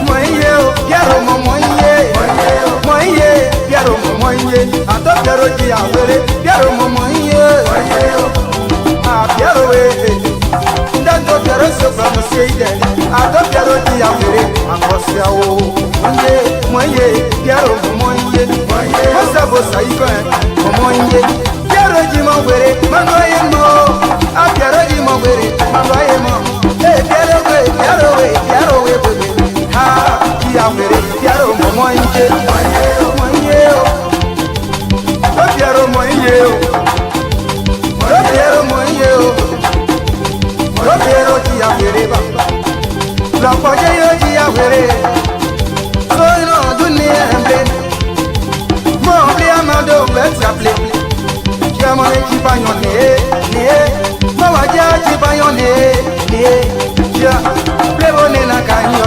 Moye, Piero Moye, Moye, Piero Moye, Ato Piero Dia Vere, Piero Moye, Ah, Piero, Danto Piero Sopra Mosede, Ato Piero Dia Vere, Amosia, Moye, Piero Moye, Mosa Bosa Ivan, Moye, Piero Jimawere, Manoye Mo, Ah, Piero Jimawere, Manoye Mo, Piero, Ah, Piero Moye, Piero Moye, Piero Moye, Piero Dia Vereba, La Poya Dia Vere, Soy no Dunia Emblem, Mobile Amado, let's play. Jamone Chipayone, Mawaja Chipayone, Ja, Plebonena Kanyo,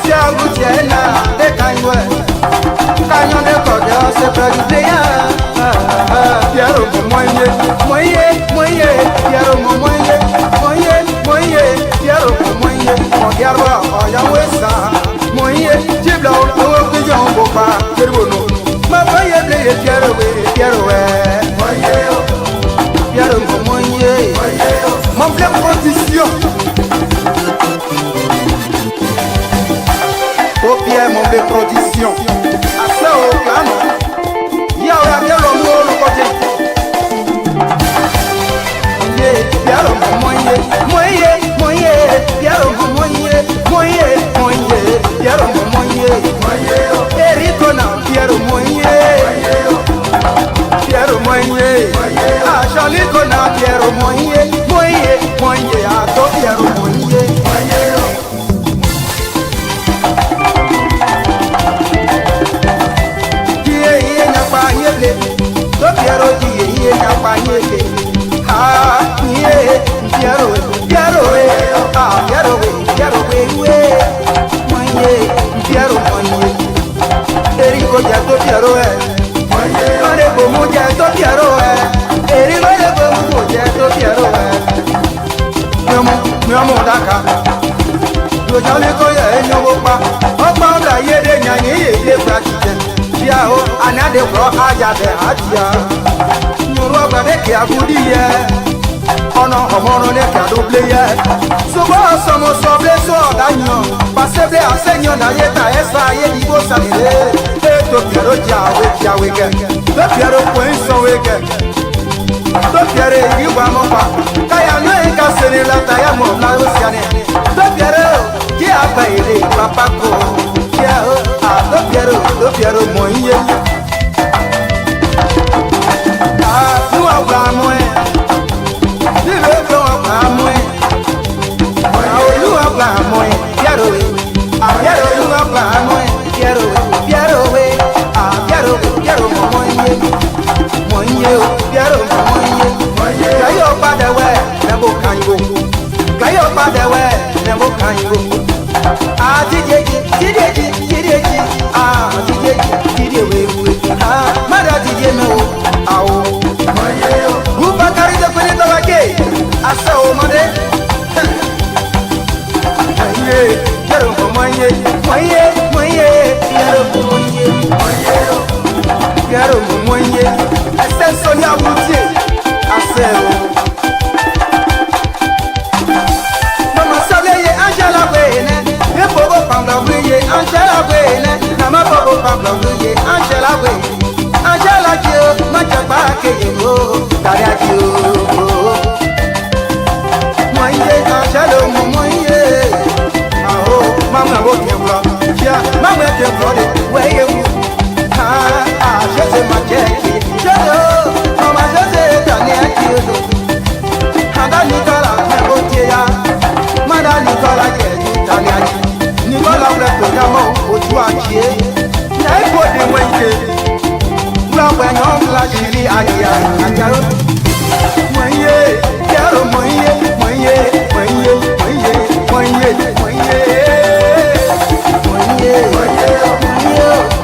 Siabutiana, the Kanyo, Kanyon de Koda, Separate Player, Piero Moye, Piero Moye, Piero Moye, Ogarwa, Oyawesa, Moye, Jiblo, Ovion Bopa, Peruno, Mapaye, Piero, Piero Moye, mon plein condition. Au pied, mon belle production. À ça, au piano. Y'a un mot, le côté. Piero Moye, Piero Moye, Piero Moye, Ericona, Piero Moye, Piero Moye, Ah, Chalicona, Piero Moye, Ah, Piero Moye, Piero, Ah, Piero, Ah, Piero, Piero, Erico Jato Piero, Marebo Mujato Piero, Erico Mujato Piero, Namo Daka, Yojalico, Yopa, Opa, Yede, Nani, Yao, another bro, Aja, Aja, you love a Kabudia, on a homono, Kabudia, so far, some of so blessed or Daniel, Passably, I send you Nayeta, Esa, Yedi, to Piero Jawi, the Piero Point, so wicked. The Piero, you are Mopa, Kayana, Cassella, Tayamo, Laosiane, the Piero, Kia Baby, Papaco, the Piero Moye. Ah, you are Blamwe, you are Blamwe, you are Blamwe, Piero, Piero, you are Blamwe, Piero, Piero, Moye, Piero, Moye, Gayo Padawe, Nabo Kango, Gayo Padawe, Nabo Kango. Ah, did Mother, did you know? Who carry the Pinito again? I saw Mother. Moye, I said, Sonia Woutier. I said, Mama Saleh, Angela Wayne, Bobo Panga Wayne, Angela Wayne, Nama Bobo Panga Wayne, Angela Wayne, Angela Gio, Machapa, Daria Gio, Moye, Angelo, Moye, oh, Mama Wotiambla, Mama Tiambla, where you ah, je sais ma Jackie, Mama, je sais Daniel Gio, Handa Nicola, Motia, Mada Nicola, Daniel. Nicola Black, Otuachi, Naipo de Wente, Robin on Flashiri, Adia, Moye, Piero Moye, Moye, Moye, Moye, Moye, Moye, Moye, Moye, Moye,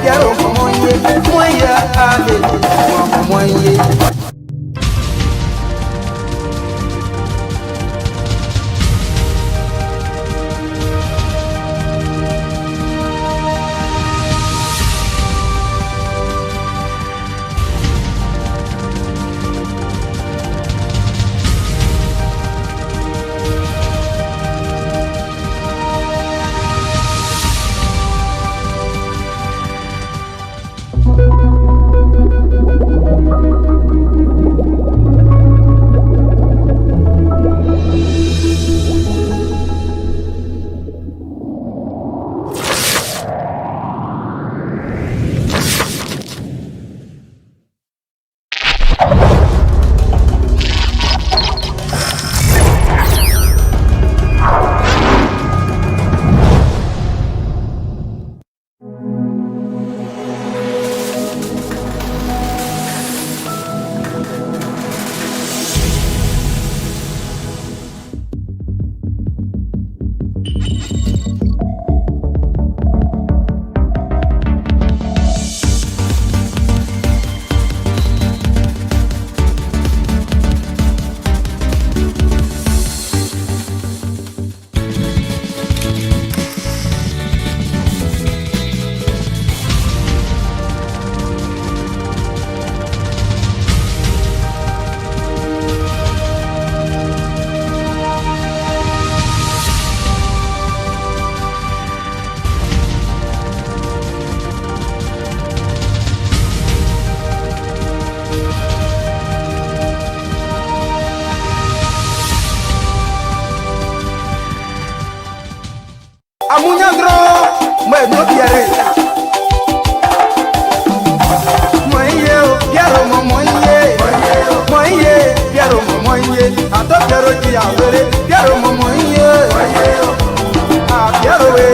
amunya gro me no piere moye piero moye piero moye ato piero ti awere piero moye piero we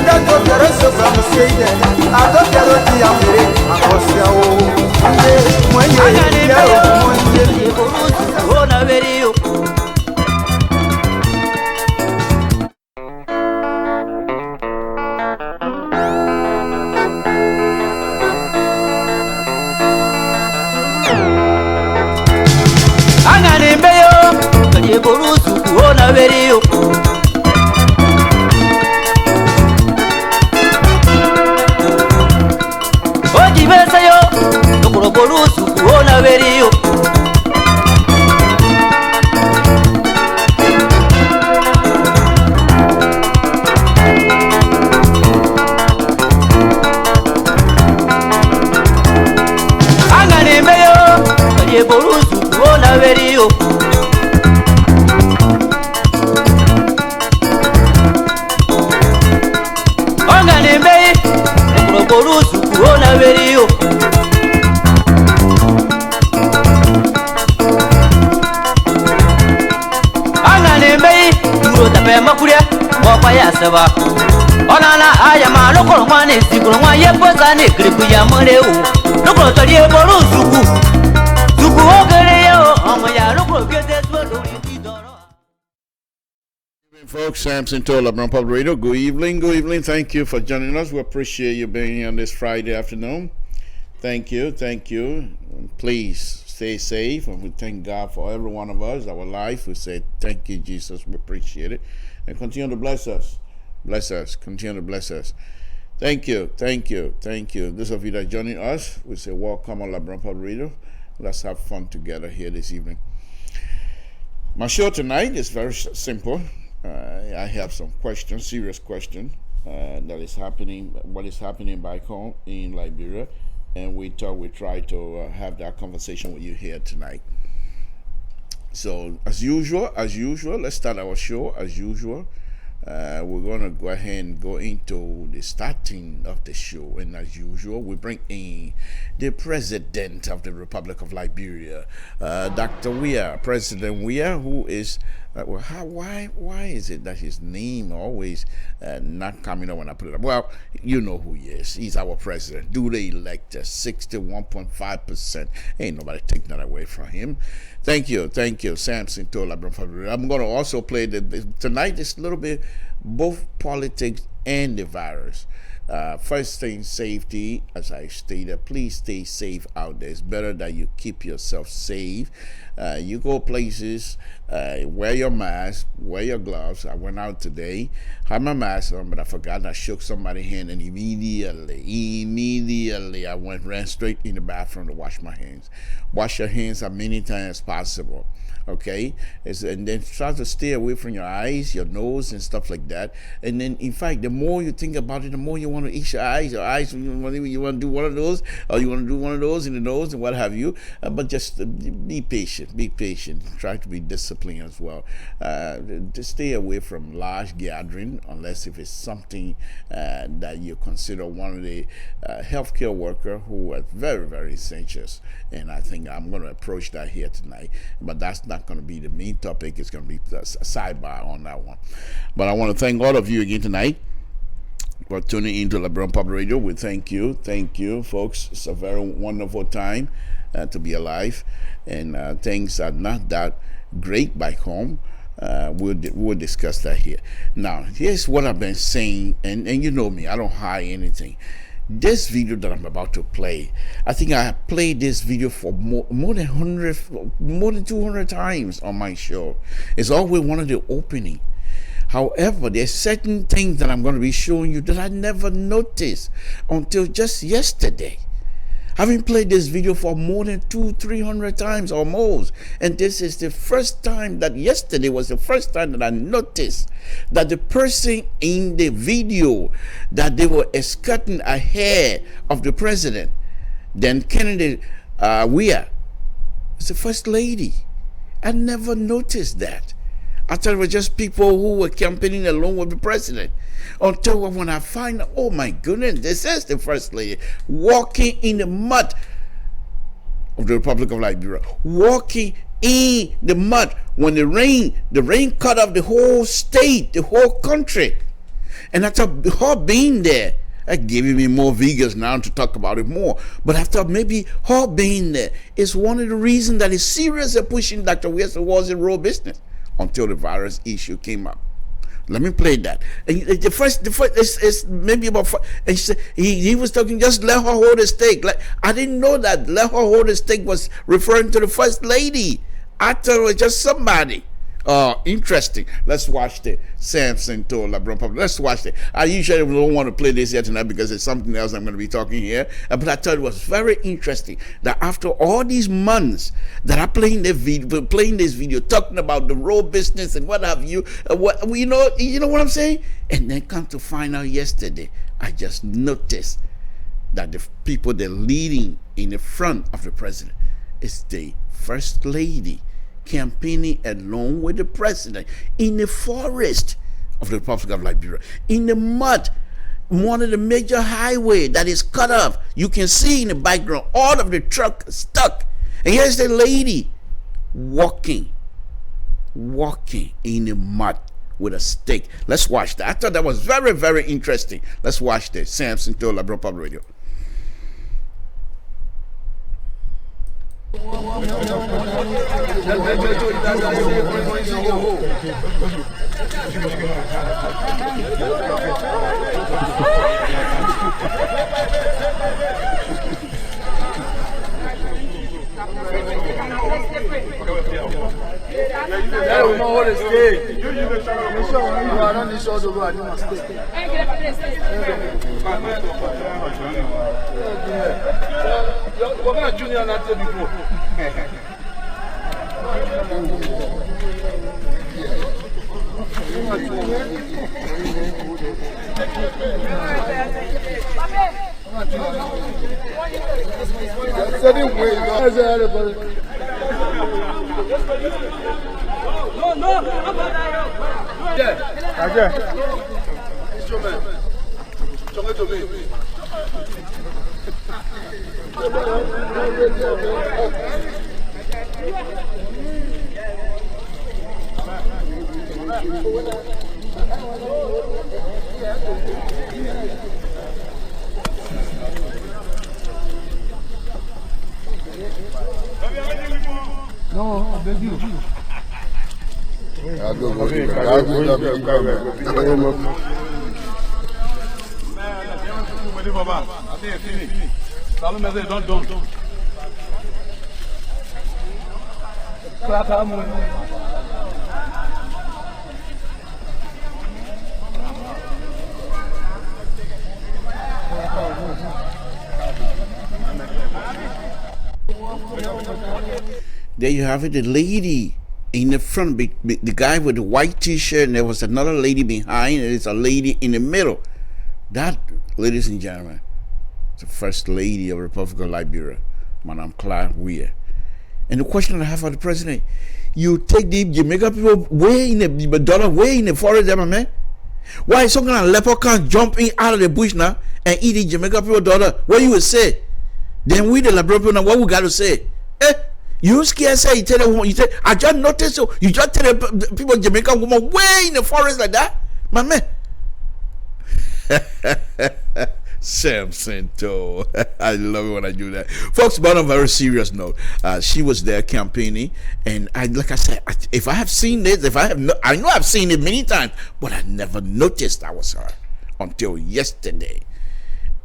ndato piero so from state ato piero ti awere akosia o moye piero moye ona verio Borusu ona verio Oji besayo Nokoro borusu ona verio Angane meyo Oji borusu ona verio Borusu kuona verio Angane mei duro tape makuria Wapa ya seba Onana aya ma lokoro mwane sikuro mwa yepoza ne kriku ya mwereu Lokoro torie borusu ku Suku okere yeo Omo ya lokoro kete swalo idoro. Folks, Samson Tola, Brown Public Radio. Good evening, good evening. Thank you for joining us. We appreciate you being here on this Friday afternoon. Thank you, thank you. Please stay safe, and we thank God for every one of us, our life. We say thank you, Jesus. We appreciate it, and continue to bless us. Bless us. Continue to bless us. Thank you, thank you, thank you. Those of you that are joining us, we say welcome on Brown Public Radio. Let's have fun together here this evening. My show tonight is very simple. I have some questions, serious questions that is happening, what is happening back home in Liberia, and we try to have that conversation with you here tonight. So as usual, let's start our show as usual. We're going to go ahead and go into the starting of the show, and as usual, we bring in the President of the Republic of Liberia, Dr. Weah, President Weah, who is why is it that his name always not coming up when I put it up? Well, you know who he is. He's our president. Do they elect us? 61.5%. Ain't nobody taking that away from him. Thank you, Samson Tola. I'm going to also play tonight. It's a little bit both politics and the virus. First thing, safety. As I stated, please stay safe out there. It's better that you keep yourself safe. You go places, wear your mask, wear your gloves. I went out today, had my mask on, but I forgot. I shook somebody's hand, and immediately I ran straight in the bathroom to wash my hands. Wash your hands as many times as possible. Okay, and then try to stay away from your eyes, your nose, and stuff like that. And then, in fact, the more you think about it, the more you want to eat your eyes. You want to do one of those, or you want to do one of those in the nose, and what have you. But just be patient. Try to be disciplined as well. Just stay away from large gathering, unless if it's something that you consider one of the healthcare worker who are very, very essential. And I think I'm going to approach that here tonight. But that's not going to be the main topic. It's going to be a sidebar on that one. But I want to thank all of you again tonight for tuning into LeBron Public Radio. We thank you, folks. It's a very wonderful time to be alive, and things are not that great back home. We'll discuss that here. Now, here's what I've been saying, and you know me, I don't hide anything. This video that I'm about to play, I think I have played this video for more than 200 times on my show. It's always one of the opening. However, there's certain things that I'm going to be showing you that I never noticed until just yesterday. Having played this video for more than 200-300 times almost, and this is the first time that yesterday was the first time that I noticed that the person in the video that they were escorting ahead of the president, then Kennedy Weah, is the first lady. I never noticed that. I thought it was just people who were campaigning along with the president. Until when I find out, oh my goodness, this is the first lady walking in the mud of the Republic of Liberia, walking in the mud when the rain cut off the whole state, the whole country. And I thought her being there, that giving me more vegans now to talk about it more. But I thought maybe her being there is one of the reasons that is seriously pushing Dr. West towards the raw business until the virus issue came up. Let me play that. And the first is maybe about. He was talking. Just let her hold the stake. Like, I didn't know that let her hold the stake was referring to the first lady. I thought it was just somebody. Interesting. Let's watch the Samson to LeBron. Let's watch it. I usually don't want to play this here tonight because it's something else I'm going to be talking here. But I thought it was very interesting that after all these months that I playing this video, talking about the raw business and what have you, you know what I'm saying? And then come to find out yesterday, I just noticed that the people that are leading in the front of the president is the first lady, campaigning along with the president in the forest of the Republic of Liberia, in the mud, one of the major highway that is cut off. You can see in the background all of the truck stuck, and here's the lady walking in the mud with a stake. Let's watch that. I thought that was very, very interesting. Let's watch this. Samson to LIBERIA Public Radio. There you have it, the lady in the front, the guy with the white t-shirt, and there was another lady behind, and there's a lady in the middle. That, ladies and gentlemen, is the first lady of the Republic of Liberia, Madam Claire Weir. And the question I have for the president, you take the Jamaica people way in the dollar, way in the forest, man. Why is some kind of leopard can't jump in out of the bush now and eat the Jamaica people dollar? What you would say? Then we the Liberia people, now what we got to say? You scared say you tell them, you say, I just noticed you just tell the people Jamaican woman way in the forest like that, my man. Samson Toe. I love it when I do that, folks. But on a very serious note, she was there campaigning, and like I said, if I have seen this, I know I've seen it many times, but I never noticed that was her until yesterday.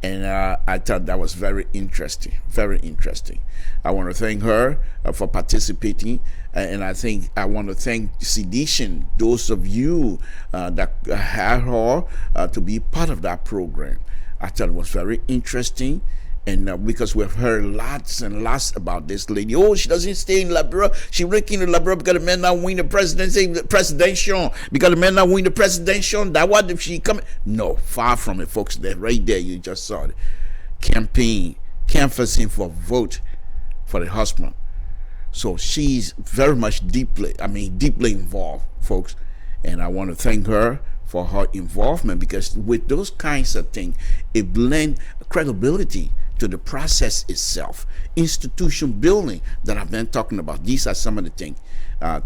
And I thought that was very interesting, very interesting. I want to thank her for participating, and I think I want to thank Sedition, those of you that had her to be part of that program. I thought it was very interesting, and because we've heard lots and lots about this lady. Oh, she doesn't stay in Liberia. She ranking in Liberia because the man now win the presidential. Because the man now win the presidential. That what if she come? No, far from it, folks. There, right there, you just saw it. Campaign, canvassing for vote for the husband So she's very much deeply involved, folks. And I want to thank her for her involvement, because with those kinds of things, it blends credibility to the process itself. Institution building that I've been talking about. These are some of the things.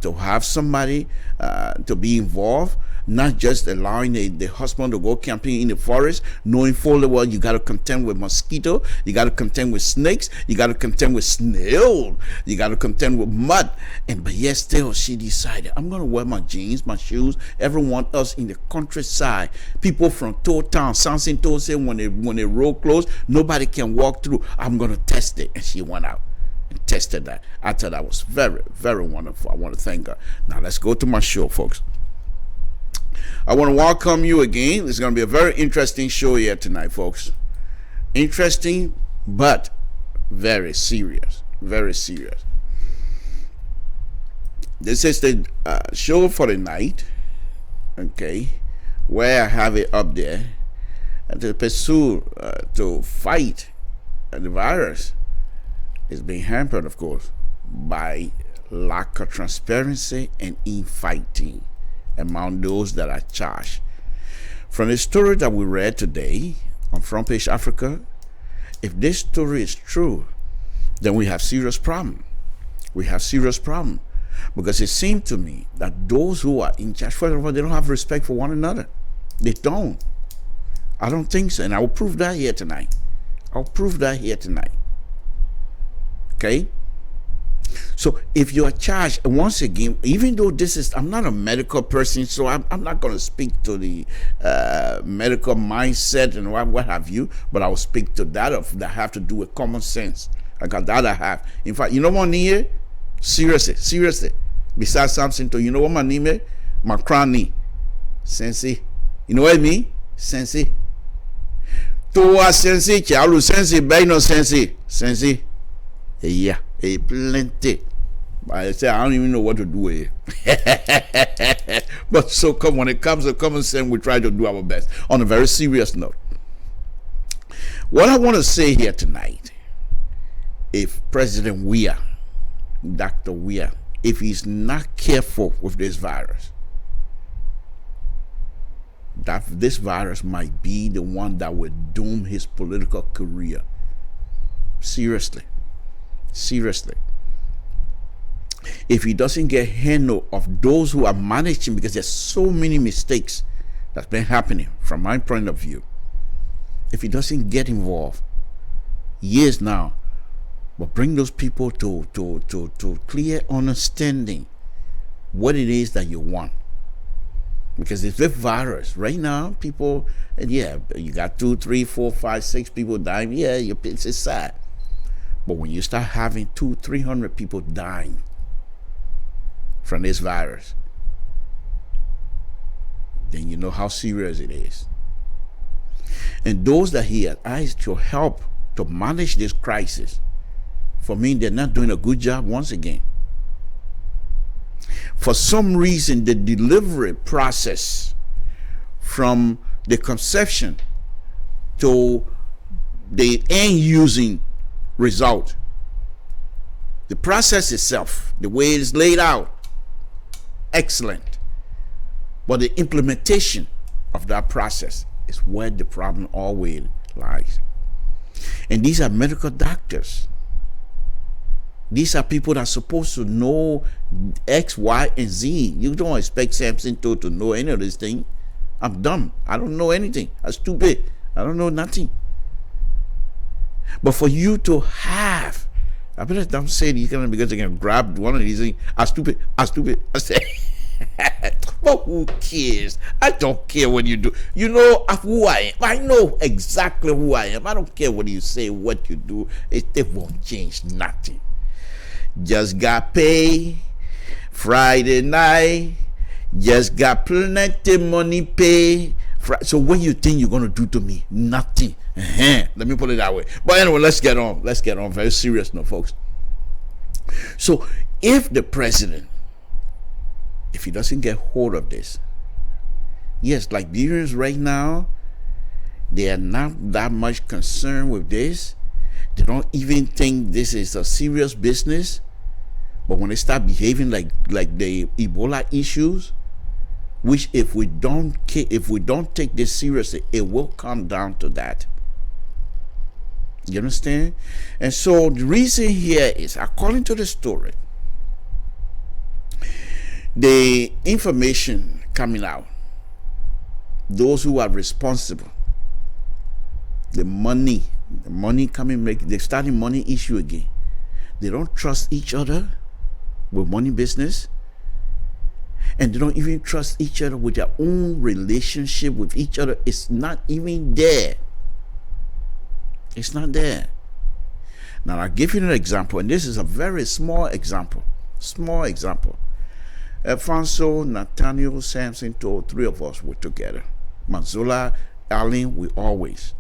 To have somebody to be involved, not just allowing the husband to go camping in the forest, knowing full well you got to contend with mosquito, you got to contend with snakes, you got to contend with snail, you got to contend with mud, but yet still she decided, I'm going to wear my jeans, my shoes. Everyone else in the countryside, people from Tow Town, Samson Tow said when they roll close, nobody can walk through. I'm going to test it. And she went out and tested that. I thought that was very, very wonderful. I want to thank her. Now let's go to my show, folks. I want to welcome you again. It's going to be a very interesting show here tonight, folks. Interesting, but very serious. Very serious. This is the show for the night, okay, where I have it up there, and to pursue, to fight the virus is being hampered, of course, by lack of transparency and infighting among those that are charged. From the story that we read today on Front Page Africa, if this story is true, then we have serious problem. We have serious problem, because it seems to me that those who are in charge, first of all, they don't have respect for one another. They don't. I don't think so, and I will prove that here tonight. I'll prove that here tonight. Okay? So if you are charged, once again, even though I'm not a medical person, so I'm not going to speak to the medical mindset and what have you, but I will speak to that have to do with common sense. I got that I have. In fact, you know what I need here? Seriously. Besides something to, you know what my name is? My crown knee. Sensei. You know what I mean? Sensei. Towa sensei, chalu sensei, baino sensei. Sensei. Yeah. Plenty. I say I don't even know what to do here. But so when it comes to common sense, we try to do our best. On a very serious note, what I want to say here tonight, if President Weah, Dr. Weah, if he's not careful with this virus, that this virus might be the one that will doom his political career. Seriously. If he doesn't get handle of those who are managing, because there's so many mistakes that's been happening from my point of view, if he doesn't get involved, years now, but bring those people to clear understanding what it is that you want. Because if the virus right now, people, you got 2, 3, 4, 5, 6 people dying, it's sad. But when you start having 200-300 people dying from this virus, then you know how serious it is. And those that he has asked to help to manage this crisis, for me, they're not doing a good job once again. For some reason, the delivery process from the conception to the end using result, the process itself, the way it is laid out, excellent, but the implementation of that process is where the problem always lies. And these are medical doctors. These are people that are supposed to know X, Y, and Z. You don't expect Samson to know any of this thing. I'm dumb. I don't know anything. I'm stupid. I don't know nothing. But for you to have, I better don't say these kind of, because they can grab one of these things. I'm stupid. I say, but who cares? I don't care what you do. You know who I am. I know exactly who I am. I don't care what you say, what you do. It won't change nothing. Just got paid Friday night. Just got plenty money paid. So what you think you're going to do to me? Nothing. Let me put it that way. But anyway, let's get on. Very serious now, folks. So if the president, if he doesn't get hold of this, yes, Liberians right now, they are not that much concerned with this. They don't even think this is a serious business. But when they start behaving like the Ebola issues, which if we don't take this seriously, it will come down to that. You understand? And so the reason here is, according to the story, the information coming out, those who are responsible, the money coming, they're starting money issue again. They don't trust each other with money business, and they don't even trust each other with their own relationship with each other. It's not even there. It's not there. Now I'll give you an example, and this is a very small example. Alfonso, Nathaniel, Samson told three of us were together. Manzola, Allen, we always.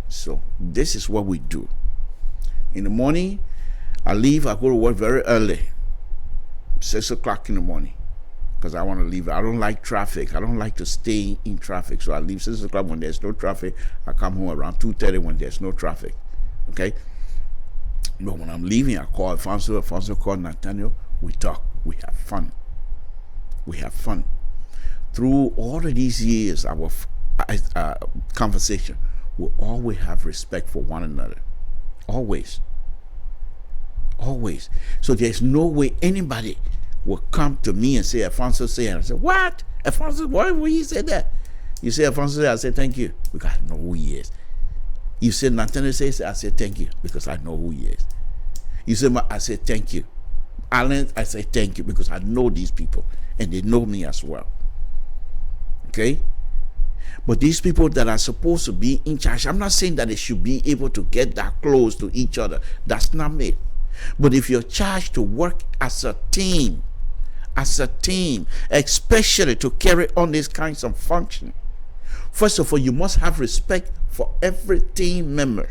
So this is what we do. In the morning, I leave, I go to work very early, 6 o'clock in the morning, because I want to leave. I don't like traffic. I don't like to stay in traffic. So I leave 6 o'clock when there's no traffic. I come home around 2:30 when there's no traffic. Okay? But when I'm leaving, I call Alfonso. Alfonso called Nathaniel. We talk. We have fun. Through all of these years, our conversation, we always have respect for one another. Always. So there's no way anybody will come to me and say, Alfonso say, and I say, what? Alfonso, why will you say that? You say Alfonso say, I say thank you, because I know who he is. You say Nathaniel says, I say thank you, because I know who he is. You say, I say thank you. Alan, I say thank you, because I know these people, and they know me as well. Okay? But these people that are supposed to be in charge, I'm not saying that they should be able to get that close to each other. That's not me. But if you're charged to work as a team, especially to carry on these kinds of function, first of all, you must have respect for every team member.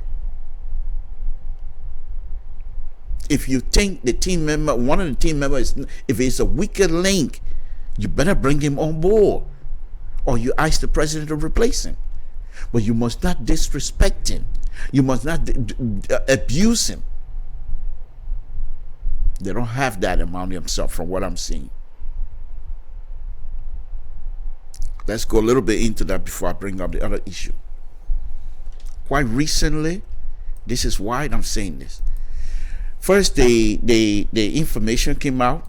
If you think the team member, one of the team members, if it's a weaker link, you better bring him on board, or you ask the president to replace him. But you must not disrespect him. You must not abuse him. They don't have that among themselves, from what I'm seeing. Let's go a little bit into that before I bring up the other issue. Quite recently, this is why I'm saying this. First, the information came out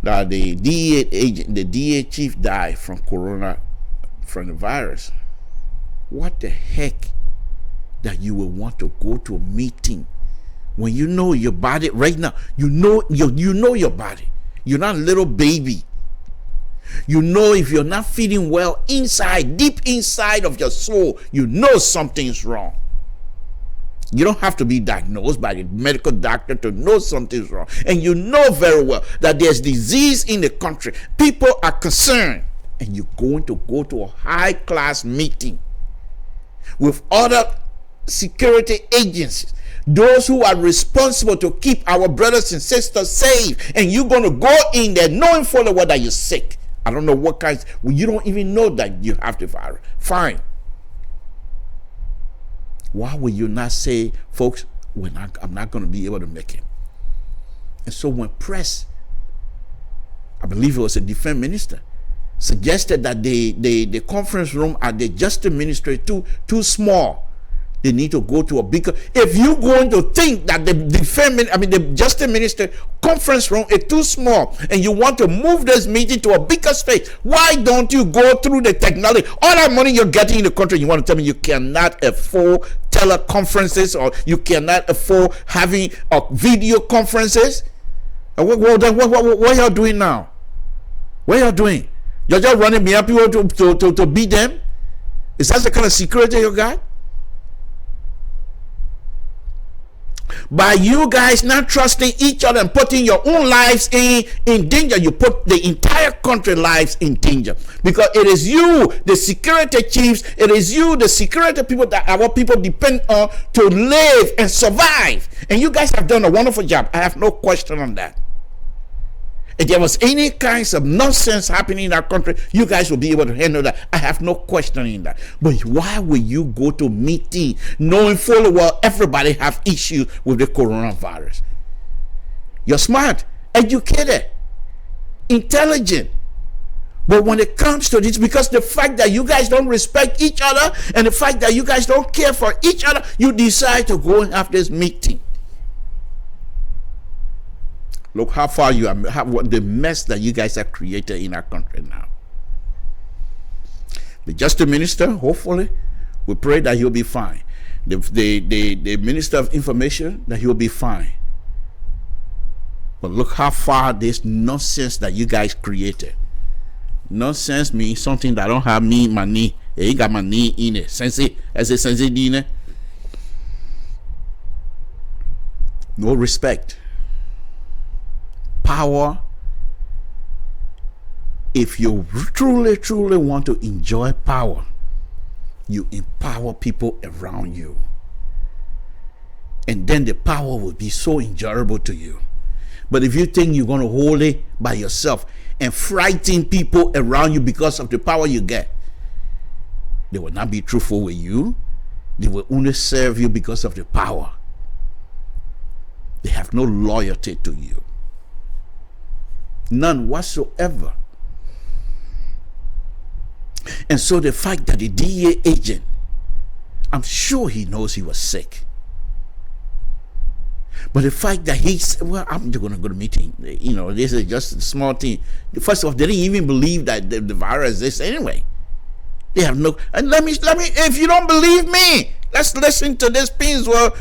that the DEA agent, the DEA chief, died from the virus. What the heck that you will want to go to a meeting when you know your body right now? You know your body. You're not a little baby. You know if you're not feeling well inside, deep inside of your soul, you know something's wrong. You don't have to be diagnosed by the medical doctor to know something's wrong. And you know very well that there's disease in the country. People are concerned. And you're going to go to a high-class meeting with other security agencies, those who are responsible to keep our brothers and sisters safe. And you're going to go in there knowing fully well that you're sick. I don't know what kinds. Well, you don't even know that you have the virus. Fine. Why will you not say, folks, I'm not going to be able to make it? And so when press, I believe it was a defense minister, suggested that the conference room at the Justice Ministry too small. They need to go to a bigger. If you're going to think that the Justice Minister conference room is too small and you want to move this meeting to a bigger space, why don't you go through the technology? All that money you're getting in the country, you want to tell me you cannot afford teleconferences, or you cannot afford having video conferences? What are you doing now? What are you doing? You're just running behind people to beat them? Is that the kind of security you got? By you guys not trusting each other and putting your own lives in danger, you put the entire country lives in danger, because it is you, the security chiefs, it is you, the security people that our people depend on to live and survive. And you guys have done a wonderful job. I have no question on that. If there was any kinds of nonsense happening in our country, you guys will be able to handle that. I have no question in that. But why will you go to meeting knowing fully well everybody have issues with the coronavirus? You're smart, educated, intelligent. But when it comes to this, because the fact that you guys don't respect each other and the fact that you guys don't care for each other, you decide to go and have this meeting. Look how far you are, what the mess that you guys have created in our country now. The Justice Minister, hopefully, we pray that he'll be fine. The Minister of Information, that he'll be fine. But look how far this nonsense that you guys created. Nonsense means something that don't have me, my knee. It ain't got my knee in it. Sensei, as a sensei dine. No respect. Power. If you truly want to enjoy power, you empower people around you. And then the power will be so enjoyable to you. But if you think you're going to hold it by yourself and frighten people around you because of the power you get, they will not be truthful with you. They will only serve you because of the power. They have no loyalty to you. None whatsoever. And so the fact that the DEA agent, I'm sure he knows he was sick. But the fact that he said, well, I'm just going to go to meeting. You know, this is just a small thing. First of all, they didn't even believe that the virus exists anyway. They have no, and let me, if you don't believe me, let's listen to this Pinswell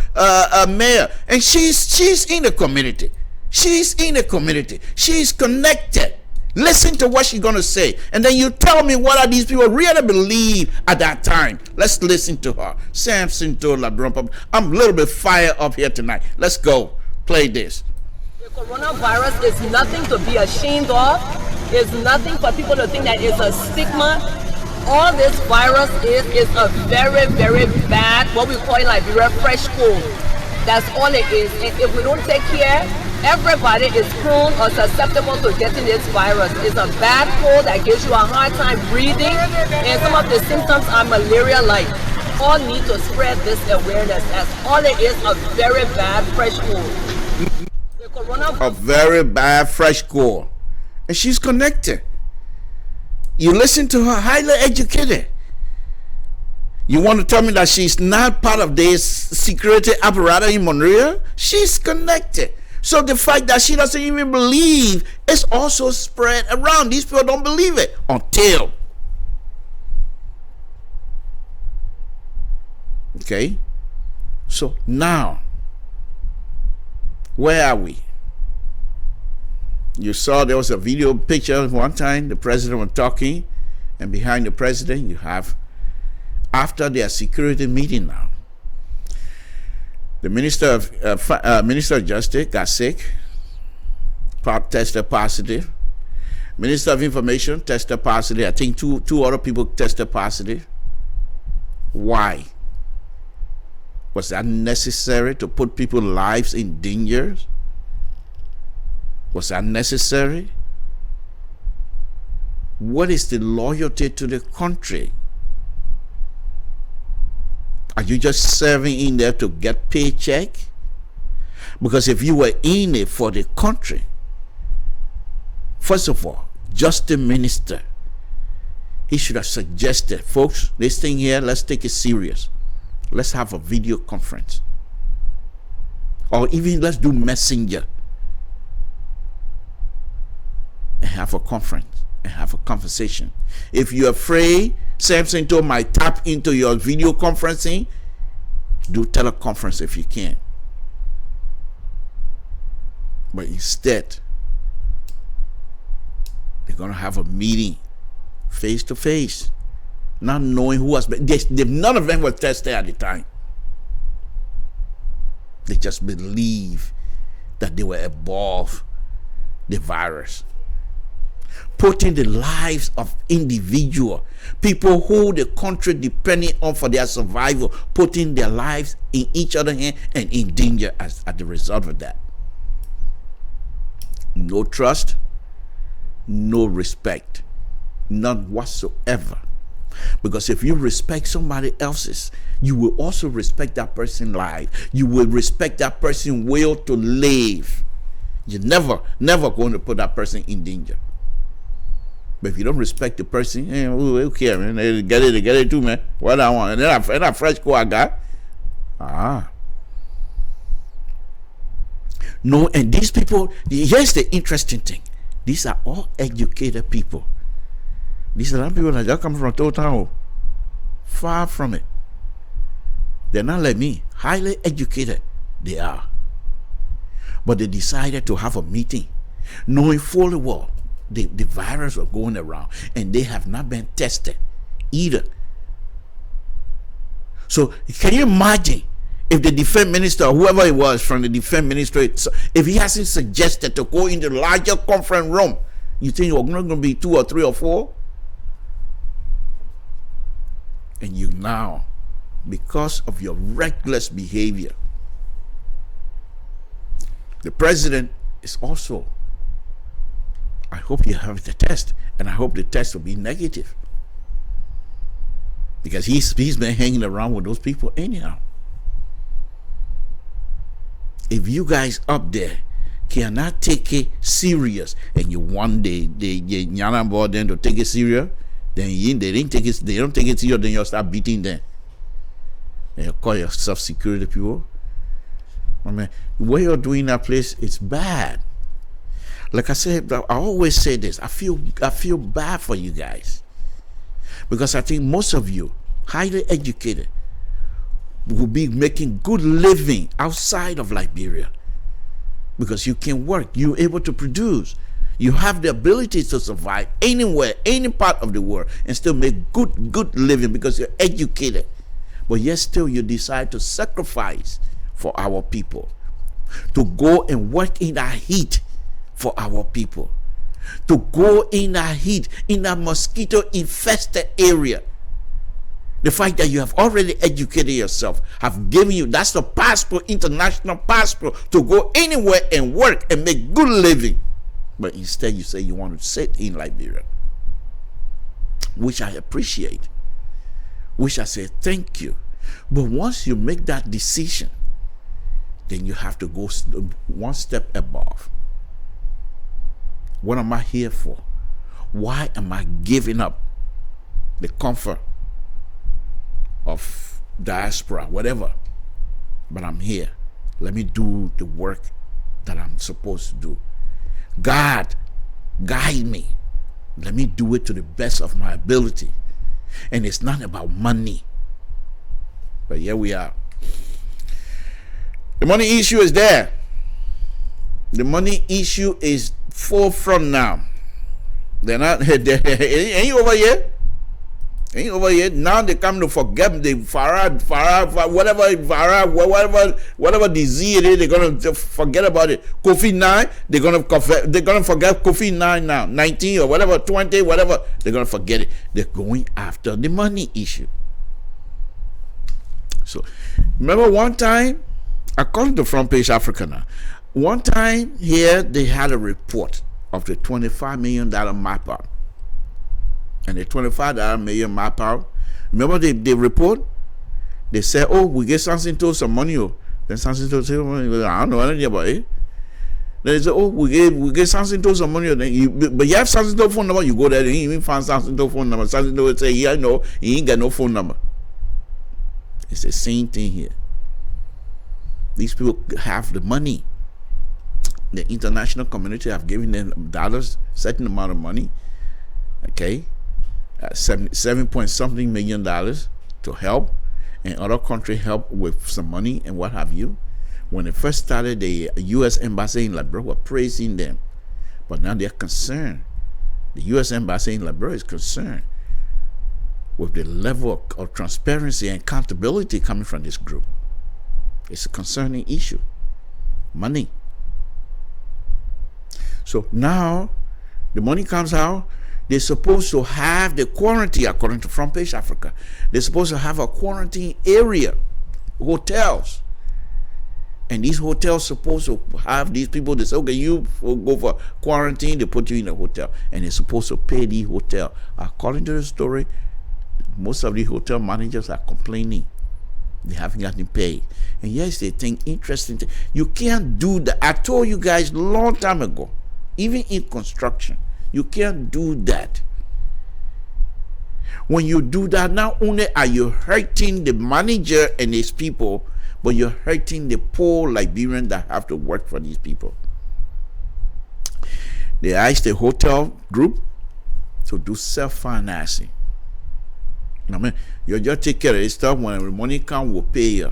mayor. And she's in the community. She's in the community. She's connected. Listen to what she's going to say. And then you tell me what are these people really believe at that time. Let's listen to her. Samson to LIBERIA. I'm a little bit fired up here tonight. Let's go. Play this. The coronavirus is nothing to be ashamed of. It's nothing for people to think that it's a stigma. All this virus is a very, very bad, what we call in Liberia, fresh cold. That's all it is. And if we don't take care, everybody is prone or susceptible to getting this virus. It's a bad cold that gives you a hard time breathing, and some of the symptoms are malaria-like. All need to spread this awareness, as all it is a very bad fresh cold. A very bad fresh cold. And she's connected. You listen to her, highly educated. You want to tell me that she's not part of this security apparatus in Monrovia? She's connected. So the fact that she doesn't even believe is also spread around. These people don't believe it until. Okay? So now, where are we? You saw there was a video picture one time, the president was talking, and behind the president you have, after their security meeting now, the Minister of Justice got sick, tested positive. Minister of Information tested positive. I think two other people tested positive. Why? Was that necessary to put people's lives in danger? Was that necessary? What is the loyalty to the country? Are you just serving in there to get paycheck? Because if you were in it for the country, first of all, just the minister, he should have suggested, folks, this thing here, let's take it serious. Let's have a video conference. Or even let's do messenger. And have a conference and have a conversation. If you're afraid Samson told might tap into your video conferencing, do teleconference if you can. But instead, they're going to have a meeting face to face, not knowing who was. None of them were tested at the time. They just believe that they were above the virus. Putting the lives of individual people who the country depending on for their survival, putting their lives in each other's hands and in danger as the result of that. No trust, no respect, none whatsoever. Because if you respect somebody else's, you will also respect that person's life. You will respect that person's will to live. You're never going to put that person in danger. But if you don't respect the person, who care, man? They get it too, man. What I want, and then that fresh co I got. No, and these people, here's the interesting thing. These are all educated people. These are not people that just come from town. Far from it. They're not like me. Highly educated. They are. But they decided to have a meeting, knowing fully well the virus was going around, and they have not been tested either. So can you imagine if the defense minister, whoever it was from the defense ministry, if he hasn't suggested to go in the larger conference room, you think you're not going to be 2 or 3 or 4? And you now, because of your reckless behavior, the president is also, I hope you have the test, and I hope the test will be negative, because he's been hanging around with those people anyhow. If you guys up there cannot take it serious, and you one day they nyana board them to take it serious, then they don't take it serious, then you start beating them. And you call yourself security people. I mean, what you're doing that place, it's bad. Like I said, I always say this. I feel bad for you guys, because I think most of you, highly educated, will be making good living outside of Liberia, because you can work, you're able to produce, you have the ability to survive anywhere, any part of the world, and still make good living because you're educated. But yet still you decide to sacrifice for our people, to go and work in that heat for our people, to go in that heat in that mosquito infested area. The fact that you have already educated yourself, have given you, that's the passport, international passport, to go anywhere and work and make good living. But instead you say you want to sit in Liberia, which I appreciate, which I say thank you. But once you make that decision, then you have to go one step above. What am I here for? Why am I giving up the comfort of diaspora, whatever? But I'm here. Let me do the work that I'm supposed to do. God, guide me. Let me do it to the best of my ability. And it's not about money. But here we are. The money issue is there. The money issue is forefront now. They're not, ain't over yet. Ain't over yet. Now they come to forget the whatever disease it is, they're gonna forget about it. COVID-19, they're gonna forget COVID-19 now. 19 or whatever, 20, whatever, they're gonna forget it. They're going after the money issue. So remember one time, according to Front Page Africa now, one time here they had a report of the $25 million map out. And the $25 million map out, remember the report? They said, oh, we get something to some money. Oh. Then something to say, I don't know anything about it. Then they said, oh, we get something to some money. But you have something to phone number, you go there, and you even find something to phone number. Something to say, yeah, no, he ain't got no phone number. It's the same thing here. These people have the money. The international community have given them dollars, certain amount of money, okay, 7 point something million dollars to help, and other countries help with some money and what have you. When they first started, the U.S. Embassy in Liberia were praising them, but now they're concerned. The U.S. Embassy in Liberia is concerned with the level of transparency and accountability coming from this group. It's a concerning issue. Money. So now the money comes out. They're supposed to have the quarantine, according to Front Page Africa. They're supposed to have a quarantine area, hotels. And these hotels supposed to have these people. They say, okay, you go for quarantine, they put you in a hotel. And they're supposed to pay the hotel. According to the story, most of the hotel managers are complaining They haven't gotten paid. And yes, they think interesting thing. You can't do that. I told you guys a long time ago, even in construction, you can't do that. When you do that, not only are you hurting the manager and his people, but you're hurting the poor Liberians that have to work for these people. They asked the hotel group to do self-financing. I mean, you just take care of this stuff. When the money comes, we'll pay you.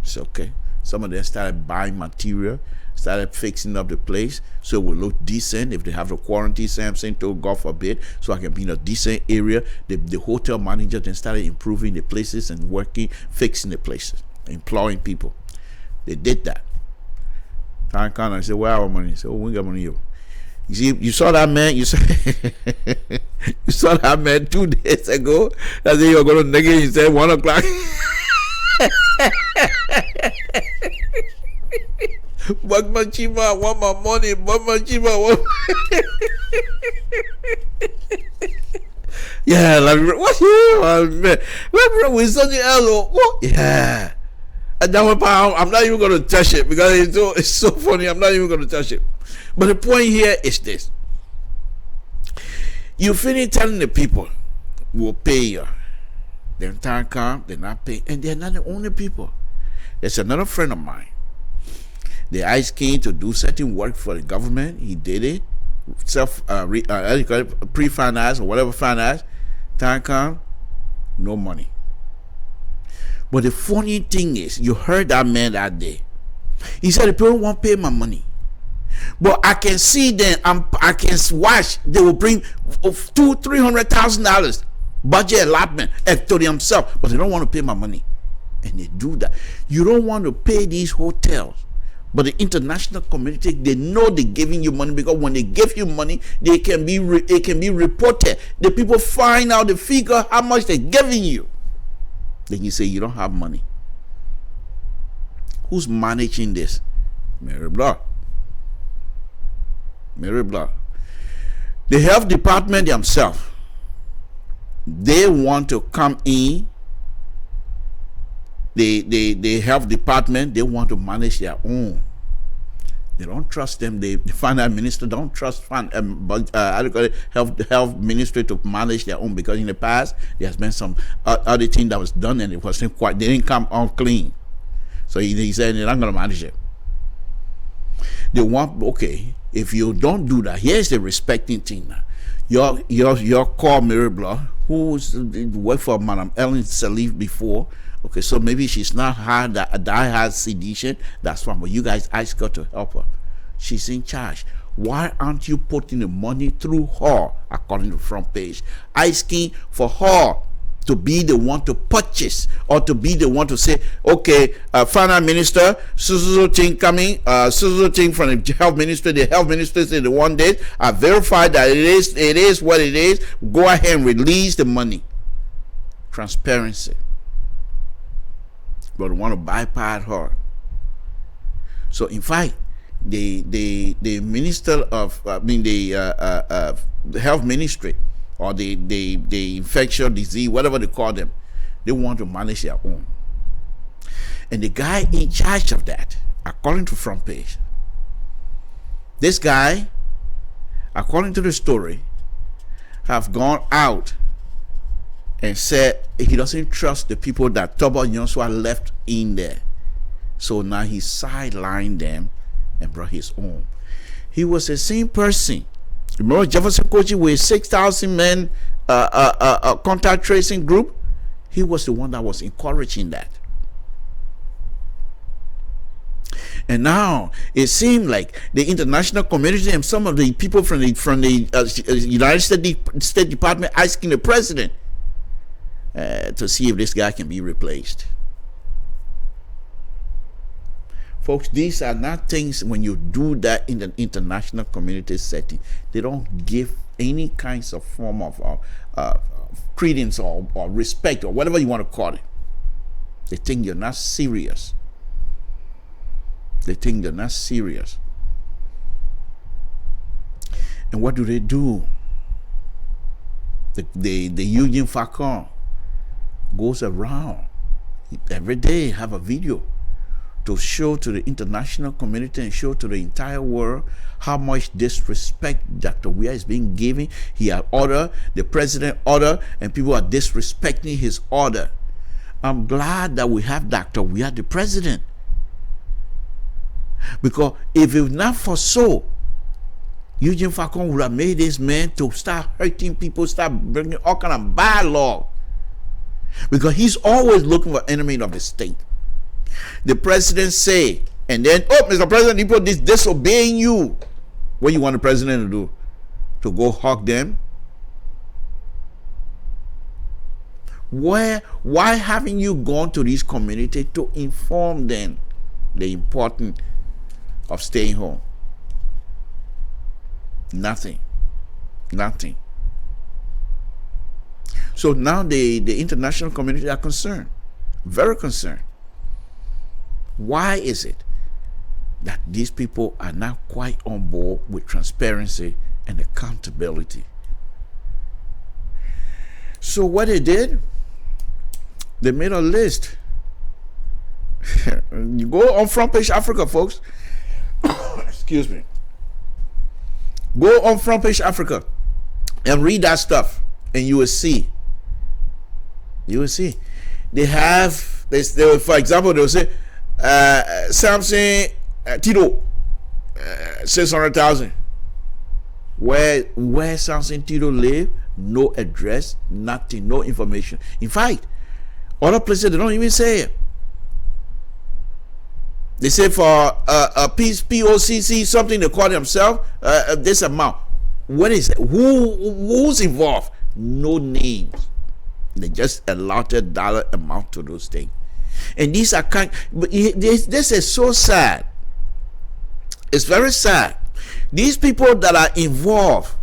It's okay. Some of them started buying material, started fixing up the place so it will look decent. If they have to quarantine something, to God forbid, so I can be in a decent area. The hotel manager then started improving the places and working, fixing the places, employing people. They did that. Time comes, I said, where are our money? He said, oh, we got money. You see, you saw that man. You saw that man 2 days ago. That's it. You're gonna nigga. He said 1 o'clock. Bagman Chima, want my money. Bagman Chima, want. Yeah, like what's you, man? We're with something else. What? Yeah. And that one, I'm not even gonna touch it because it's so funny. I'm not even gonna touch it. But the point here is this. You finish telling the people, we'll pay you. Then time comes, they're not paying. And they're not the only people. There's another friend of mine. The ICE came to do certain work for the government. He did it. Pre-finance or whatever finance. Time comes, no money. But the funny thing is, you heard that man that day. He said, the people won't pay my money. But I can see them, I can watch, they will bring $200,000-$300,000 budget allotment to themselves, but they don't want to pay my money. And they do that. You don't want to pay these hotels, but the international community, they know they're giving you money, because when they give you money, it can be reported. The people find out the figure, how much they're giving you. Then you say you don't have money. Who's managing this? Mary Block. Mary Block. The health department themselves, they want to come in. The health department, they want to manage their own. They don't trust them. The finance minister don't trust health ministry to manage their own, because in the past there's been some other thing that was done and it wasn't quite. They didn't come on clean. So he said they're not going to manage it. They want, okay, if you don't do that, here's the respecting thing now. Your call Mary Block, who's worked for Madam Ellen Salif before. Okay, so maybe she's not had that hard sedation. That's fine, but you guys ask her to help her. She's in charge. Why aren't you putting the money through her, according to the front page? Asking for her to be the one to purchase, or to be the one to say, okay, finance minister, Suzuzo thing coming, Suzuzo thing from the health minister. The health minister said the one day, I verified that it is what it is. Go ahead and release the money. Transparency. But want to bypass her. So in fact, the minister of the health ministry, or the infectious disease, whatever they call them, they want to manage their own. And the guy in charge of that, according to front page, this guy, according to the story, have gone out and said he doesn't trust the people that Tobo Nyonswa left in there. So now he sidelined them and brought his own. He was the same person. Remember Jefferson Kochi with 6,000 men contact tracing group? He was the one that was encouraging that. And now it seemed like the international community and some of the people from the United States State Department asking the president to see if this guy can be replaced. Folks, these are not things, when you do that in an international community setting, they don't give any kinds of form of credence or respect, or whatever you want to call it. They think you're not serious. They think you're not serious. And what do? The Union Falcon goes around Every day have a video to show to the international community and show to the entire world how much disrespect Dr. Weah is being given. He had order, the president order, and people are disrespecting his order. I'm glad that we have Dr. Weah, the president. Because if it was not for so, Eugene Falcon would have made this man to start hurting people, start bringing all kind of bad law. Because he's always looking for enemy of the state. The president say, and then, oh, Mr. President, people disobeying you. What you want the president to do? To go hug them? Why haven't you gone to these communities to inform them the importance of staying home? Nothing. So now the international community are concerned, very concerned. Why is it that these people are not quite on board with transparency and accountability? So what they did, they made a list. You go on Front Page Africa, folks. Excuse me. Go on Front Page Africa and read that stuff, and you will see. You will see. They have, for example, they will say, Samson Tito, 600,000. Where Samson Tito live? No address, nothing, no information. In fact, other places they don't even say it. They say for a POCC something they call themselves this amount. What is it? Who's involved? No names. They just allotted dollar amount to those things. And these are this is so sad. It's very sad. These people that are involved,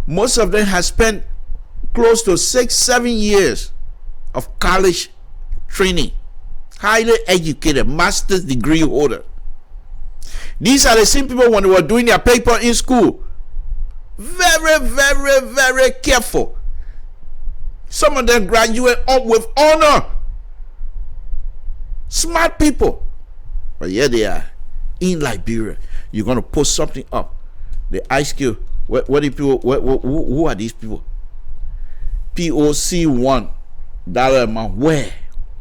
most of them have spent close to 6-7 years of college training, highly educated, master's degree holder. These are the same people when they were doing their paper in school. Very, very, very careful. Some of them graduate up with honor. Smart people. But here they are in Liberia. You're going to post something up. They ask you, what are people, who are these people? POC1 dollar amount. Where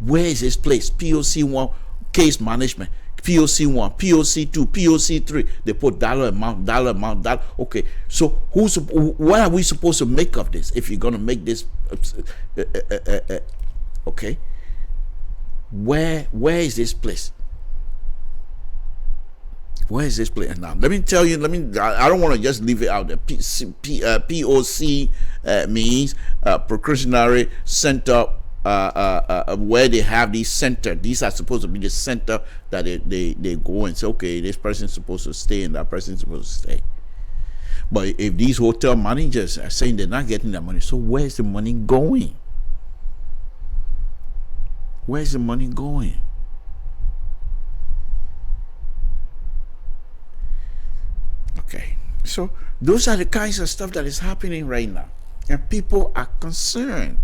is this place? POC1 case management. POC1, POC2, POC3. They put dollar amount. Okay, so what are we supposed to make of this? If you're going to make this, okay, where is this place? Where is this place? Now, let me tell you, I don't want to just leave it out there. POC means Precautionary Center, where they have these center. These are supposed to be the center that they go and say, okay, this person is supposed to stay and that person is supposed to stay. But if these hotel managers are saying they're not getting that money, so where's the money going? Where's the money going? Okay, so those are the kinds of stuff that is happening right now, and people are concerned.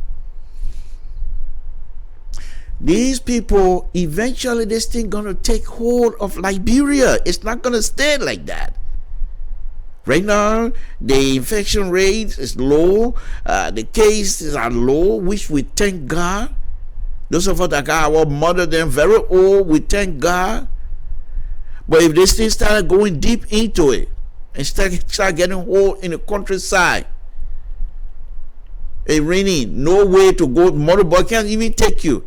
These people, eventually this thing gonna take hold of Liberia. It's not gonna stay like that. Right now, the infection rate is low, the cases are low, which we thank God. Those of us that got our mother, them very old, we thank God. But if this thing started going deep into it, and start getting hold in the countryside, it raining, no way to go, motorbike can't even take you.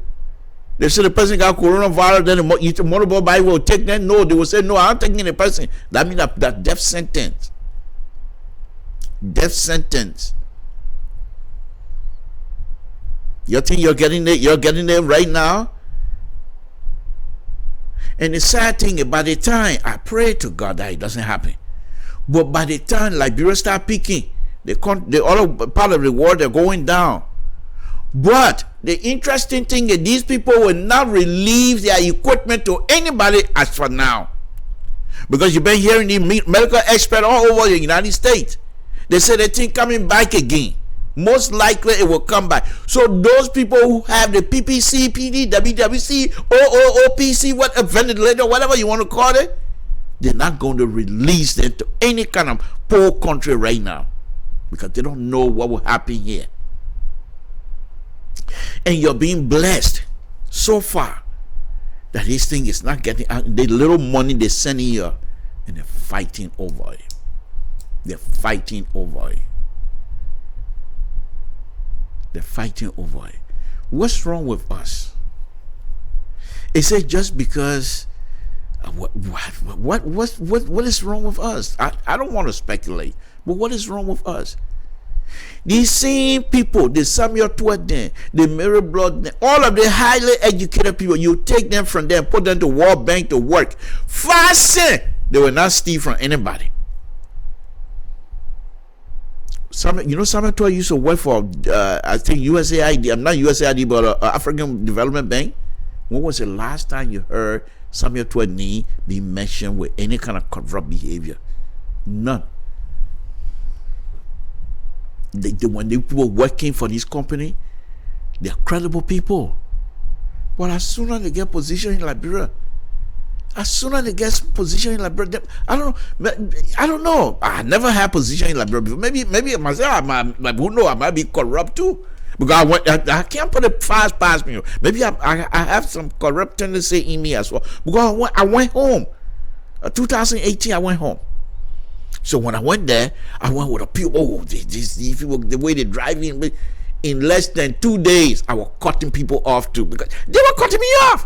They say the person got coronavirus, then the motorbike bike will take them. No, they will say, no, I'm taking the person. That means that death sentence. Death sentence. You think you're getting there right now? And the sad thing, by the time, I pray to God that it doesn't happen. But by the time Liberia start peaking, the other part of the world, they're going down. But the interesting thing is these people will not release their equipment to anybody as for now. Because you've been hearing the medical experts all over the United States. They say they think coming back again. most likely it will come back. So those people who have the PPC, PD, WWC, OOPC, what ventilator, whatever you want to call it, they're not going to release them to any kind of poor country right now because they don't know what will happen here. And you're being blessed so far that this thing is not getting out. The little money they send here, and they're fighting over it. They're fighting over it. They're fighting over it. What's wrong with us? Is it just because what is wrong with us? I don't want to speculate, but what is wrong with us? These same people, the Samuel Tuaden, the Mary Blood, all of the highly educated people, you take them from them, put them to World Bank to work. Fasten! They will not steal from anybody. Samuel Tuaden used to work for, I think, USAID. I'm not USAID, but African Development Bank. When was the last time you heard Samuel Tuaden be mentioned with any kind of corrupt behavior? None. When they were working for this company, they're credible people. But as soon as they get position in Liberia, I don't know. I never had position in Liberia before. Maybe myself, who knows? I might be corrupt too. Because I can't put it fast past me. Maybe I have some corrupt tendency in me as well. Because I went home. 2018, I went home. So when I went there, I went with a people. Oh, these people, the way they drive in less than 2 days, I was cutting people off too because they were cutting me off.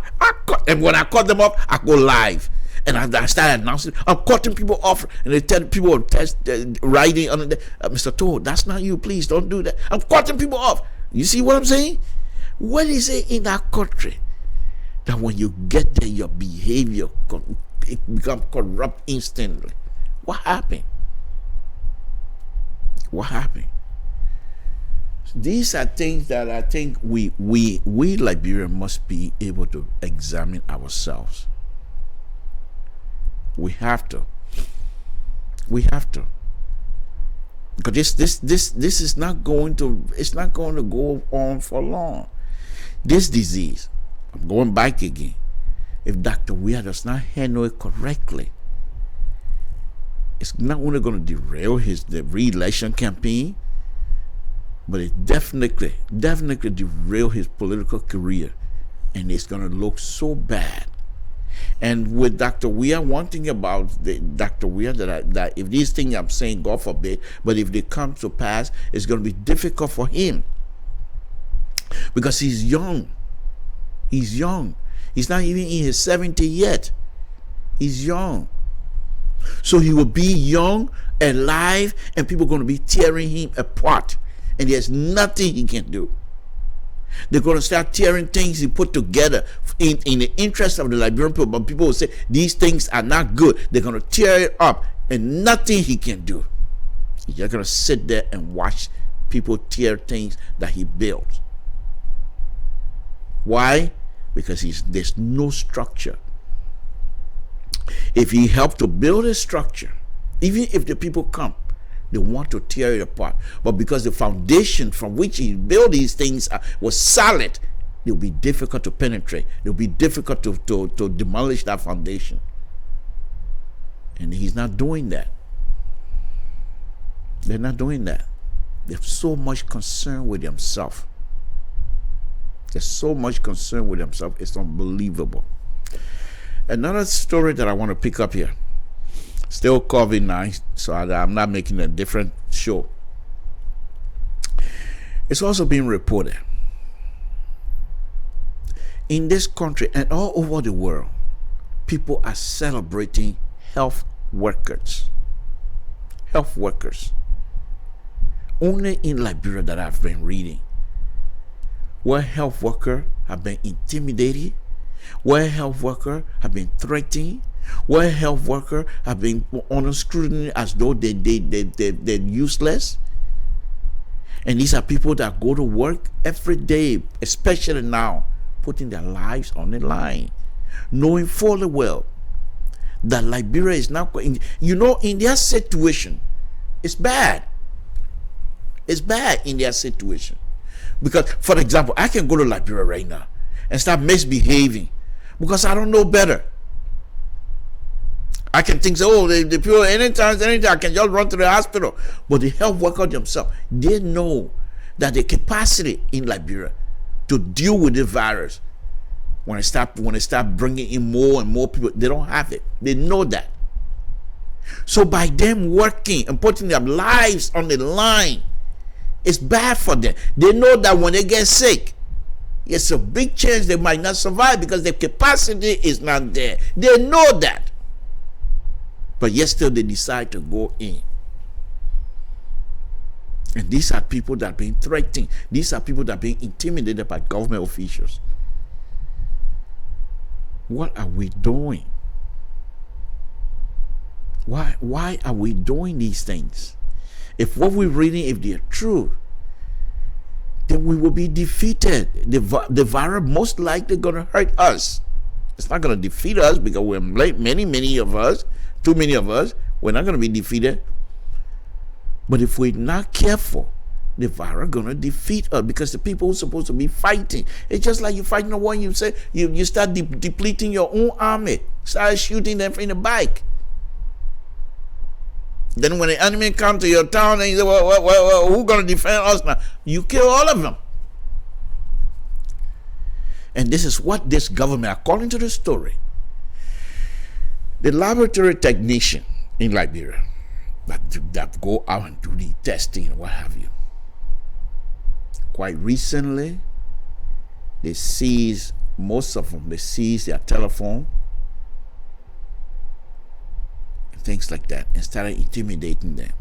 And when I cut them off, I go live and I started announcing, I'm cutting people off, and they tell people writing on the Mr. Toad, that's not you. Please don't do that. I'm cutting people off. You see what I'm saying? What is it in that country that when you get there, your behavior it becomes corrupt instantly? What happened? What happened? These are things that I think we Liberians must be able to examine ourselves. We have to. Because this is not going to, it's not going to go on for long. This disease, I'm going back again. If Dr. Weir does not handle it correctly, it's not only going to derail the re-election campaign, but it definitely derail his political career, and it's going to look so bad. And with Dr. Weir, one thing about Dr. Weir that if these things I'm saying, God forbid, but if they come to pass, it's going to be difficult for him because he's young. He's young. He's not even in his 70s yet. He's young. So he will be young, alive, and people are going to be tearing him apart. And there's nothing he can do. They're going to start tearing things he put together in the interest of the Liberian people. But people will say, these things are not good. They're going to tear it up, and nothing he can do. He's just going to sit there and watch people tear things that he built. Why? Because there's no structure. If he helped to build a structure, even if the people come, they want to tear it apart. But because the foundation from which he built these things was solid, it will be difficult to penetrate. It will be difficult to demolish that foundation. And he's not doing that. They're not doing that. They're so much concerned with themselves. They're so much concerned with themselves. It's unbelievable. Another story that I want to pick up here. Still COVID-19, so I'm not making a different show. It's also being reported in this country and all over the world, people are celebrating health workers. Health workers. Only in Liberia that I've been reading, where health workers have been intimidated, where health workers have been threatened, where health workers have been under scrutiny as though they're useless. And these are people that go to work every day, especially now, putting their lives on the line, knowing fully well that Liberia is not going, in their situation, it's bad. It's bad in their situation. Because, for example, I can go to Liberia right now and start misbehaving because I don't know better. I can think, the people, anytime, I can just run to the hospital. But the health worker themselves, they know that the capacity in Liberia to deal with the virus, when they start bringing in more and more people, they don't have it. They know that. So by them working and putting their lives on the line, it's bad for them. They know that when they get sick, it's a big chance they might not survive because their capacity is not there. They know that. But yet still they decide to go in. And these are people that are being threatened. These are people that are being intimidated by government officials. What are we doing? Why are we doing these things? If what we're reading, if they're true, then we will be defeated. The virus most likely going to hurt us. It's not going to defeat us because we're many of us, too many of us, we're not going to be defeated. But if we're not careful, the virus going to defeat us because the people who are supposed to be fighting, it's just like you fighting a war, you say you start depleting your own army, start shooting them in the back. Then when the enemy come to your town and you say, well, who's going to defend us now? You kill all of them. And this is what this government, according to the story, the laboratory technician in Liberia that go out and do the testing and what have you. Quite recently, they seized, most of them, they seized their telephone, things like that, and started intimidating them.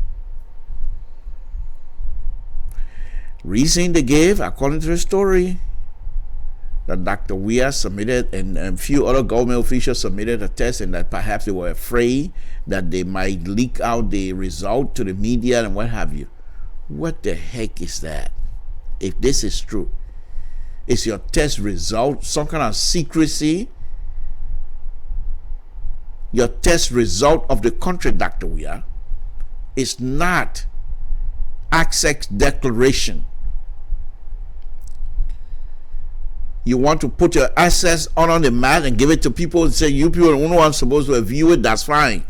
Reason they gave, according to the story, that Dr. Weah submitted and a few other government officials submitted a test, and that perhaps they were afraid that they might leak out the result to the media and what have you. What the heck is that? If this is true, is your test result some kind of secrecy? Your test result of the country, Dr. Weah, is not access declaration. You want to put your access on the mat and give it to people and say, you people are the only ones supposed to view it, that's fine.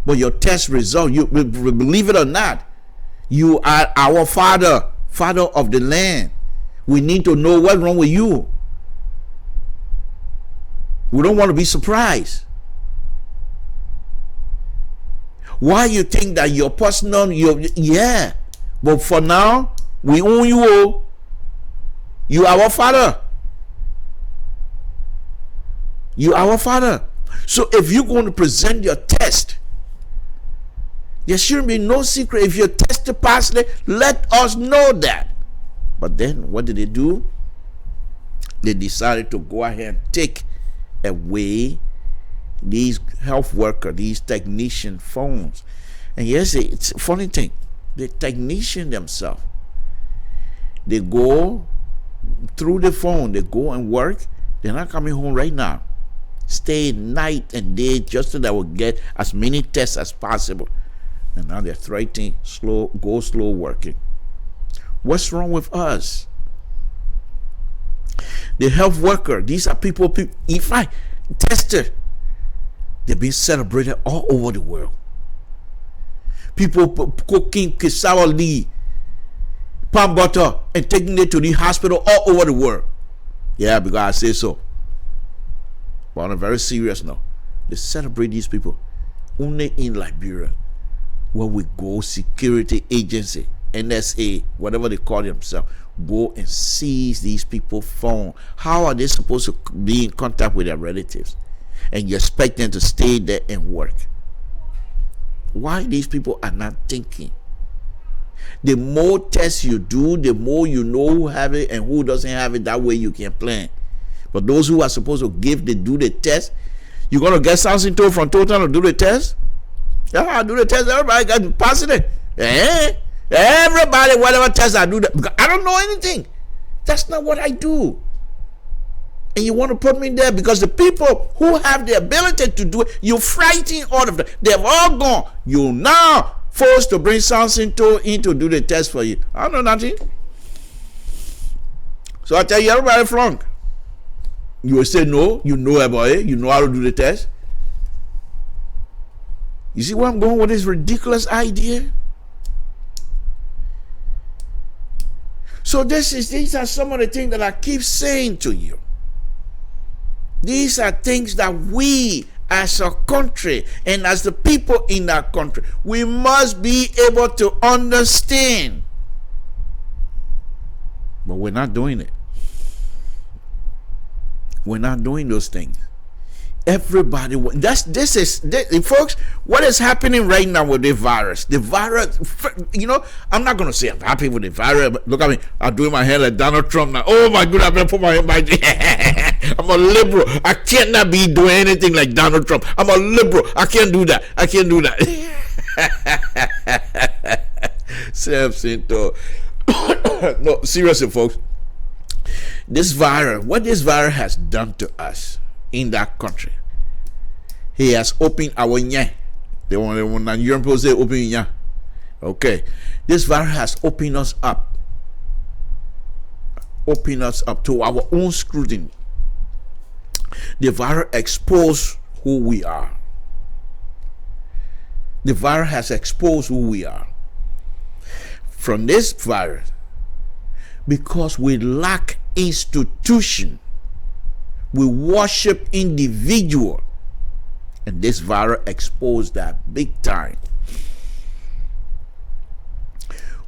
But your test result, you believe it or not, you are our father of the land. We need to know what's wrong with you. We don't want to be surprised. Why you think that your personal, yeah, but for now, we own you. You are our father. You are our father. So if you're going to present your test, there shouldn't be no secret. If your test passed, let us know that. But then what did they do? They decided to go ahead and take away these health worker, these technician phones. And yes, it's a funny thing. The technician themselves, they go through the phone, they go and work. They're not coming home right now. Stay night and day just so that we'll get as many tests as possible. And now they're threatening go slow working. What's wrong with us? The health worker, these are people if I tested, they've been celebrated all over the world. People cooking cassava leaf, palm butter, and taking it to the hospital all over the world. Yeah, because I say so. But on a very serious note, they celebrate these people only in Liberia, where we go, security agency, NSA, whatever they call themselves, go and seize these people's phone. How are they supposed to be in contact with their relatives? And you expect them to stay there and work. Why these people are not thinking? The more tests you do, the more you know who have it and who doesn't have it. That way you can plan. But those who are supposed to do the test, you're going to get something told from Total to do the test? Yeah, do the test. Everybody got positive. Everybody, whatever test I do, because I don't know anything. That's not what I do. And you want to put me there because the people who have the ability to do it, you frighten all of them. They've all gone. You now forced to bring something in to do the test for you. I don't know nothing. So I tell you, everybody flunk. You will say no, you know about it, you know how to do the test. You see where I'm going with this ridiculous idea? So these are some of the things that I keep saying to you. These are things that we as a country and as the people in our country, we must be able to understand. But we're not doing it. We're not doing those things. Everybody, folks, what is happening right now with the virus? I'm not going to say I'm happy with the virus, but look at me, I'm doing my hair like Donald Trump now. Oh my goodness, I'm going to put my hair I'm a liberal. I cannot be doing anything like Donald Trump. I'm a liberal. I can't do that. No, seriously, folks. What this virus has done to us in that country, he has opened our nya. The one Nigerian people say open nya. Okay, this virus has opened us up to our own scrutiny. The virus exposed who we are. The virus has exposed who we are. From this virus, because we lack institution, we worship individual, and this virus exposed that big time.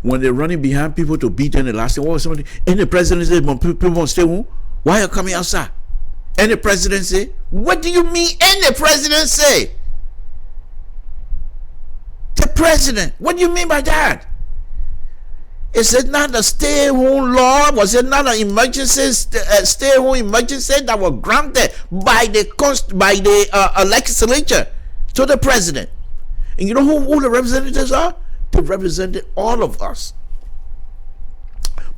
When they're running behind people to beat them, the last thing, what was somebody? And the president said, people won't stay home. Why are you coming outside? And the president say, what do you mean? And the president say, the president, what do you mean by that? Is it not a stay-home law? Was it not an emergency, stay-home emergency that was granted by the legislature to the president? And you know who the representatives are? They represented all of us.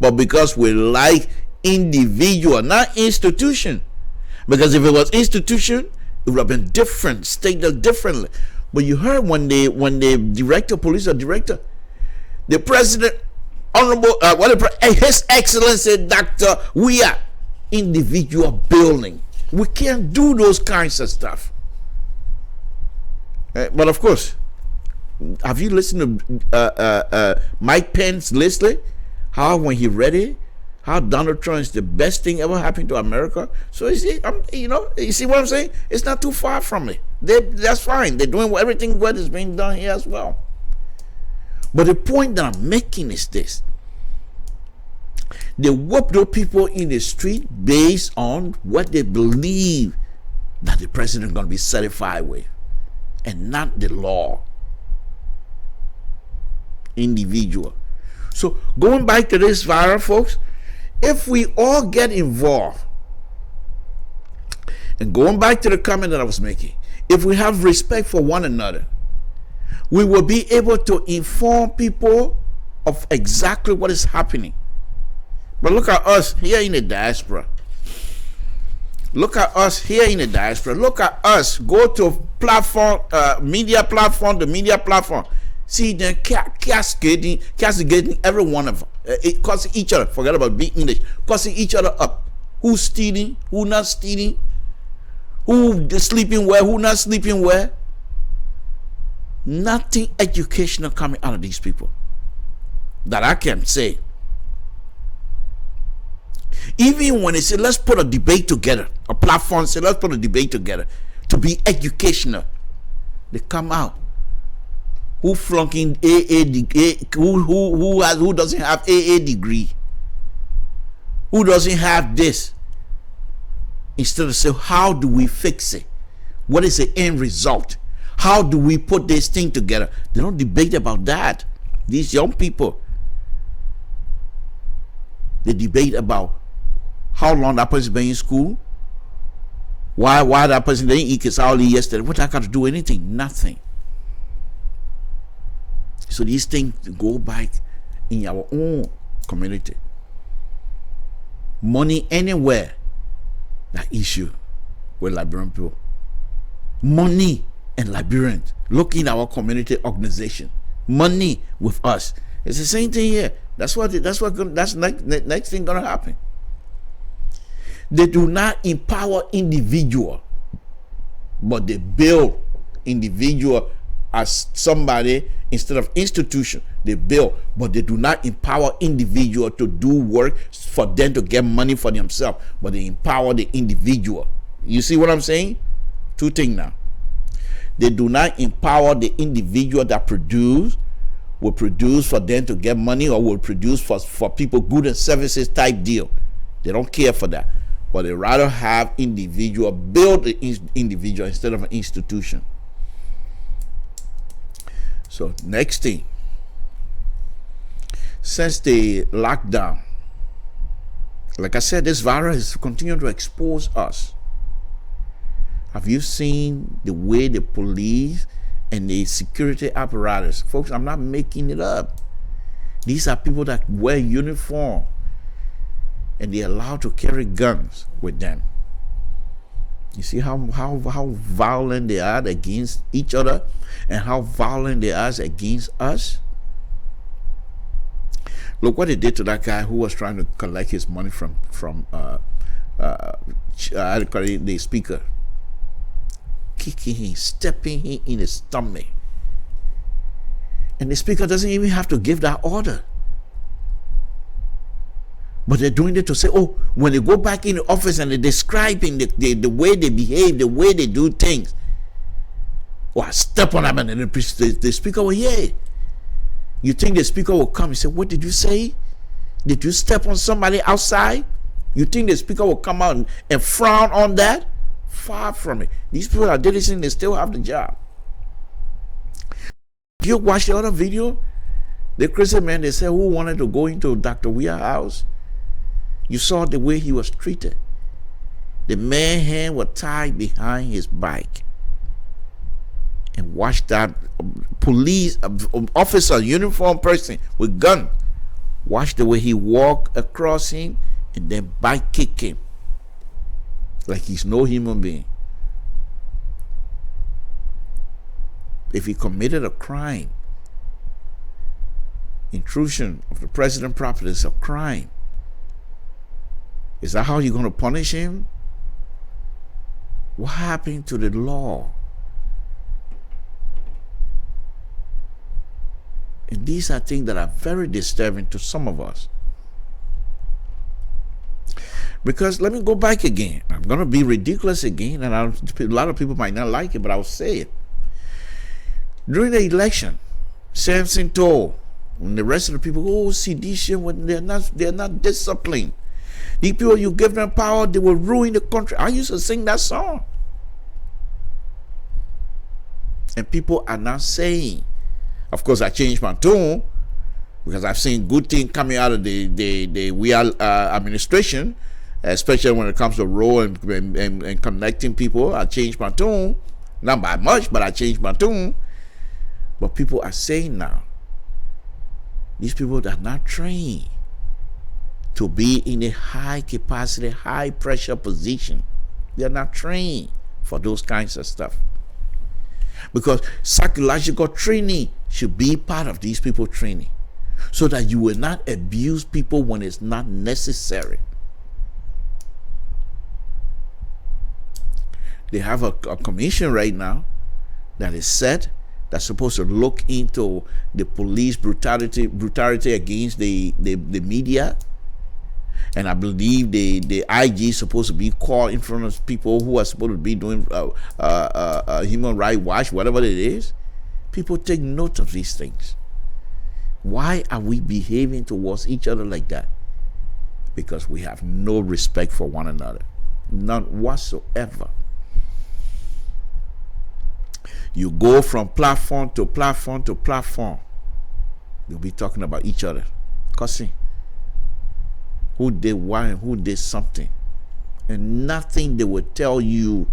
But because we like individual, not institution. Because if it was institution, it would have been different, stated differently. But you heard when the director, police director, the president, Honorable, His Excellency Dr. We are individual building. We can't do those kinds of stuff. But of course, have you listened to Mike Pence lately? How when he read it, how Donald Trump is the best thing ever happened to America. So you see, you see what I'm saying? It's not too far from it. That's fine. They're doing everything good is being done here as well. But the point that I'm making is this. They whoop those people in the street based on what they believe that the president is going to be satisfied with, and not the law. Individual. So going back to this virus, folks, if we all get involved, and going back to the comment that I was making, if we have respect for one another, we will be able to inform people of exactly what is happening. But look at us here in the diaspora. Look at us here in the diaspora. Look at us. Go to platform, media platform, the media platform. See them cascading every one of them. Causing each other. Forget about being English. Causing each other up. Who's stealing? Who not stealing? Who sleeping where? Who not sleeping where? Nothing educational coming out of these people that I can say. Even when they say let's put a debate together, a platform say let's put a debate together to be educational, they come out. Who flunking AA degree? Who doesn't have AA degree? Who doesn't have this? Instead of say how do we fix it? What is the end result? How do we put this thing together? They don't debate about that. These young people, they debate about how long that person been in school, why that person didn't eat Kisali yesterday. What that got to do with anything? Nothing. So these things go back in our own community. Money anywhere, that issue with Liberian people. Money and Liberians. Look in our community organization. money with us. It's the same thing here. That's next thing gonna happen. They do not empower individual, but they build individual as somebody instead of institution. They build, but they do not empower individual to do work for them to get money for themselves, but they empower the individual. You see what I'm saying? Two things now. They do not empower the individual that will produce for them to get money, or will produce for people goods and services type deal. They don't care for that, but they rather have individual build the individual instead of an institution. So next thing, since the lockdown, like I said, this virus is continuing to expose us. Have you seen the way the police and the security apparatus, folks, I'm not making it up. These are people that wear uniform and they're allowed to carry guns with them. You see how violent they are against each other and how violent they are against us? Look what they did to that guy who was trying to collect his money from the speaker. Kicking him, stepping him in his stomach. And the speaker doesn't even have to give that order. But they're doing it to say, oh, when they go back in the office and they're describing the way they behave, the way they do things. Oh, I step on them, and then the speaker will hear it. You think the speaker will come and say, what did you say? Did you step on somebody outside? You think the speaker will come out and frown on that? Far from it. These people that did this thing, they still have the job. You watch the other video? The crazy man, they said, who wanted to go into Dr. Weir's house? You saw the way he was treated. The man's hand was tied behind his bike. And watch that police officer, uniform person with gun. Watch the way he walked across him and then bike kick him. Like he's no human being. If he committed a crime, intrusion of the president's property is a crime. Is that how you're going to punish him? What happened to the law? And these are things that are very disturbing to some of us. Because let me go back again. I'm going to be ridiculous again, and a lot of people might not like it, but I'll say it. During the election, Samson told, when the rest of the people, oh, sedition, when they're not disciplined. These people, you give them power, they will ruin the country. I used to sing that song. And people are now saying, of course, I changed my tune because I've seen good things coming out of the Weir administration, especially when it comes to role and connecting people. I changed my tune, not by much, but I changed my tune. But people are saying now, these people are not trained to be in a high capacity, high pressure position. They're not trained for those kinds of stuff. Because psychological training should be part of these people training, so that you will not abuse people when it's not necessary. They have a commission right now that is set, that's supposed to look into the police brutality against the media. And I believe the IG is supposed to be called in front of people who are supposed to be doing human rights watch, whatever it is. People take note of these things. Why are we behaving towards each other like that? Because we have no respect for one another. None whatsoever. You go from platform to platform to platform. You'll be talking about each other. Cussing. Who did what and who did something. And nothing they will tell you,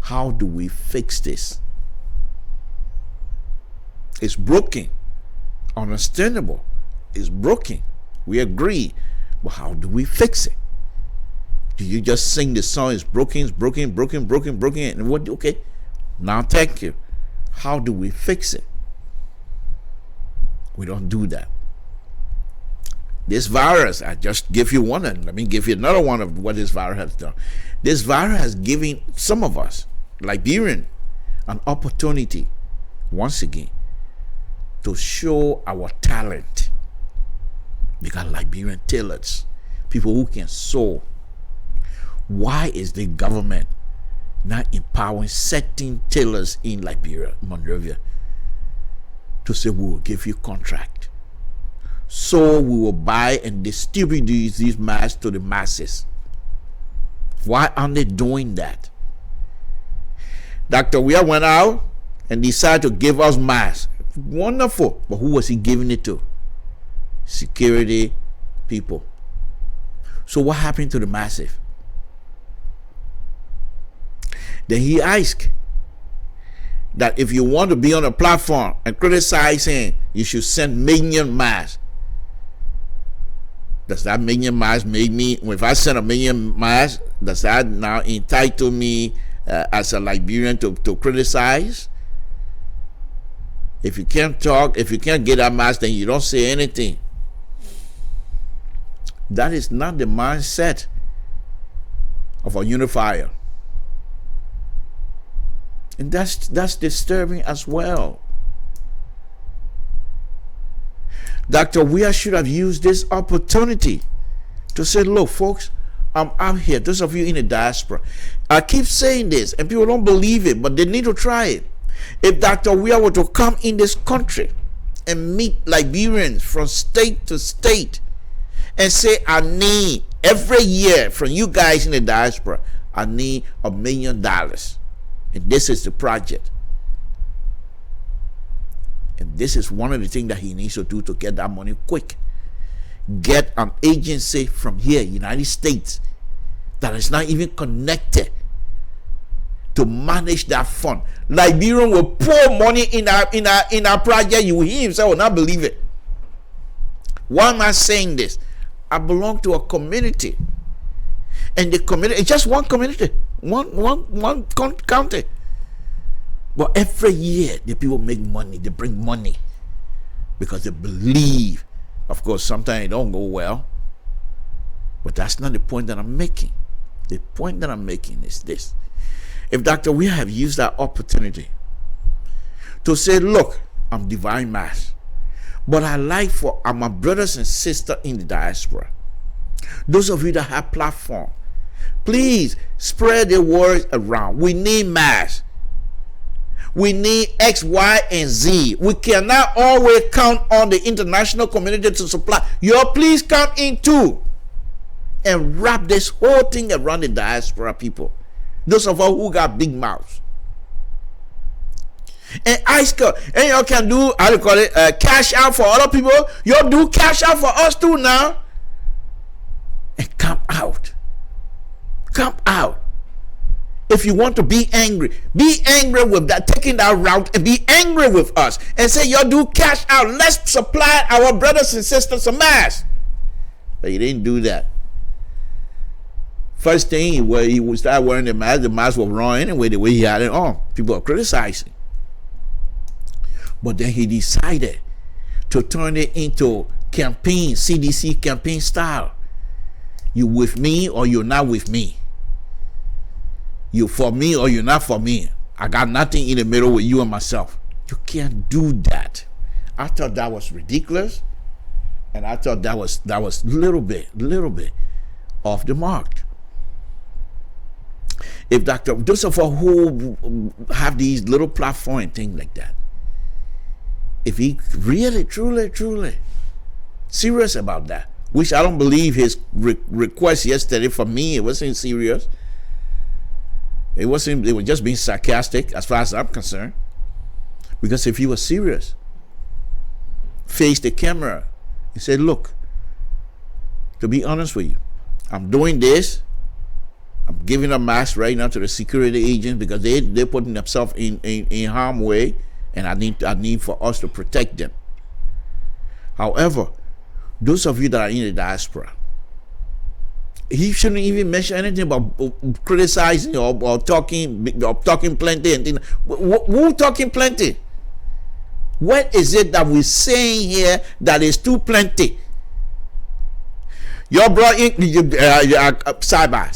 how do we fix this? It's broken. Understandable. It's broken. We agree. But how do we fix it? Do you just sing the song, it's broken, and what? Okay, now thank you. How do we fix it? We don't do that. This virus, I just give you one, and let me give you another one of what this virus has done. This virus has given some of us, Liberian, an opportunity, once again, to show our talent. We got Liberian tailors, people who can sew. Why is the government not empowering certain tailors in Liberia, Monrovia, to say we will give you contract, so we will buy and distribute these masks to the masses? Why aren't they doing that? Dr. Weah went out and decided to give us masks. Wonderful. But who was he giving it to? Security people. So what happened to the massive? Then he asked that if you want to be on a platform and criticize him, you should send million masks. Does that million masks make me, if I send a million masks, does that now entitle me as a Liberian to criticize? If you can't talk, if you can't get that mask, then you don't say anything. That is not the mindset of a unifier. And that's disturbing as well. Dr. Weah should have used this opportunity to say, look, folks, I'm out here. Those of you in the diaspora, I keep saying this, and people don't believe it, but they need to try it. If Dr. Weah were to come in this country and meet Liberians from state to state and say, I need every year from you guys in the diaspora, I need $1 million. And this is the project. And this is one of the things that he needs to do to get that money quick. Get an agency from here, United States, that is not even connected to manage that fund. Liberian will pour money in our project. You will hear himself will not believe it. Why am I saying this? I belong to a community. And the community, it's just one community, one county. But every year the people make money, they bring money because they believe. Of course, sometimes it don't go well. But that's not the point that I'm making. The point that I'm making is this. If Dr. Weah have used that opportunity to say, look, I'm divine mass, but I like for my brothers and sisters in the diaspora, those of you that have platform, please spread the word around. We need mass. We need X, Y, and Z. We cannot always count on the international community to supply. You please come in too and wrap this whole thing around the diaspora people. Those of us who got big mouths. And ask her, and y'all can do, how do you call it, cash out for other people. Y'all do cash out for us too now. And come out. Come out. If you want to be angry with that, taking that route, and be angry with us and say, y'all do cash out. Let's supply our brothers and sisters some masks. But you didn't do that. First thing, where he would start wearing the mask was wrong anyway, the way he had it on. People are criticizing. But then he decided to turn it into campaign, CDC campaign style. You with me or you're not with me. You for me or you're not for me. I got nothing in the middle with you and myself. You can't do that. I thought that was ridiculous. And I thought that was little bit off the mark. If those of us who have these little platform and things like that, if he really, truly serious about that, which I don't believe his request yesterday for me, it wasn't serious. It was just being sarcastic as far as I'm concerned. Because if he was serious, face the camera and say, look, to be honest with you, I'm doing this. I'm giving a mask right now to the security agents because they're putting themselves in harm's way, and I need for us to protect them. However, those of you that are in the diaspora, he shouldn't even mention anything about criticizing or talking plenty and things. Who talking plenty? What is it that we're saying here that is too plenty? You brought in cyber.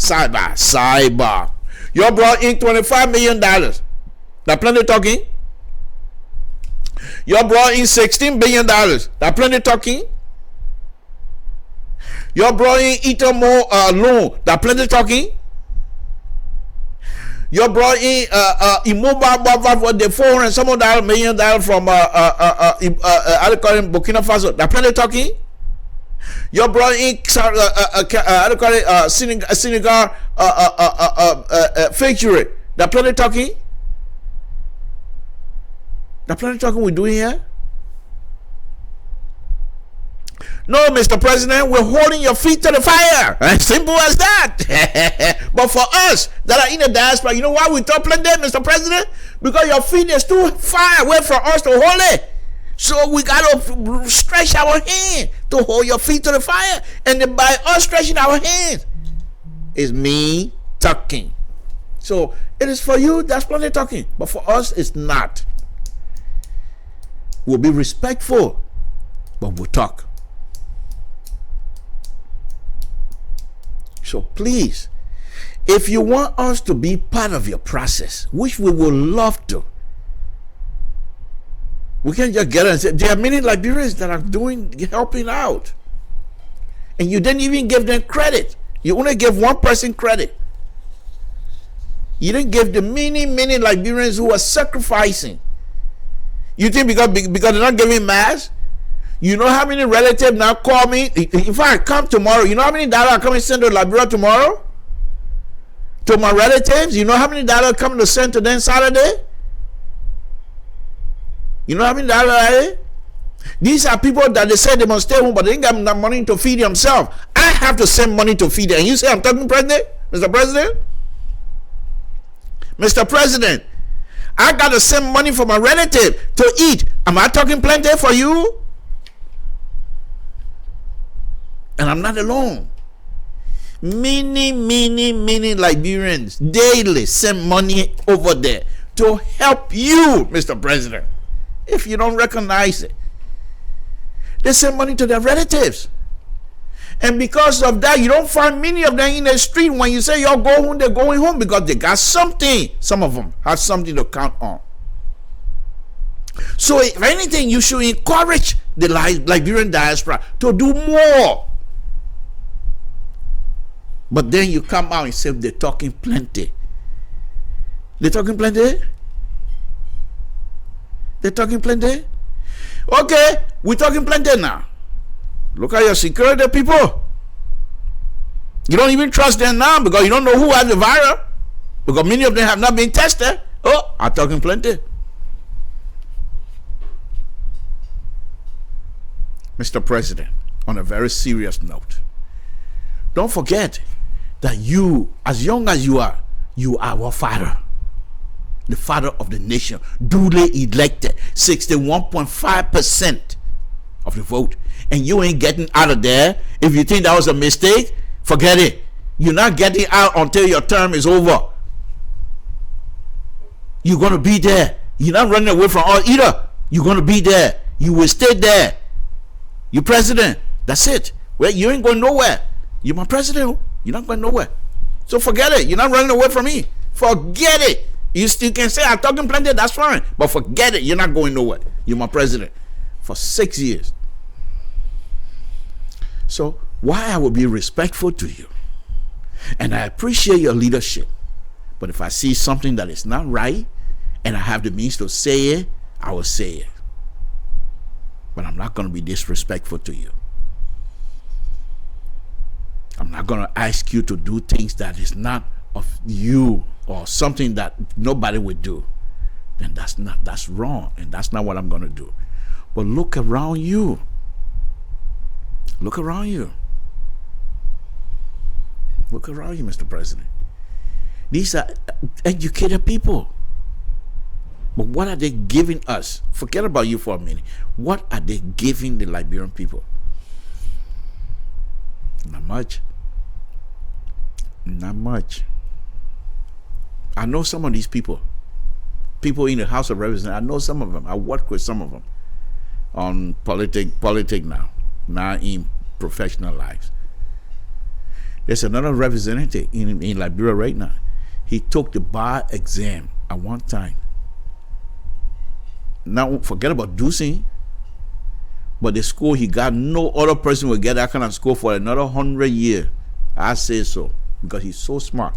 You brought in $25 million. That plenty talking. You brought in $16 billion. That plenty talking. You brought in Itamo loan. That plenty talking. You brought in immobile for the $400 some million from Burkina Faso. That plenty talking. You brought in Senegal factory. That plenty talking. That plenty talking we're doing here. No, Mr. President, we're holding your feet to the fire. As simple as that. But for us that are in the diaspora, you know why we talk like that, Mr. President? Because your feet is too far away from us to hold it. So we got to stretch our hand to hold your feet to the fire. And then by us stretching our hands, is me talking. So it is for you, that's plenty talking. But for us, it's not. We'll be respectful, but we'll talk. So please, if you want us to be part of your process, which we would love to, we can't just get it and say, there are many Liberians that are helping out. And you didn't even give them credit. You only gave one person credit. You didn't give the many Liberians who are sacrificing. You think because they're not giving mass? You know how many relatives now call me? If I come tomorrow, you know how many dollars I come and send to Liberia tomorrow? To my relatives? You know how many dollars come to send to them Saturday? You know how many dollars? These are people that they say they must stay home, but they ain't got enough money to feed themselves. I have to send money to feed them. And you say I'm talking president? Mr. President? Mr. President, I got to send money for my relative to eat. Am I talking plenty for you? And I'm not alone. Many Liberians daily send money over there to help you, Mr. President. If you don't recognize it, they send money to their relatives. And because of that, you don't find many of them in the street. When you say y'all go home, they're going home because they got something. Some of them have something to count on. So if anything, you should encourage the Liberian diaspora to do more. But then you come out and say they're talking plenty. They're talking plenty? They're talking plenty? Okay, we're talking plenty now. Look at your security people. You don't even trust them now because you don't know who has the virus. Because many of them have not been tested. Oh, I'm talking plenty. Mr. President, on a very serious note, don't forget that you, as young as you are our father. The father of the nation, duly elected, 61.5% of the vote. And you ain't getting out of there. If you think that was a mistake, forget it. You're not getting out until your term is over. You're going to be there. You're not running away from all either. You're going to be there. You will stay there. You're president. That's it. Well, you ain't going nowhere. You're my president. You're not going nowhere. So forget it. You're not running away from me. Forget it. You still can say I'm talking plenty, that's fine. But forget it. You're not going nowhere. You're my president for 6 years. So why I will be respectful to you. And I appreciate your leadership. But if I see something that is not right and I have the means to say it, I will say it. But I'm not going to be disrespectful to you. I'm not going to ask you to do things that is not of you or something that nobody would do. Then that's wrong, and that's not what I'm going to do. But look around you. Look around you. Look around you, Mr. President. These are educated people. But what are they giving us? Forget about you for a minute. What are they giving the Liberian people? Not much. Not much. I know some of these people. people in the House of Representatives. I know some of them. I work with some of them on politic now in professional lives. There's another representative in Liberia right now. He took the bar exam at one time. Now forget about Ducing, but the score he got, no other person will get that kind of score for another 100 years. I say so because he's so smart.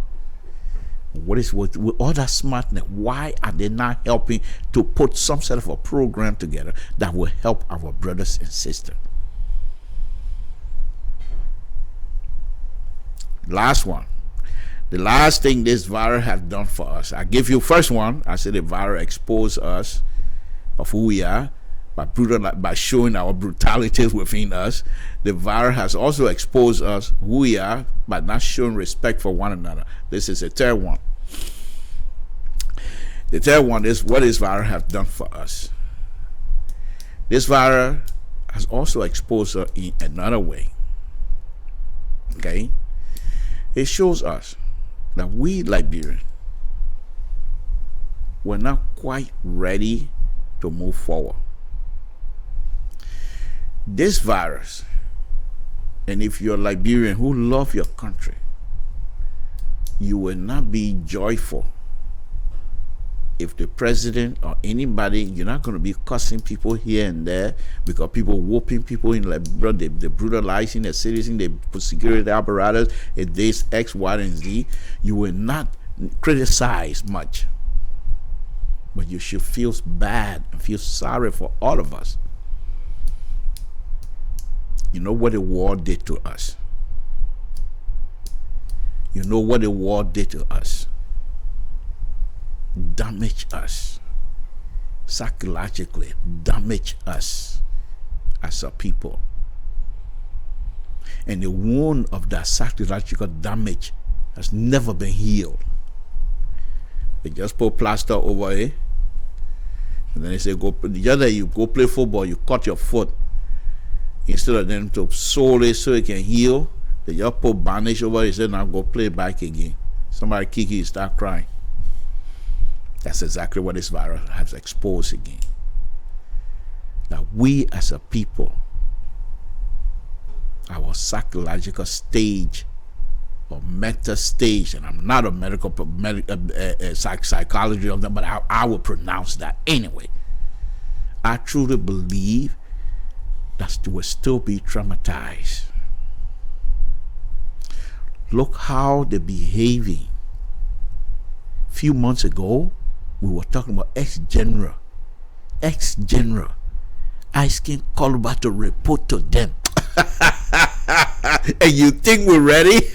With all that smartness, why are they not helping to put some sort of a program together that will help our brothers and sisters? Last one. The last thing this virus has done for us. I give you first one. I said the virus exposed us of who we are by showing our brutalities within us. The virus has also exposed us who we are by not showing respect for one another. This is the third one. The third one is what this virus has done for us. This virus has also exposed us in another way. Okay? It shows us that we Liberians were not quite ready to move forward. This virus, and if you're Liberian who love your country, you will not be joyful if the president or anybody, you're not going to be cussing people here and there because people whooping people in Liberia, they brutalizing the citizens, they put security apparatus, if this X, Y, and Z. You will not criticize much, but you should feel bad and feel sorry for all of us. You know what the war did to us. You know what the war did to us. Damage us. Psychologically, damage us as a people. And the wound of that psychological damage has never been healed. They just put plaster over it. And then they say, the other you go play football, you cut your foot. Instead of them to sew it so it can heal, they just put bandage over it and say, now go play back again. Somebody kick you, you start crying. That's exactly what this virus has exposed again. That we as a people, our psychological stage or mental stage, and I'm not a psychology of them, but I will pronounce that anyway. I truly believe that will still be traumatized. Look how they're behaving. A few months ago, we were talking about ex-general. I can call back to report to them. And you think we're ready?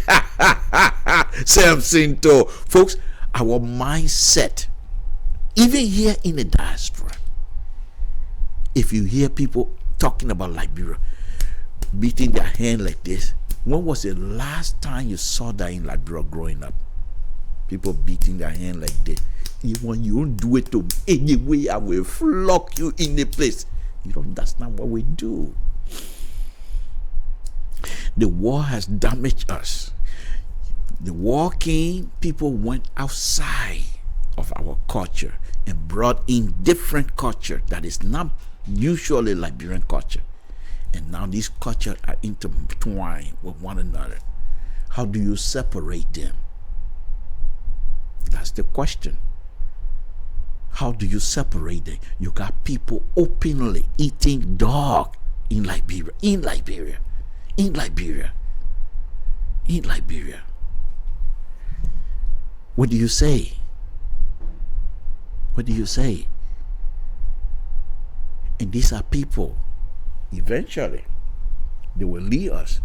Sam Sinto. Folks, our mindset, even here in the diaspora, if you hear people talking about Liberia, beating their hand like this, when was the last time you saw that in Liberia growing up? People beating their hand like this. When you don't do it to me anyway, I will flog you in the place. That's not what we do. The war has damaged us. The war came, people went outside of our culture and brought in different culture that is not usually Liberian culture. And now these cultures are intertwined with one another. How do you separate them? That's the question. How do you separate them? You got people openly eating dog in Liberia. What do you say? And these are people, eventually, they will lead us.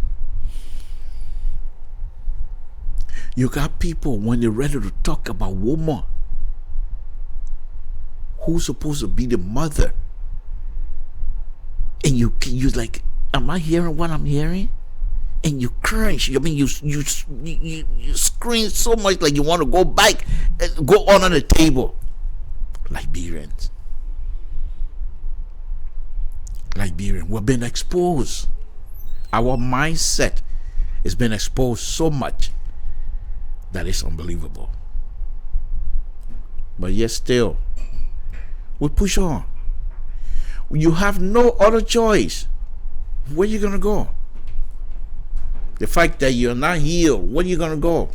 You got people, when they're ready to talk about woman, who's supposed to be the mother, and you like, am I hearing what I'm hearing? And you cringe. I mean, you scream so much like you want to go back, go under the table. Liberians, we've been exposed. Our mindset has been exposed so much that it's unbelievable. But yet still, We push on. You have no other choice. Where you gonna go? The fact that you're not healed, where you gonna go?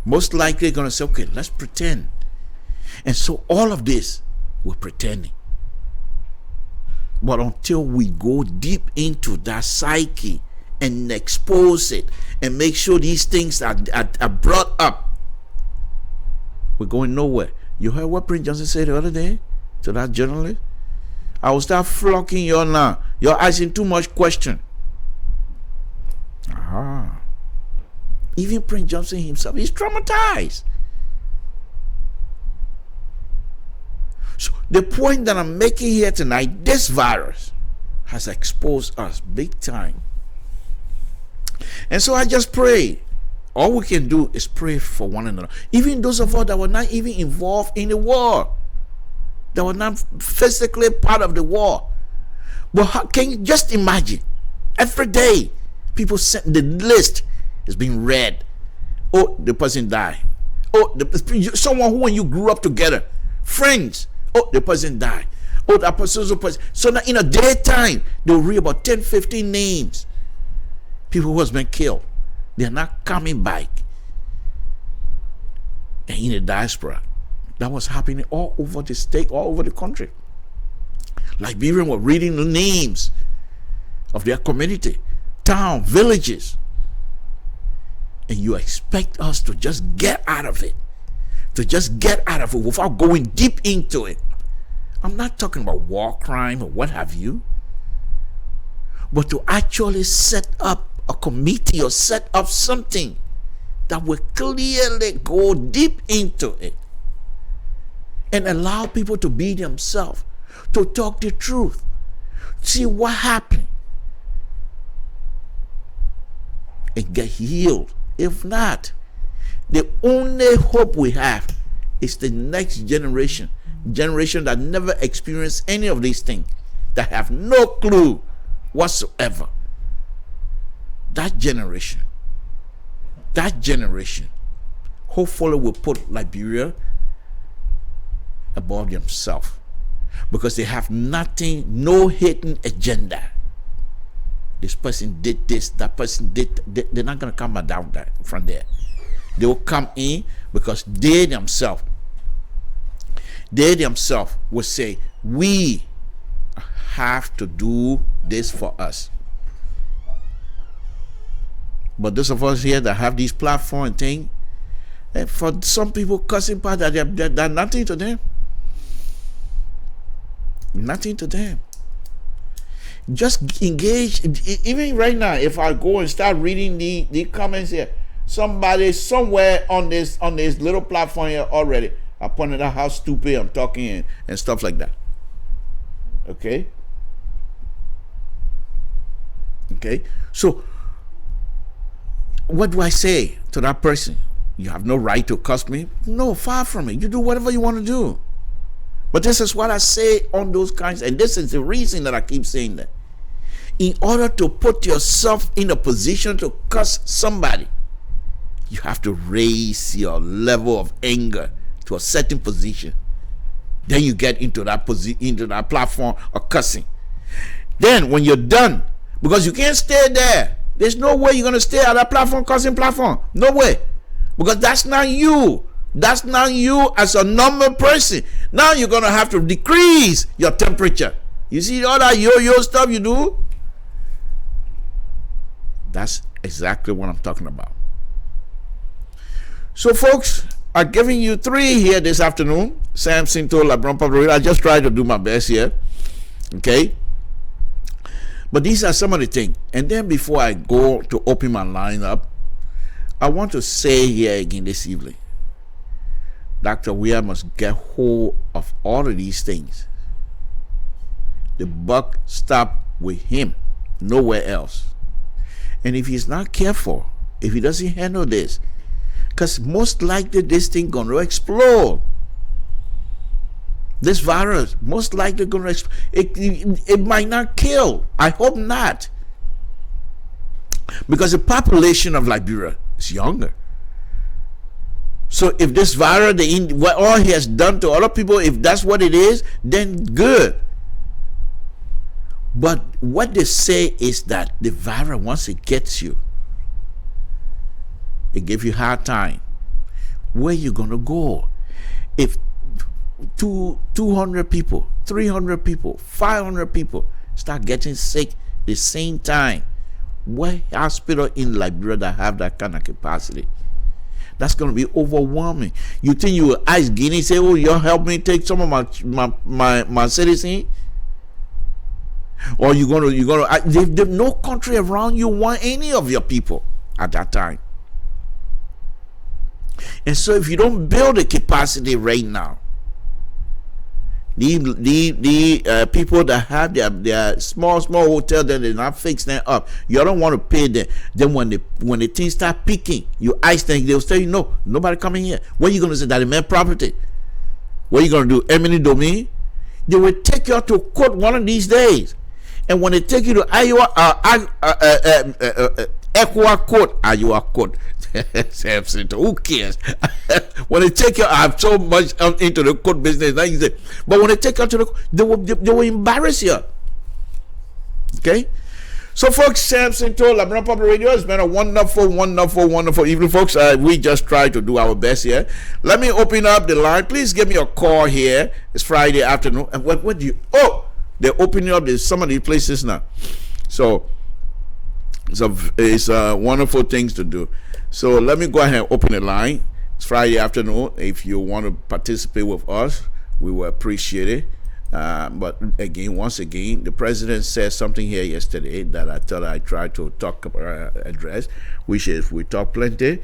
Most likely gonna say, okay, let's pretend. And so all of this, we're pretending. But until we go deep into that psyche and expose it and make sure these things are brought up, we're going nowhere. You heard what Prince Johnson said the other day to that journalist? I will start flocking you now. You're asking too much question. Even Prince Johnson himself, he's traumatized. So the point that I'm making here tonight, this virus has exposed us big time. And so I just pray. All we can do is pray for one another. Even those of us that were not even involved in the war, that were not physically part of the war. But how can you just imagine? Every day, people send the list is being read. Oh, the person died. Oh, someone who when you grew up together, friends. Oh, the person died. Oh, that person's a person. So now in a daytime, they'll read about 10, 15 names. People who has been killed. They're not coming back. And in the diaspora, that was happening all over the state, all over the country. Liberians were reading the names of their community, town, villages. And you expect us to just get out of it. To just get out of it without going deep into it. I'm not talking about war crime or what have you. But to actually set up a committee or set up something that will clearly go deep into it. And allow people to be themselves. To talk the truth. See what happened. And get healed. If not, the only hope we have is the next generation that never experienced any of these things, that have no clue whatsoever. That generation, hopefully will put Liberia above themselves, because they have nothing, no hidden agenda. This person did this, that person did. They're not going to come down there from there. They will come in because they themselves will say, we have to do this for us. But those of us here that have these platform and thing, and for some people cussing part, that they're nothing to them. Nothing to them. Just engage. Even right now, if I go and start reading the comments here, somebody somewhere on this little platform here already, I pointed out how stupid I'm talking and stuff like that. Okay? So what do I say to that person? You have no right to cuss me? No, far from it. You do whatever you want to do. But this is what I say on those kinds, and this is the reason that I keep saying that. In order to put yourself in a position to curse somebody, you have to raise your level of anger to a certain position. Then you get into that platform of cussing. Then when you're done, because you can't stay there. There's no way you're going to stay at that platform, cussing platform. No way. Because that's not you. That's not you as a normal person. Now you're going to have to decrease your temperature. You see all that yo-yo stuff you do? That's exactly what I'm talking about. So folks, I'm giving you 3 here this afternoon. Sam Sinto, LeBron Pablo. I just try to do my best here. Okay? But these are some of the things. And then before I go to open my line up, I want to say here again this evening, Dr. Weir must get hold of all of these things. The buck stopped with him, nowhere else. And if he's not careful, if he doesn't handle this, because most likely this thing gonna explode. This virus most likely gonna explode. It might not kill. I hope not, because the population of Liberia is younger. So if this virus, what all he has done to other people, if that's what it is, then good. But what they say is that the virus, once it gets you, it gives you hard time. Where you gonna go? If 200 people, 300 people, 500 people start getting sick the same time, what hospital in Liberia that have that kind of capacity? That's going to be overwhelming. You think you will ask Guinea, say, oh, you'll help me take some of my citizen? Or there's no country around you want any of your people at that time. And so if you don't build a capacity right now, the people that have their small hotel that they're not fixing them up, you don't want to pay them. Then when the things start peaking, you ice them, they'll tell you, no, nobody coming here. What are you going to say? That is my property. What are you going to do? Eminent domain? They will take you out to court one of these days. And when they take you to Equa court, Iowa court, who cares? When they take you, I have so much into the court business. Like you say, but when they take you to the court, they will embarrass you. Okay? So, folks, Samson told Liberian Public Radio, it's been a wonderful evening, folks. We just try to do our best here. Let me open up the line. Please give me a call here. It's Friday afternoon. And what do you? Oh, they're opening up some of these places now. So it's wonderful things to do. So let me go ahead and open the line. It's Friday afternoon. If you want to participate with us, we will appreciate it. But again, once again, the president said something here yesterday that I thought I tried to address, which is we talk plenty,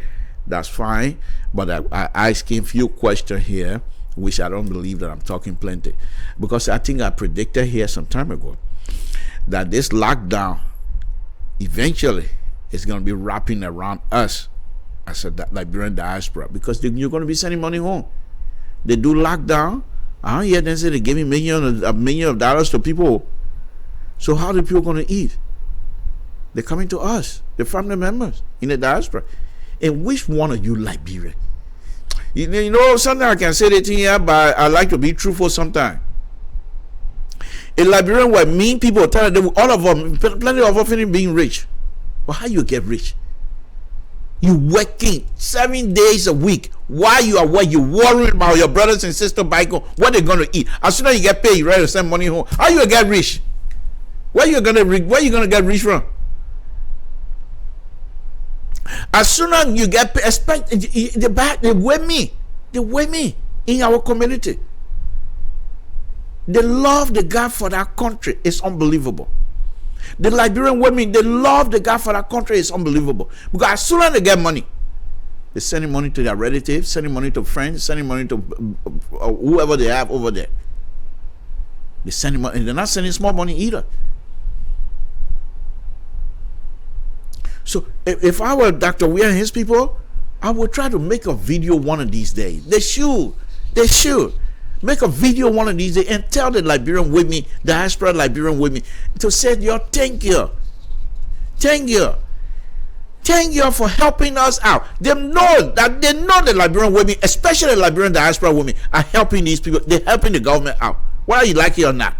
that's fine. But I asked him a few questions here, which I don't believe that I'm talking plenty, because I think I predicted here some time ago that this lockdown eventually is going to be wrapping around us as a Liberian diaspora, because you're going to be sending money home. They do lockdown. I don't hear them say they're giving millions of dollars to people. So how are the people going to eat? They're coming to us, the family members in the diaspora. And which one are you Liberian? You know, sometimes I can say that here, but I like to be truthful sometimes. In Liberia, where mean people tell them, all of them, plenty of them finish being rich. But how you get rich? You working 7 days a week. While you are working, you worrying about your brothers and sisters back home, what they're going to eat. As soon as you get paid, you ready to send money home. How you get rich? Where you gonna get rich from? As soon as you get paid, expect they weigh me in our community. The love they got for that country is unbelievable. The Liberian women, they love the God for that country is unbelievable. Because as soon as they get money, they're sending money to their relatives, sending money to friends, sending money to whoever they have over there. They're sending money, and they're not sending small money either. So if I were Dr. Weir and his people, I would try to make a video one of these days. They should make a video one of these days and tell the Liberian women, diaspora Liberian women, to say, thank you for helping us out. They know the Liberian women, especially the Liberian diaspora women, are helping these people. They're helping the government out, whether you like it or not.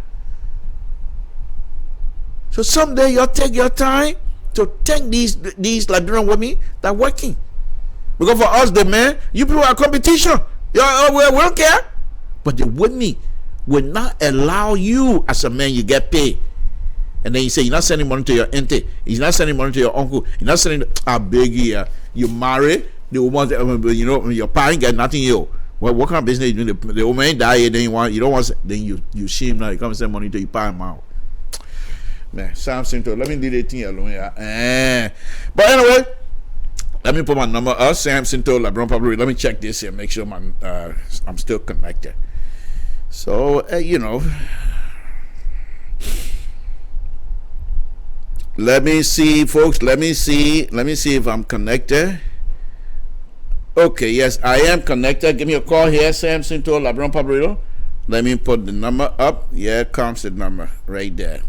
So someday you'll take your time to thank these Liberian women that are working. Because for us, the men, you people are competition. We don't care. But the women will not allow you as a man, you get paid. And then you say, you're not sending money to your auntie. You're not sending money to your uncle. You're not sending, I beg you, you marry, the woman, your parents get nothing you. Well, what kind of business you doing? The woman die, then you don't want, then you shame now, you come and send money to your parents out. Man, Samson, let me do the thing alone. But anyway, let me put my number up. Samson to Liberian Public. Let me check this here, make sure I'm still connected. So, let me see, folks. Let me see if I'm connected. Okay, yes, I am connected. Give me a call here, Samson to Liberian Public. Let me put the number up. Yeah, comes the number right there.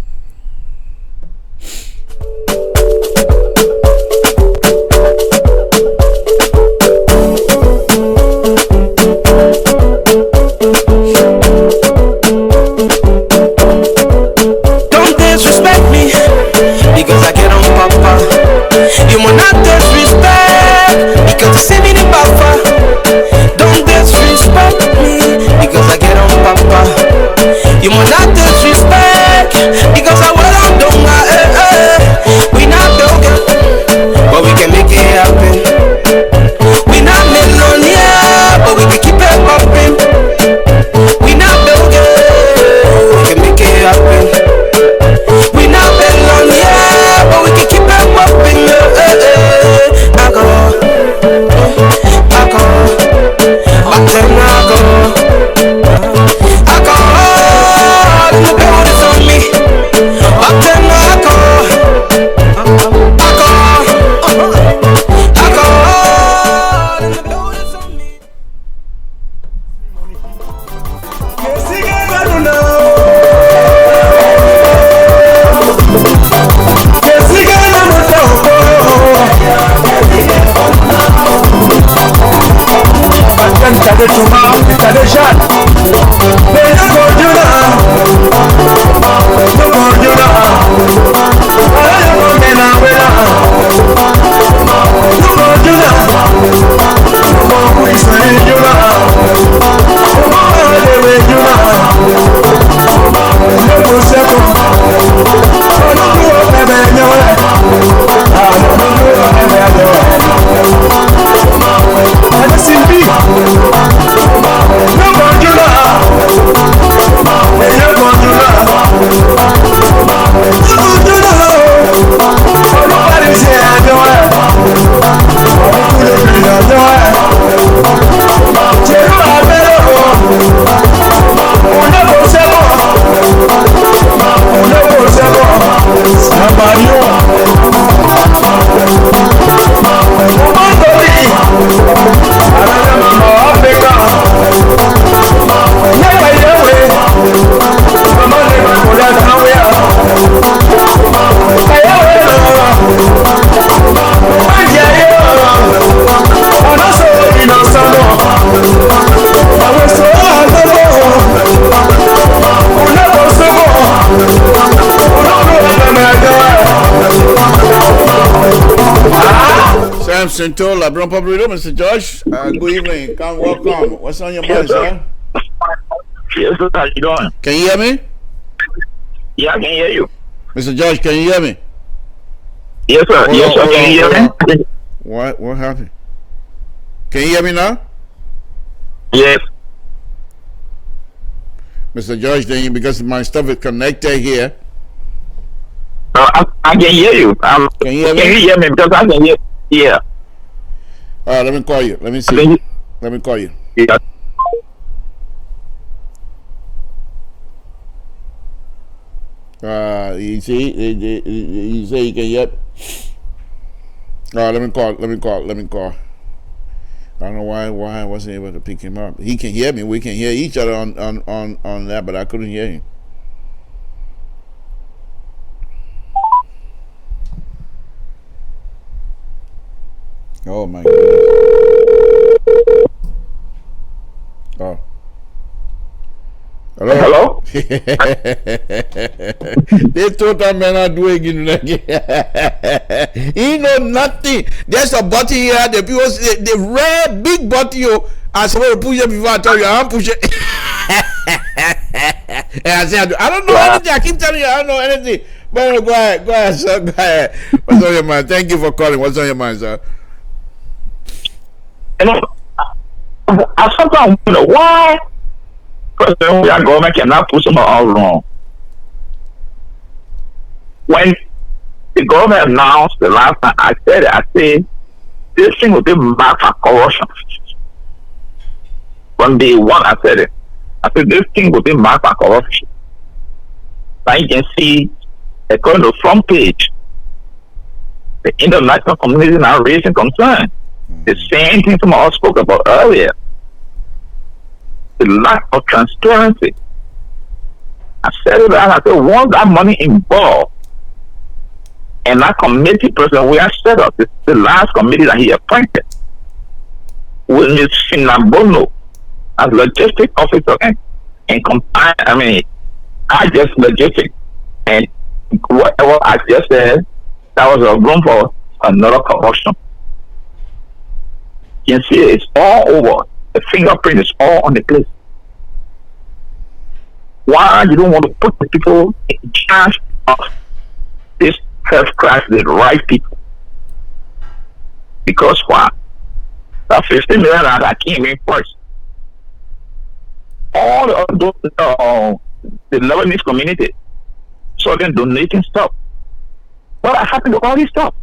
it happen. We not millionaire, but we can keep it popping. We not millionaire, we can make it happen. We not millionaire, but we can keep it popping. Central, LeBron Public Radio, Mr. Josh. Good evening. Come, welcome. What's on your mind, sir? Yes, sir. How you doing? Can you hear me? Yeah, I can hear you. Mr. Josh, can you hear me? Yes, sir. Yes, sir. Can you hear me? What happened? Can you hear me now? Yes. Mr. Josh, then because my stuff is connected here. I can hear you. Can you hear me? Can you hear me? Because I can hear. Yeah. Let me call you. Let me see. Let me call you. Yeah. You see, you say you can hear. Let me call. I don't know why I wasn't able to pick him up. He can hear me. We can hear each other on that, but I couldn't hear him. Oh my goodness. Oh. Hello? They told that man not doing it again. He know nothing. There's a button here. The people say the red big button. I supposed to push it before I tell you. I don't push it. And I said, I don't know anything. I keep telling you I don't know anything. But go ahead, sir. Go ahead. What's on your mind? Thank you for calling. What's on your mind, sir? You know, I sometimes wonder why President our government cannot put something all wrong. When the government announced the last time I said it, I said this thing will be marked for corruption. From day one, I said it. I said this thing will be marked for corruption. Now you can see, according to the front page, the international community now raising concern. The same thing some of us spoke about earlier. The lack of transparency. I said it, and I said, once that money involved, and that committee person we have set up, this the last committee that he appointed, with Ms. Finabono as logistic officer and combine, I just logistic, and whatever I just said, that was a room for another corruption. You can see it's all over. The fingerprint is all on the place. Why you don't want to put the people in charge of this health crisis, the right people? Because why? That 50 million that came in first. All the Lebanese community saw them donating stuff. What happened to all this stuff?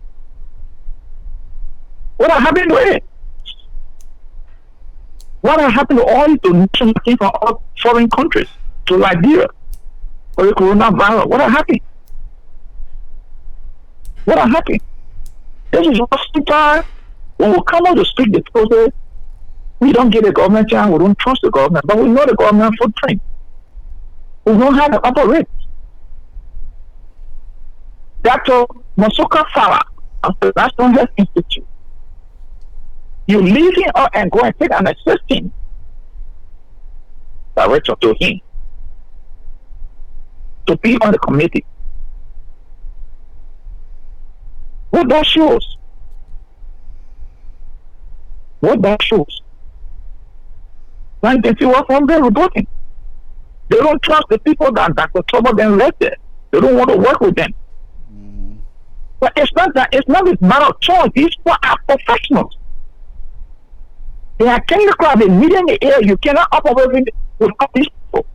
What happened to it? What happened to all these donations came from all foreign countries to Liberia for the coronavirus? What happened? What happened? This is one time when we come out to speak the truth. We don't get the government chance, we don't trust the government, but we know the government footprint. We know how to operate. Dr. Masoka Farah of the National Health Institute, you leave him out and go and take an assistant director to him to be on the committee. What that shows? What that shows? Now you can see what from they're reporting. They don't trust the people that Dr. Trouble then left there. They don't want to work with them. Mm-hmm. But it's not a matter of choice. These people are professionals. They are technical, they meet in the air. You cannot operate with all these people.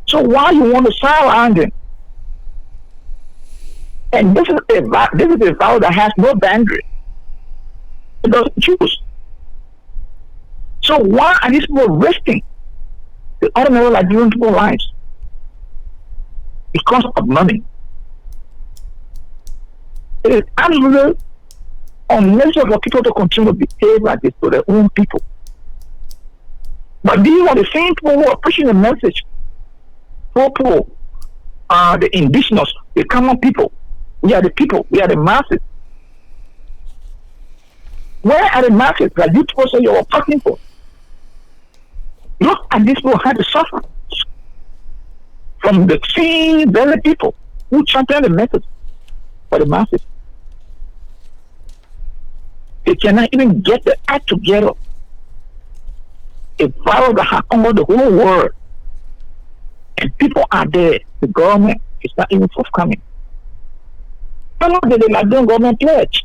So why you want to silence them? And this is a vow that has no boundary. It doesn't choose. So why are these people risking the ordinary Liberian people's lives? Because of money. It is absolutely unnecessary for people to continue to behave like this to their own people. But these are the same people who are pushing the message for people, the indigenous, the common people. We are the people, we are the masses. Where are the masses that you people say you are fighting for? Look at these people how to suffer from the same very people who champion the message for the masses. They cannot even get the act together. A virus that has come over the whole world, and people are there. The government is not even forthcoming. How long did the Liberian government pledge?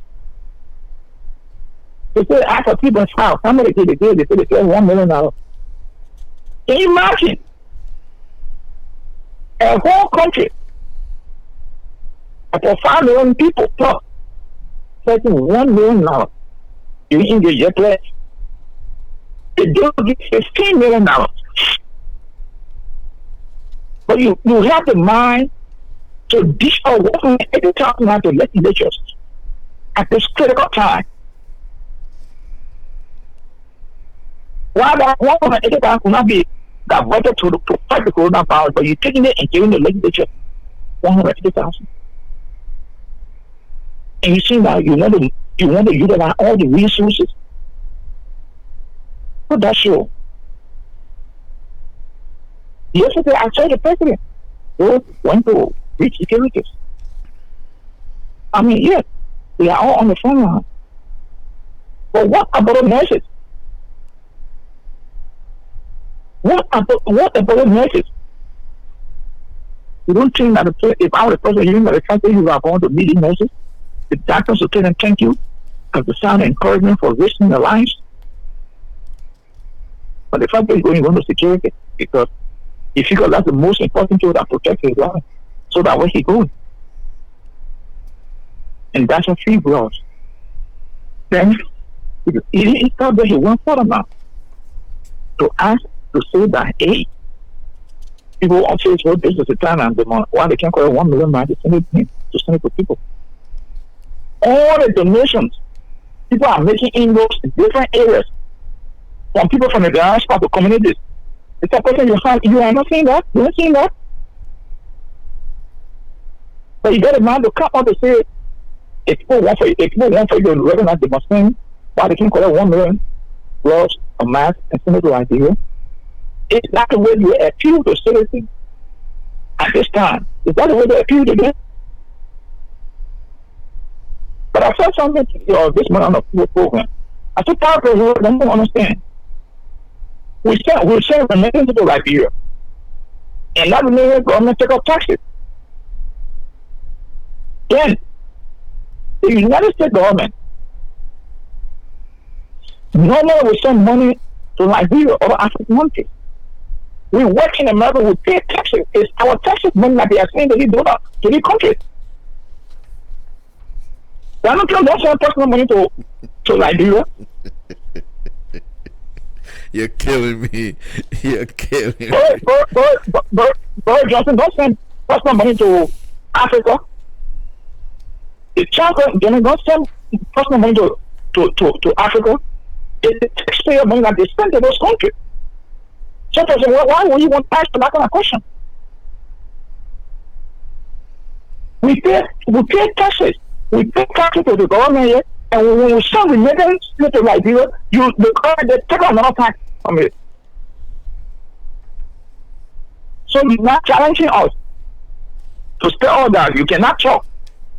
They say after people's house, how many did they give? They say they pledged $1 million. Can you imagine a whole country of 5 million people plus pledging $1 million? You engage your pledge. They don't give $15 million. But you have the mind to dish out $180,000 to legislatures at this critical time. Why that $180,000 will not be diverted to fight the coronavirus, but you're taking it and giving the legislature $180,000. And you see now you want to utilize all the resources. What that show? Yesterday I saw the president who went to reach securities. I mean, yes, we are all on the front line. But what about the nurses? What about the nurses? You don't think that if I was the president, you know the fact that you are going to meet the nurses, the doctors will tell them thank you because the sound encouragement for risking their lives. But the fact that you're going to security because he figures that's the most important tool that protects his life. So that way he's going. And that's a free growth. Then he thought that he went further now to ask to say that, hey, people on Facebook, this is the time and the month. Why they can't call it $1 million to send it to people. All the donations, people are making inroads in different areas from people from the diaspora to communities. It's a person you are not seeing that? You're not seeing that? But you got a man to come out to say, if people want for you to recognize the Muslim, why they can't call it $1 million a mask and send it to Nigeria? It's not the way you appeal to citizens at this time. Is that the way they appeal to them? But I said something to this man on the program. I said, part of the don't understand. We send remittances to Liberia. And that Liberian government take up taxes. Then, the United States government Normally, we send money to Liberia or African countries. We work in America, we pay taxes. It's our taxes money that they are sending to the countries. They are not trying to send personal money to Liberia. You're killing me. You're killing me. Boris Johnson don't send personal money to Africa. The China don't send personal money to Africa. It's the taxpayer money that they spend to those countries. So, why would you want to ask that kind of question? We pay taxes. We pay taxes to the government here, and when we send remittance to Liberia, the government take another tax from it. So you're not challenging us to stay all that. You cannot talk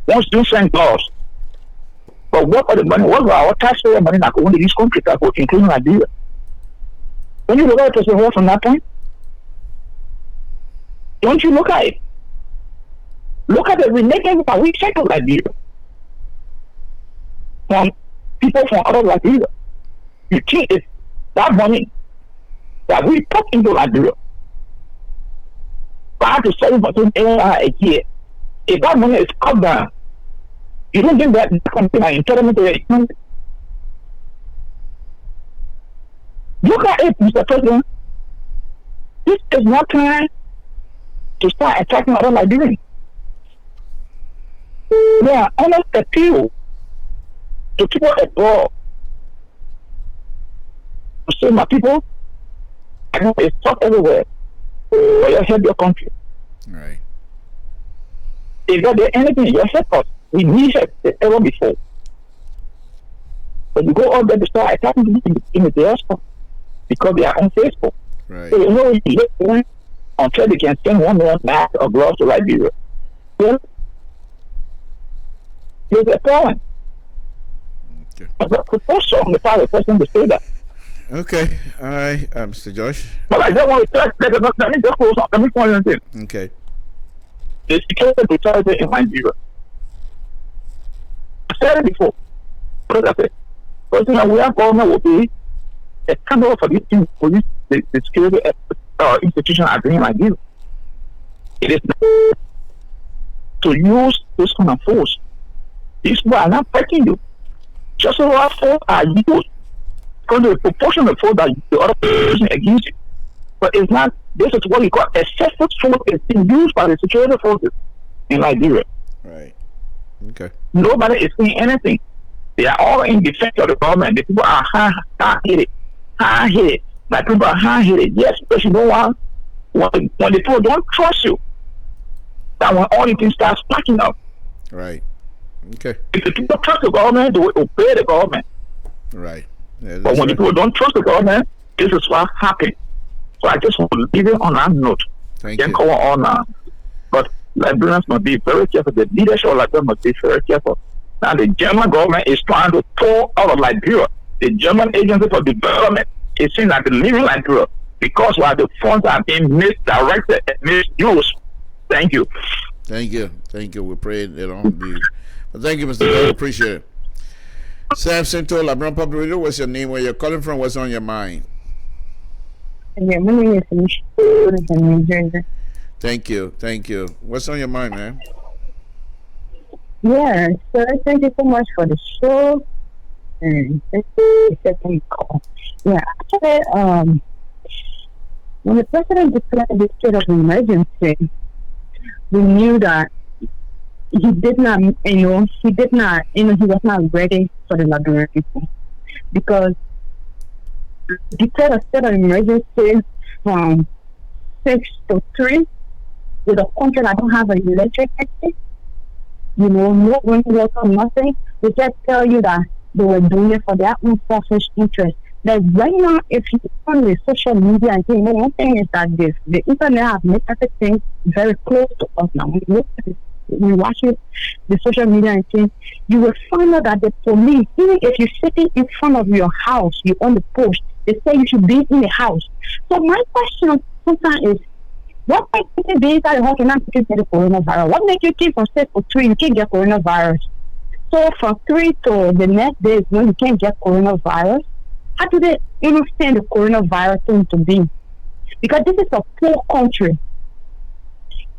once you send laws. But what are the money? What are our taxpayer money that go into these countries that go, including Liberia? When you look at it from that point, don't you look at it? Look at the remittance that we send to Liberia from people from other Liberia. You think it's that money that we put into Liberia 5 to 7% a year. If that money is cut down, you don't think that something like entitlement to the economy? Look at it, Mr. President. This is not time to start attacking other Liberians. There are honest appeal to people abroad to say, my people, I know it's tough everywhere, but you help your country. Right. If there's anything, you help us. We need help ever before. But you go out there to start attacking people in the diaspora because they are unfaithful. Right. So you know, you look until they can send 1 million back or gloves to Liberia. Well, there's a problem. Okay. But the proposal on the part of the person to say that. Okay. All right, Mr. Josh. But I don't want to let me just close on. Let me point one thing. Okay. The security brutality in Nigeria. I said it before. What I said? Because we have government will be accountable for these things, for this, the security institution are doing like this. It is not to use this kind of force. These people are not fighting you. Just so what force are used because the proportion of force that the other person against you. But it's not, this is what we call excessive force is being used by the security forces in Nigeria. Right. Okay. Nobody is saying anything. They are all in defense of the government. The people are hard-headed. Hard-headed. Like people are hard-headed. Yes, because you know what? When the people don't trust you, that when all the things start sparking up. Right. Okay. If the people trust the government, they will obey the government. Right. Yeah, But when the people don't trust the government, this is what happens. So I just want to leave it on that note. Thank Then you. go on now. But Liberians must be very careful. The leadership of Liberia must be very careful. Now the German government is trying to pull out of Liberia. The German Agency for Development is saying that they live in Liberia because while the funds are being misdirected and misused. Thank you. Thank you. Thank you. We pray it all be. But thank you, Mr. Josh. Appreciate it. Samson to Liberian Public Radio. What's your name? Where you're calling from? What's on your mind? Yeah, my name is Michelle from New Jersey. Thank you. Thank you. What's on your mind, man? Yeah, so thank you so much for the show. And thank you for taking the call. Yeah, actually, when the president declared the state of emergency, we knew that he did not, he was not ready for the Liberian people because declared a state of emergency from 6 to 3 with a country that don't have an electricity, no running water, nothing. They just tell you that they were doing it for their own selfish interest. Like right now, if you on the social media and say, one thing is that the internet has made everything very close to us now. We watch it, the social media and things, you will find out that the police, even if you're sitting in front of your house, you're on the post, they say you should be in the house. So my question sometimes is, what makes you be inside the house and not get the coronavirus? What makes you think from 6 to 3 you can't get coronavirus? So from 3 to the next day is when you can't get coronavirus. How do they understand the coronavirus thing to be? Because this is a poor country.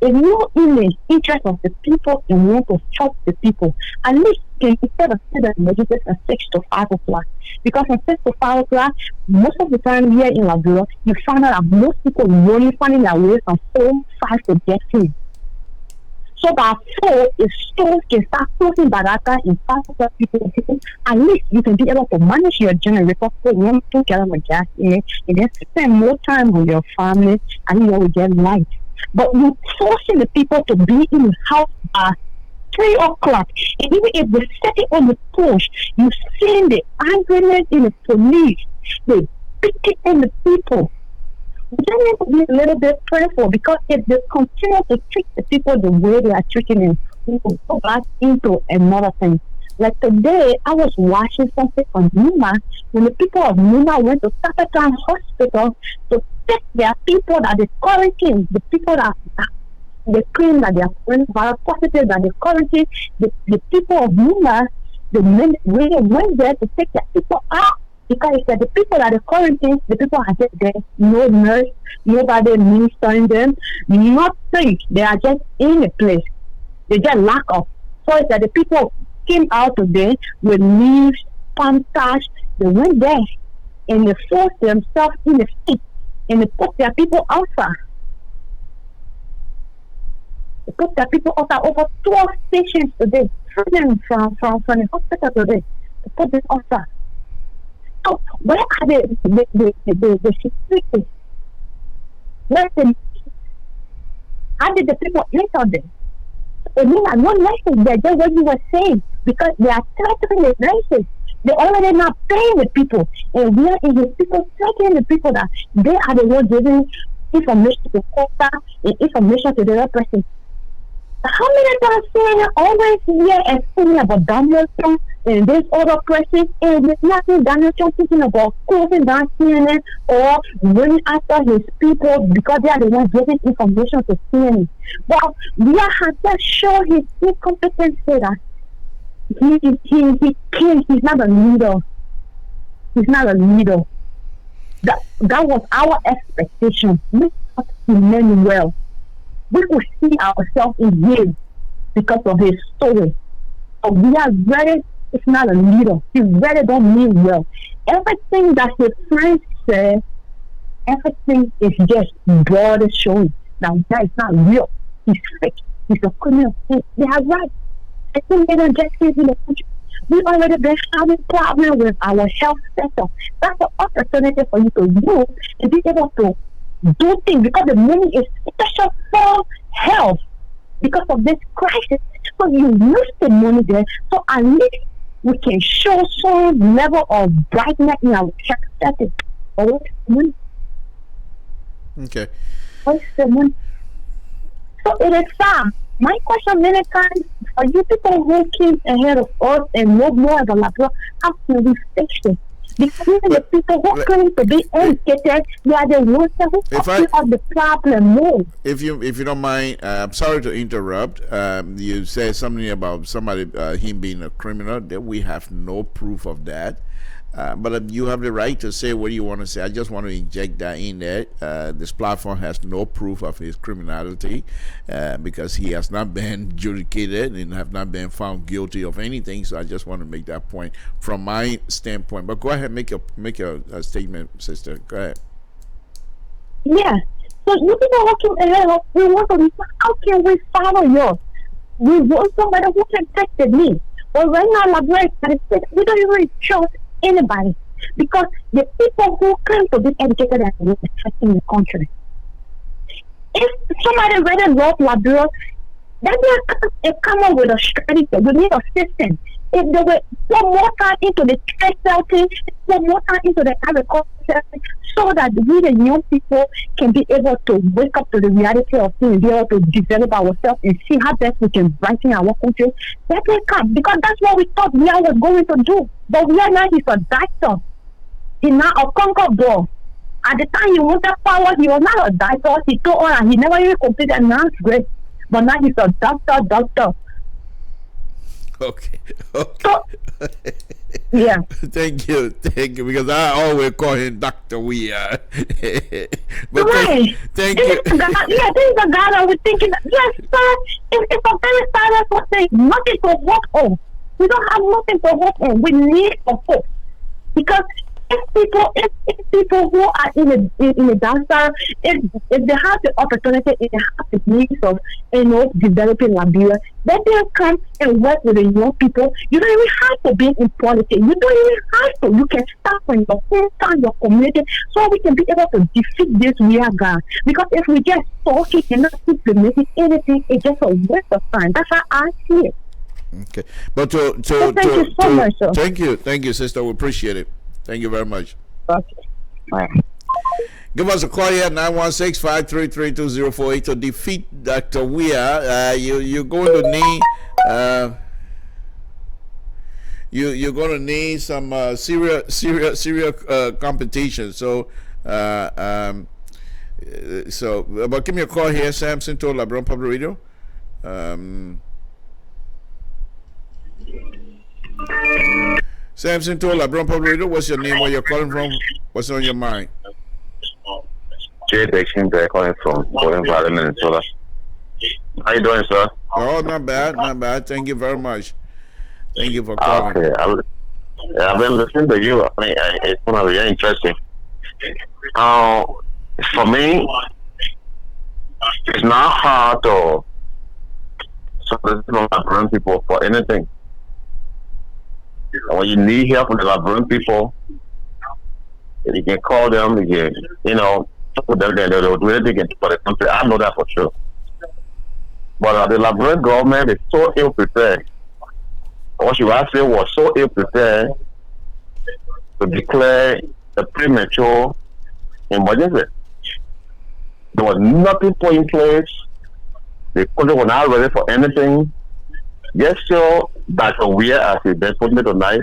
If you in the interest of the people and want to help the people, at least can instead of say that emergency from 6 to 5 o'clock. Because from 6 to 5 o'clock, most of the time here in Liberia, you find out that most people only finding their way from 4, 5 to get food. So by 4, if stores can start closing by that time in 5 o'clock, people, at least you can be able to manage your generator, put 1, 2 gallons of gas in it, and then spend more time with your family, and you will get light. But you're forcing the people to be in the house by 3 o'clock. And even if they set it on the porch, you're seeing the argument in the police, the beating in the people. We just need to be a little bit prayerful, because if they continue to treat the people the way they are treating them, we will go back into another thing. Like today, I was watching something on Numa when the people of Numa went to Tapatan Hospital to take their people that they quarantine, the people that they claim that they are coronavirus positive, that they quarantine, the people of Numa, the men really went there to take their people out. Because it's the people that are quarantined, the people are just there, no nurse, nobody ministering them, nothing. They are just in a place. They just lack of. So it's that the people came out today with leaves, palm touch. They went there and they forced themselves in the street and they put their people outside. They put their people outside. Over 12 patients today, from the hospital today. They put them outside. So where are the security? Where's the, how did the people eat on them? I mean, I'm not license. They're just what you were saying, because they are threatening the license. They're already not paying the people, and we are in the people threatening the people that they are the ones giving information to the court and information to the other person. How many times CNN always hear and speaking about Donald Trump and this other person, and there's nothing Donald Trump thinking about closing down CNN or running after his people because they are the ones giving information to CNN. But we has just shown his incompetency that he's not a leader. He's not a leader. That was our expectation. We thought he meant well. We could see ourselves in him because of his story. So we are very, it's not a leader. He really don't mean well. Everything that his friends say, everything is just broad showing that that is not real. He's fake. He's a criminal. They are right. I think they don't just live in the country. We already been having problems with our health sector. That's an opportunity for you to use and be able to do things, because the money is special for health because of this crisis. So you use the money there, so at least we can show some level of brightness in our health setting. Always money. Okay. Always the money. So it is sad. My question many times for you people who came ahead of us and know more about Liberia, how can we fix it? Because even the people who claim to be educated, they are the ones who have the problem more. If you don't mind, I'm sorry to interrupt. You said something about somebody him being a criminal. That we have no proof of that. But you have the right to say what you want to say. I just want to inject that in there. This platform has no proof of his criminality because he has not been adjudicated and have not been found guilty of anything. So I just want to make that point from my standpoint. But go ahead, make a statement, sister. Go ahead. Yeah. So you people looking ahead of, we want to, how can we follow yours? We want somebody who can protect me. But right now, we don't even trust anybody, because the people who claim to be educated are in the country. If somebody really loves Liberia, then they come up with a strategy. We need a system. If they were put more time into the textile thing, put more time into the agriculture, so that we the young people can be able to wake up to the reality of things, be able to develop ourselves and see how best we can brighten our country, that will come. Because that's what we thought we was going to do. But we are now, he's a doctor. He's not a conquer ball. At the time he wanted power, he was not a doctor. He told us he never even completed 9th grade. But now he's a doctor. Okay. So, yeah. Thank you, because I always call him Dr. Weir. But Right. thank This you. is the guy, yeah, this is the guy that we're thinking, yes, sir, it's a very silent thing, nothing to hope on. We don't have nothing to hope on. We need a hope. Because if people who are in a disaster, if they have the opportunity, if they have the means of developing Liberia, let them come and work with the young people. You don't even have to be in politics. You don't even have to. You can start from your hometown, your community, so we can be able to defeat this real guy. Because if we just talking and not implementing anything, it's just a waste of time. That's how I see it. Okay, but thank you so much, sir. Thank you, sister. We appreciate it. Thank you very much. Okay. All right. Give us a call here at 916-533-2048 to defeat Dr. Weir. You're going to need you're going to need some serious competition. So but give me a call here, Samson to LeBron Public Radio. Samson to LeBron Public Radio. What's your name? Where you're calling from? What's on your mind? Jay Dixon, calling from Golden Valley, Minnesota. How you doing, sir? Oh, not bad. Thank you very much. Thank you for calling. Okay, I've been listening to you. I mean, it's going to be very interesting. For me, it's not hard to solicit from people for anything. When you need help from the Liberian people, you can call them, you can, talk with them, they'll do anything for the country. I know that for sure. But the Liberian government is so ill prepared. What you asked was so ill prepared to declare a premature emergency. There was nothing put in place. The country was not ready for anything. Just so Dr. Weir, as he been put me tonight,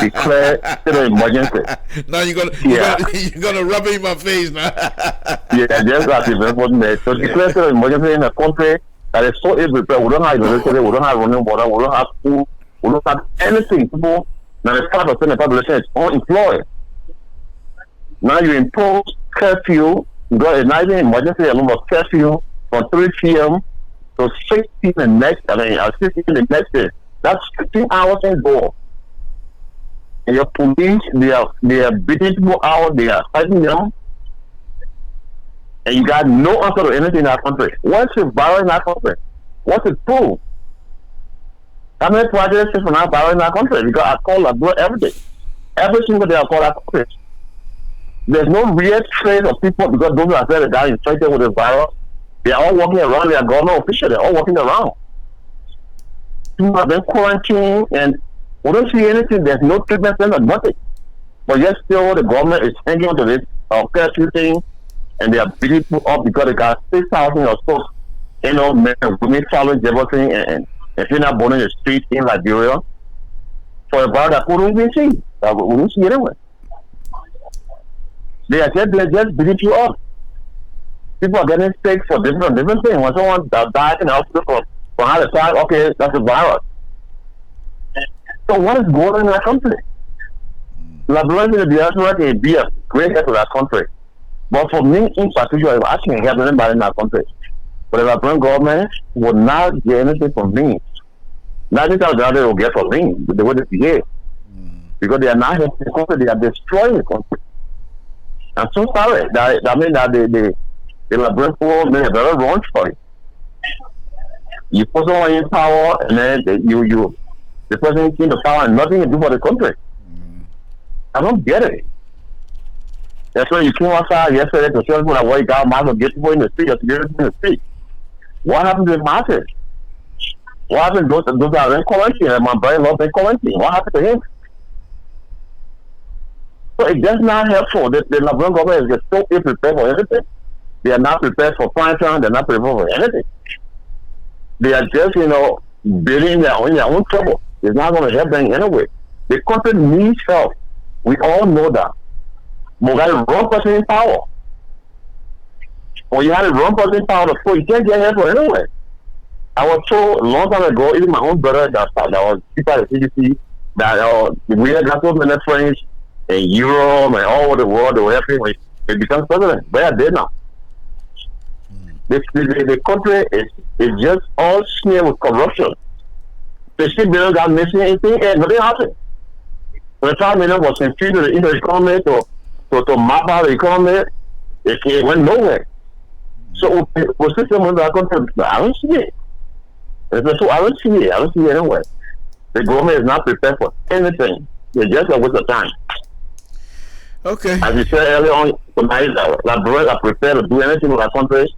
declare state of emergency. Now you're gonna rub it in my face now. Yeah, just as he been put me. So declare state of emergency in a country that is so ill prepared. We don't have electricity, we don't have running water, we don't have food, we don't have anything. People, 95% of the population is unemployed. Now you impose curfew, you got a night emergency alone of curfew from 3 p.m. to 6 p.m. the next, 6 p.m. the next day. That's 15 hours and go. And your police, they are beating people out, they are fighting them. And you got no answer to anything in that country. What's the virus in that country? What's the proof? How many projects is not virus in that country? Because I call Liberia every day. Every single day I call that country. There's no real trace of people because those that said they got infected with the virus. They are all walking around. They are government officials. They're all walking around. People have been quarantined, and we don't see anything. There's no treatment center, nothing. But yet still, the government is hanging on to this curfew thing, and they are beating people up because they got 6,000 or so, men and women following Jefferson and Fina born in the street in Liberia for a bar that we don't even see. We don't see anyway. They're just beating you up. People are getting sick for different things. When someone dies in the hospital for heart attack, okay, that's a virus. So what is going on in that country? Liberia in the diaspora can be a great help to that country. But for me in particular, I can't help anybody in that country. But the Liberian government will not get anything from me. Nothing else that they will get from me, the way they behave. Because they are not helping the country, they are destroying the country. I'm so sorry. That means that the Liberian people made a very wrong choice. You put someone in power, and then the person came to power and nothing to do for the country. I don't get it. That's why you came outside yesterday to tell people that what you got mask to get people in the street, or to get people in the street. What happened to the masses? What happened to those that are in quarantine? And my brother-in-law in quarantine. What happened to him? So it's just not helpful. The Liberian government is just so ill-prepared for everything. They are not prepared for prime time. They're not prepared for anything. They are just, building their own trouble. It's not going to help them anyway. The country needs help. We all know that. But we got the wrong person in power. When you have the wrong person in power, you can't get help anyway. I was told a long time ago, even my own brother that was people at the CDC, that we had got so many friends in Europe and all over the world, they were helping when they become president. Where are they now? The country is just all smeared with corruption. The $6 billion got missing anything and nothing happened. When the $5 million was infused into the economy to map out the economy, it went nowhere. So the system in that country, I don't see it. I don't see it anywhere. The government is not prepared for anything. It's just a waste of time. Okay. As you said earlier on tonight, LIBERIA are prepared to do anything with our country,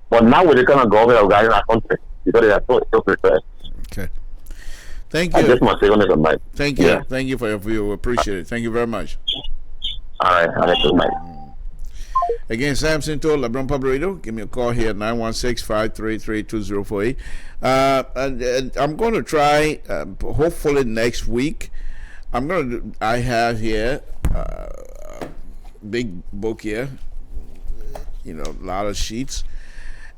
but now with the kind of government of our country, because they are so prepared. Okay. Thank you. I just must say on it tonight. Thank you. Yeah. Thank you for your view. Appreciate it. Thank you very much. All right. All right. Good night. Again, Samson told LeBron Public Radio. Give me a call here at 916-533-2048. And I'm going to try, hopefully next week, I have here a big book here, a lot of sheets.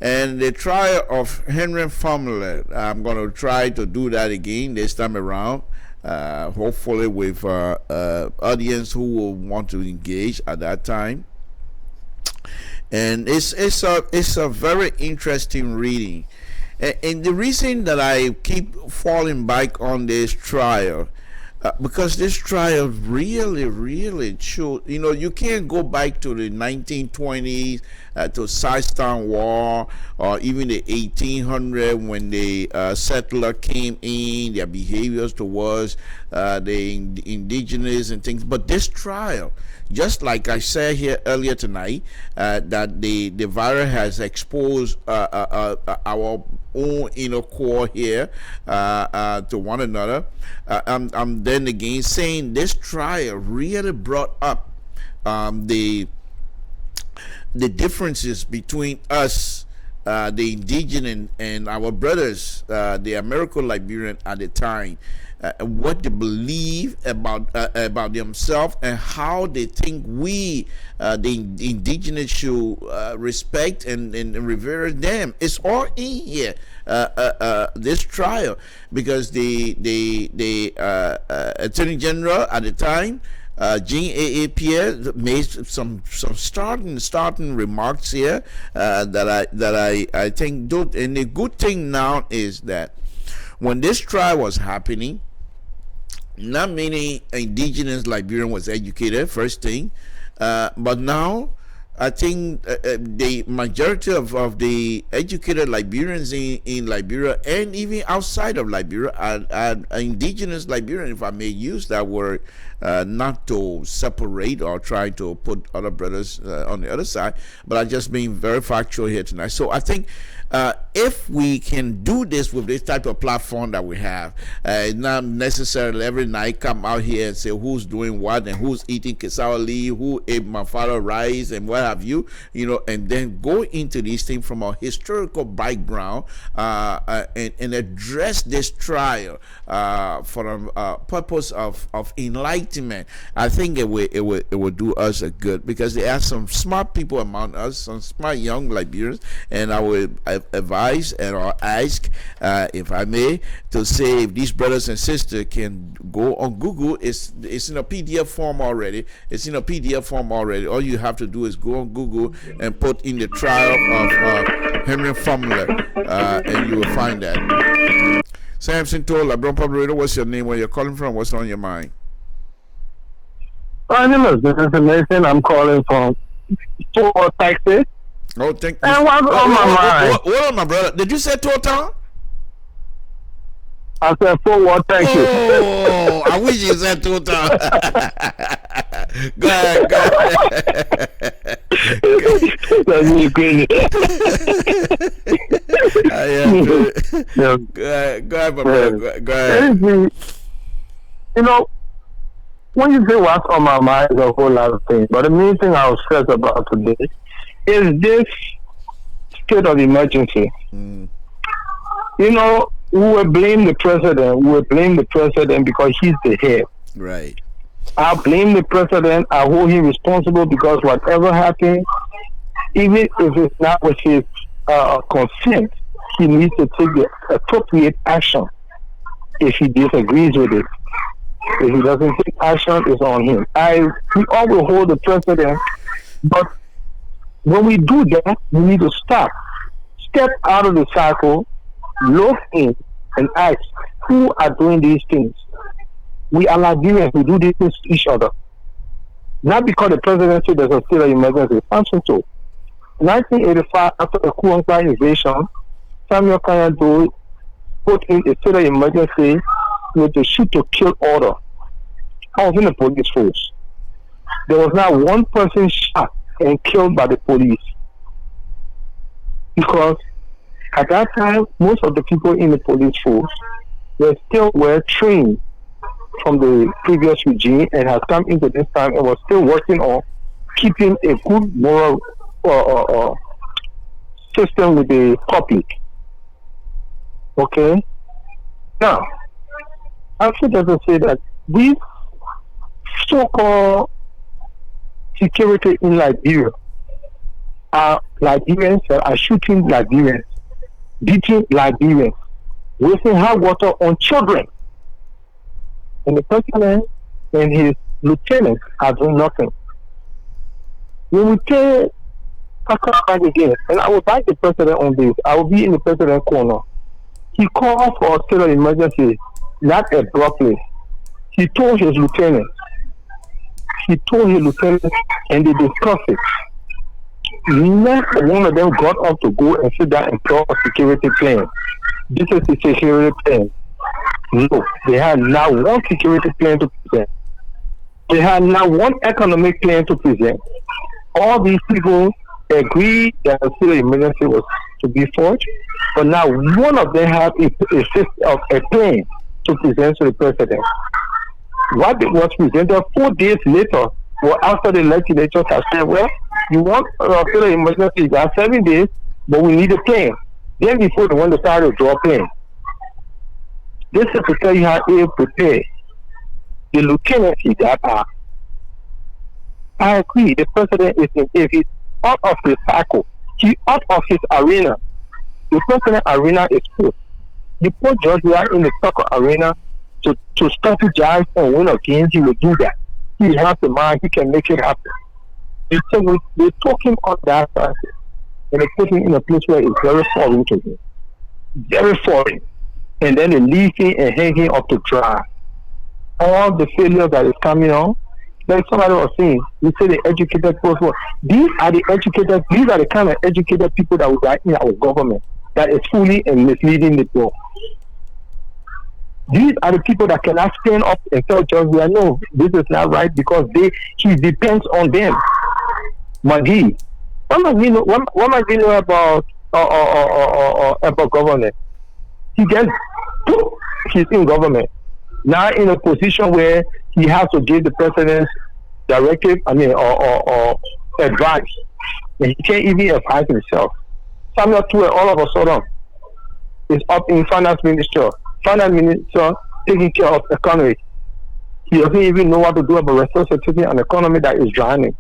And the trial of Henry Formula, I'm going to try to do that again this time around. Hopefully with audience who will want to engage at that time. And it's a very interesting reading, and the reason that I keep falling back on this trial, because this trial really showed, you can't go back to the 1920s to Saistown War, or even the 1800 when the settler came in, their behaviors towards the indigenous and things. But this trial, just like I said here earlier tonight, that the virus has exposed our own inner core here to one another. I'm then again saying this trial really brought up the differences between us, the indigenous, and our brothers, the American Liberian at the time. What they believe about themselves and how they think we, the indigenous, should respect and revere them. It's all in here. This trial, because the Attorney General at the time, Jean LPR, made some starting remarks here that I think do. And the good thing now is that when this trial was happening, not many indigenous Liberian was educated, first thing, but now I think the majority of the educated Liberians in Liberia and even outside of Liberia are indigenous Liberian, if I may use that word, not to separate or try to put other brothers on the other side, but I'm just being very factual here tonight. So I think if we can do this with this type of platform that we have, not necessarily every night come out here and say who's doing what and who's eating cassava leaf, who ate my father rice and what have you, and then go into these things from a historical background and address this trial for a purpose of enlightenment. I think it will do us a good, because there are some smart people among us, some smart young Liberians, and I would advise or ask, if I may, to say if these brothers and sisters can go on Google. It's in a PDF form already. All you have to do is go on Google and put in the trial of Henry Formula, and you will find that. Samson told LeBron Public Radio, what's your name, where you're calling from, what's on your mind? My name is Mr. Mason. I'm calling from Fort Texas. Oh, thank you. And what's on my mind? What on, my brother? Did you say Total? I said Fort Worth, Texas. Oh, I wish you said Total. Go ahead. That's me crazy. Go ahead, my brother. Go ahead. When you say what's on my mind, there's a whole lot of things. But the main thing I was stressed about today is this state of emergency. We will blame the president. Because he's the head. Right. I blame the president. I hold him responsible, because whatever happens, even if it's not with his consent, he needs to take the appropriate action if he disagrees with it. If he doesn't take action, it's on him. We all will hold the president, but when we do that, we need to step out of the cycle, look in, and ask who are doing these things. We are Liberians who do these things to each other. Not because the president said there's a state of emergency. Function to 1985, after the Kuangba invasion, Samuel Kanyado put in a state of emergency with the shoot to kill order. I was in the police force. There was not one person shot and killed by the police. Because at that time, most of the people in the police force were trained from the previous regime and has come into this time and was still working on keeping a good moral system with the public. Okay? Now, also doesn't say that these so-called security in Liberia are Liberians that are shooting Liberians, beating Liberians, wasting hot water on children. And the president and his lieutenants are doing nothing. When we take back again, and I will back the president on this, I will be in the president's corner. He called for a state of emergency, not abruptly. He told his lieutenants, and they discussed it. Never one of them got up to go and sit down and draw a security plan. This is the security plan. No, they had not one security plan to present. They had not one economic plan to present. All these people agreed that a state of emergency was to be forged, but now one of them had a plan to present to the president. What was presented 4 days later, or after the legislatures have said, well, you want a state of emergency, you got 7 days, but we need a plan. Then before they want to start to draw a plan. This is to tell you how they prepare. The lieutenants that are. I agree, the president if he's out of the cycle, he's out of his arena. The president arena is full. You put George Weah in the soccer arena to strategize and win a game, he will do that. He has the mind, he can make it happen. They took him on that side and they put him in a place where it's very foreign to him. Very foreign. And then they leave him and hang him up to dry. All the failure that is coming on, like somebody was saying, we say the educated post-war. These are the kind of educated people that will write in our government that is fooling and misleading the poor. These are the people that cannot stand up and tell George Weah, no, this is not right because he depends on them. Maggie, what Maggie know about government? He's in government. Now in a position where he has to give the president's directive, or advice. And he can't even advise himself. Samuel Tuwe all of a sudden is up in finance minister. Finance minister taking care of economy. He doesn't even know what to do about resuscitating an economy that is drowning.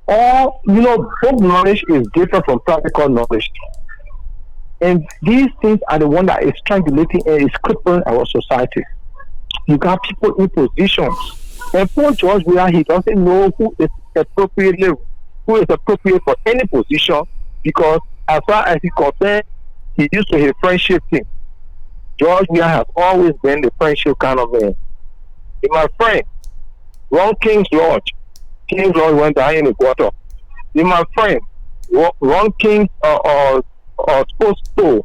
Book knowledge is different from practical knowledge. And these things are the one that is strangulating and is crippling our society. You got people in positions. And poor George Weah, he doesn't know who is appropriate for any position because as far as he's concerned, he used to his friendship thing. George Weah has always been the friendship kind of man. And my friend, Ron King's Lodge went down in the water. And my friend, Ron King's sports store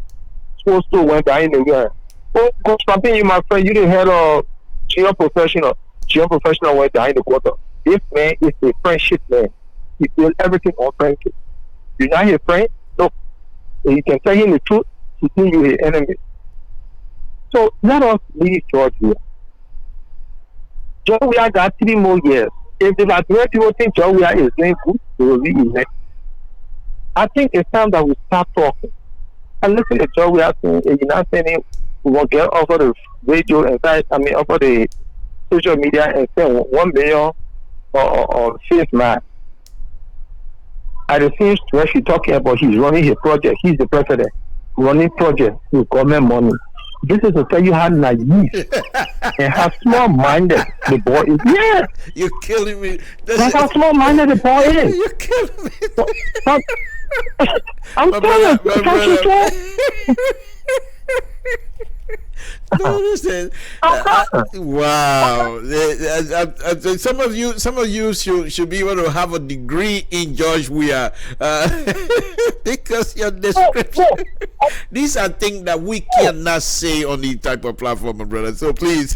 went down in the water. Oh, something you, my friend, you didn't have a GM professional went down in the water. This man is a friendship man. He built everything on friendship. You're not his friend? No. And you can tell him the truth, he think you're his enemy. So let us leave George Weah. George Weah got 3 more years. If the Liberian people think George Weah is doing good, they will be elected. I think it's time that we start talking. And listen to George Weah saying, you're not saying we will get over the radio and over the social media and say 1 million or face mask. at the same where she talking about he's running his project, he's the president, running project with government money. This is to tell you how naive and how small-minded the boy is. Yeah, You're killing me. that's how small-minded the boy is. You're killing me. But- I'm My telling brother, you, can't you tell? No, listen. Wow. Some of you should be able to have a degree in George Weah, because your description. These are things that we cannot say on the type of platform, my brother. So please,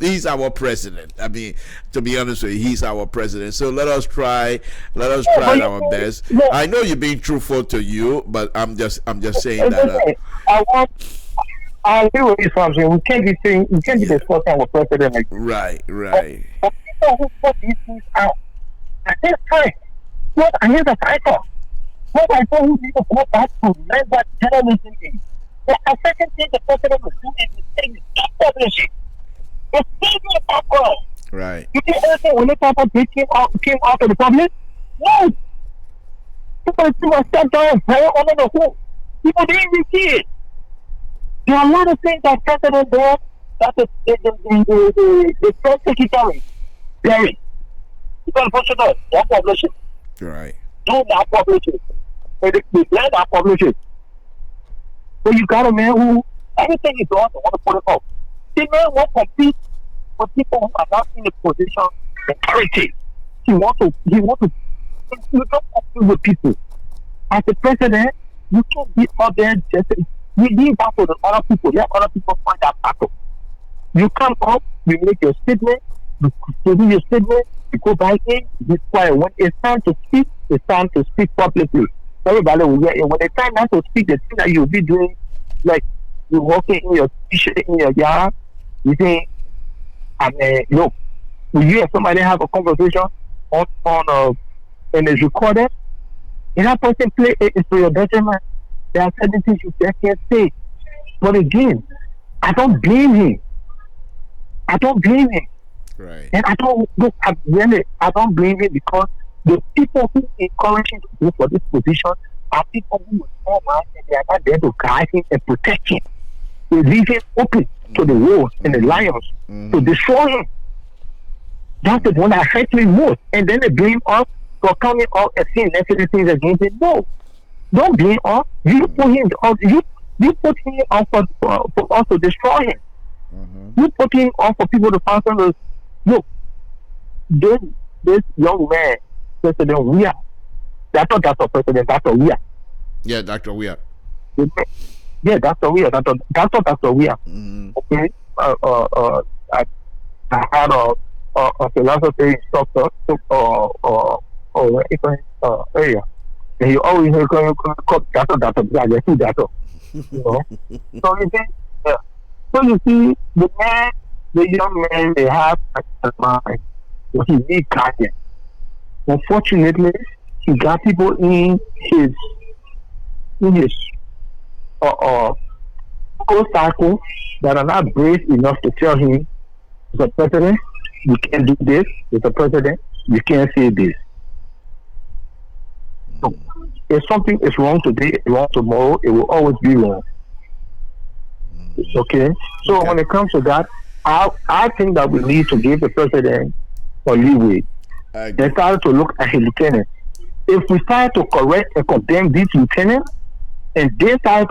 he's our president. I mean, to be honest with you, he's our president. So let us try our best. I know you're being truthful to you, but I'm just saying that. I agree with you, something. We can't be discussing our president like this. Right. But people who put these things out at this time, what I hear the title. What I told you people go back to remember journalism thing. The second thing the president was doing is saying stop publishing. It's taking a background. Right. You think anything when the paper came out to the public? No. People sat down and pray under the hood. People didn't even see it. There are a lot of things that president there that the press secretary buried. You can push it up. Don't publish it. Right. Do not publish it. They let that publish it. So you got a man who everything is on, they want to put it up. The man won't compete with people who are not in a position of authority. He want to you don't compete with people. As a president, you can't be out there just you leave that to the other people. Let other people find that battle. You come up, you make your statement, you do your statement, you go back in, be quiet. When it's time to speak, it's time to speak publicly. Everybody will get it. When it's time not to speak, the thing that you'll be doing, like you're walking in your t-shirt in your yard, you think, look, will you and somebody have a conversation on and it's recorded? And that person play it is for your betterment. There are certain things you just can't say. But again, I don't blame him. Right. And I don't blame him because the people who encourage him to go for this position are people who are small minded and they are not there to guide him and protect him. They leave him open to the wolves and the lions to destroy him. That's the one that hurts me most. And then they blame us for coming out and saying negative things against him. No. Don't blame us. You put him on. You put him on for us to destroy him. You put him on for people to find something. Look, this young man, President Weah. That's not Dr. President, Dr. Weah. Yeah, Dr. Weah. Yeah, Dr. Weah. That's not Dr. Weah. Okay. I had a philosophy instructor. Area. And you always hear call Dr. You know. So you see, so you see the young man they have a mind. So he needs guidance. Unfortunately, he got people in his close circle that are not brave enough to tell him, Mr. President, you can't do this. Mr. President, you can't say this. So, if something is wrong today, it's wrong tomorrow, it will always be wrong. Okay? So when it comes to that, I think that we need to give the president a leeway. They start to look at his lieutenant. If we start to correct and condemn these lieutenants, and we start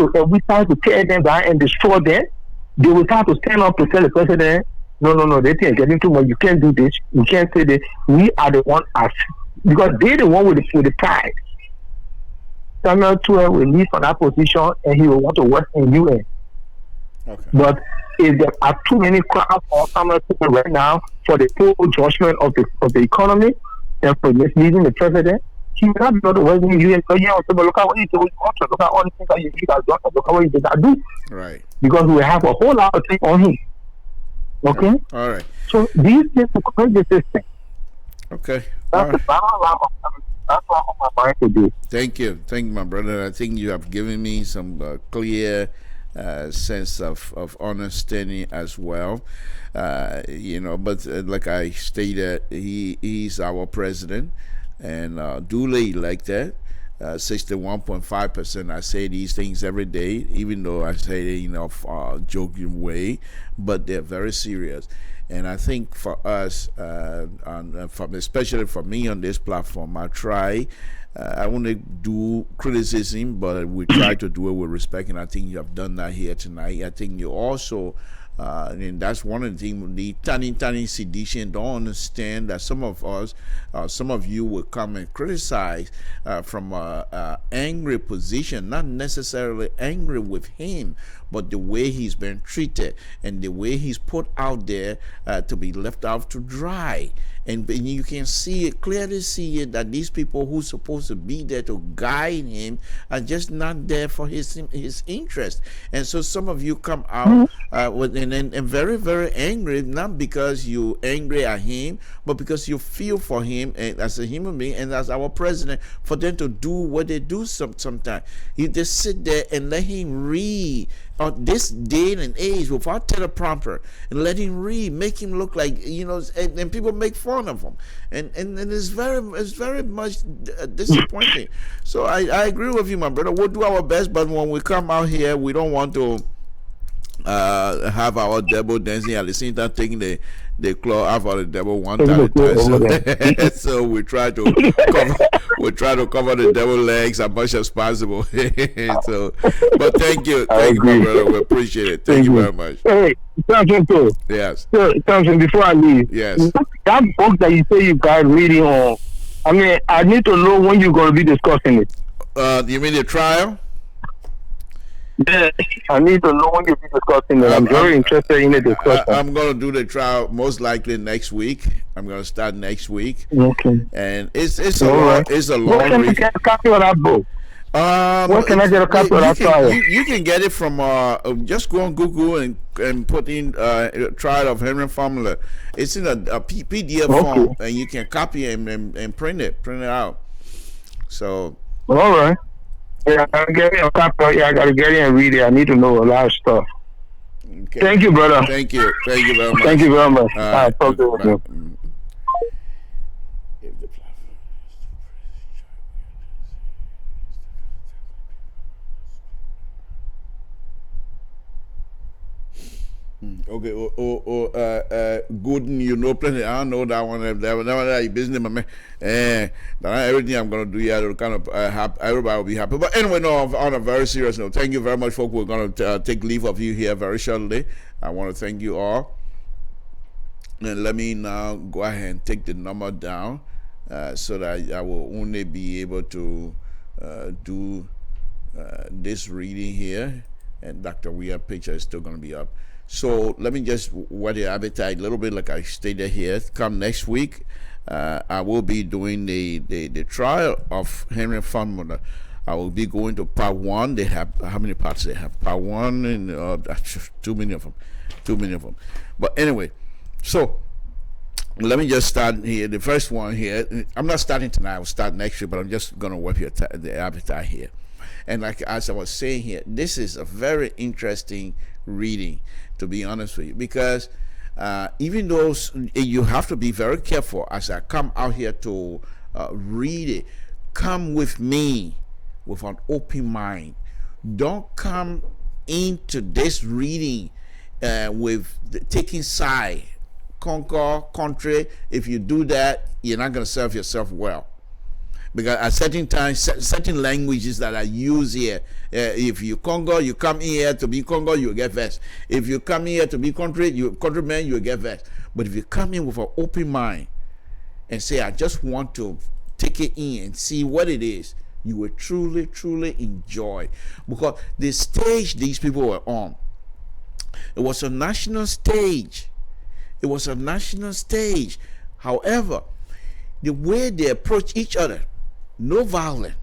to tear them down and destroy them, they will start to stand up to tell the president, no, they think getting too much, you can't do this, you can't say this. We are the one because they're the one with the pride. Samuel Tuer will leave from that position and he will want to work in UN. Okay. But if there are too many crowds on Samuel Tuer right now for the full judgment of the economy and for misleading the president, he will not be able to work in UN. So look at what he did with culture, look at all the things that he has done, look at what he did not do. Right. Because we have a whole lot of things on him. Okay? Yeah. All right. So these things will correct the system. Okay. That's the bottom line of that's what I'm trying to do. Thank you, my brother. I think you have given me some clear sense of understanding as well. But like I stated, he's our president. and duly elected. 61.5%. I say these things every day, even though I say it in a joking way, but they're very serious. And I think for us, especially for me on this platform, I want to do criticism, but we try to do it with respect, and I think you have done that here tonight. I think you also, and that's one of the things, the tiny sedition don't understand that some of us, some of you will come and criticize from a angry position, not necessarily angry with him, but the way he's been treated and the way he's put out there to be left out to dry. And you can see it, clearly see it, that these people who's supposed to be there to guide him are just not there for his interest. And so some of you come out and very, very angry, not because you're angry at him, but because you feel for him and as a human being and as our president, for them to do what they do sometimes. You just sit there and let him read on this day and age without teleprompter, and let him read, make him look like, and people make fun of him, and it's very much disappointing. So I agree with you, my brother. We'll do our best, but when we come out here, we don't want to have our devil dancing at the same time taking the claw out of the devil one time at a time. So we try to cover the devil legs as much as possible. So, but thank you, my brother. We appreciate it. Thank you very much. Hey, Thompson. Yes. So, Thompson, before I leave, yes, that book that you say you guys reading on, I mean, I need to know when you're going to be discussing it. You mean the trial? Yeah, I need to know when you'll be discussing it. I'm very interested in the discussion. I'm going to do the trial most likely next week. I'm going to start next week. Okay. And it's a long Where can I get a copy of that book? Where can I get a copy of that trial? You can get it from just go on Google and put in trial of Henry Formula. It's in a PDF form, and you can copy it and print it out. So. All right. Yeah, I gotta get a copy. I gotta get in and read it. I need to know a lot of stuff. Okay. Thank you, brother. Thank you very much. Thank you very much. Talk to you. Okay, good, plenty. I don't know that one. That one business, my man. Everything I'm gonna do, to kind of everybody will be happy. But anyway, no, on a very serious note, thank you very much, folks. We're gonna take leave of you here very shortly. I want to thank you all, and let me now go ahead and take the number down, so that I will only be able to do this reading here, and Dr. Weir's picture is still gonna be up. So let me just whet your appetite a little bit, like I stated here. Come next week, I will be doing the trial of Henry Formula. I will be going to part one. They have, how many parts they have? Part one, and too many of them. But anyway, so let me just start here. The first one here, I'm not starting tonight. I'll start next week, but I'm just going to whet the appetite here. And like as I was saying here, this is a very interesting reading, to be honest with you, because even though you have to be very careful as I come out here to read it, come with me with an open mind. Don't come into this reading with taking side, conquer, country. If you do that, you're not going to serve yourself well. Because at certain times, certain languages that are used here, if you Congo, you come here to be Congo, you get vexed. If you come here to be countryman, you get vexed. But if you come in with an open mind and say, I just want to take it in and see what it is, you will truly, truly enjoy. Because the stage these people were on, it was a national stage. It was a national stage. However, the way they approach each other, no violence,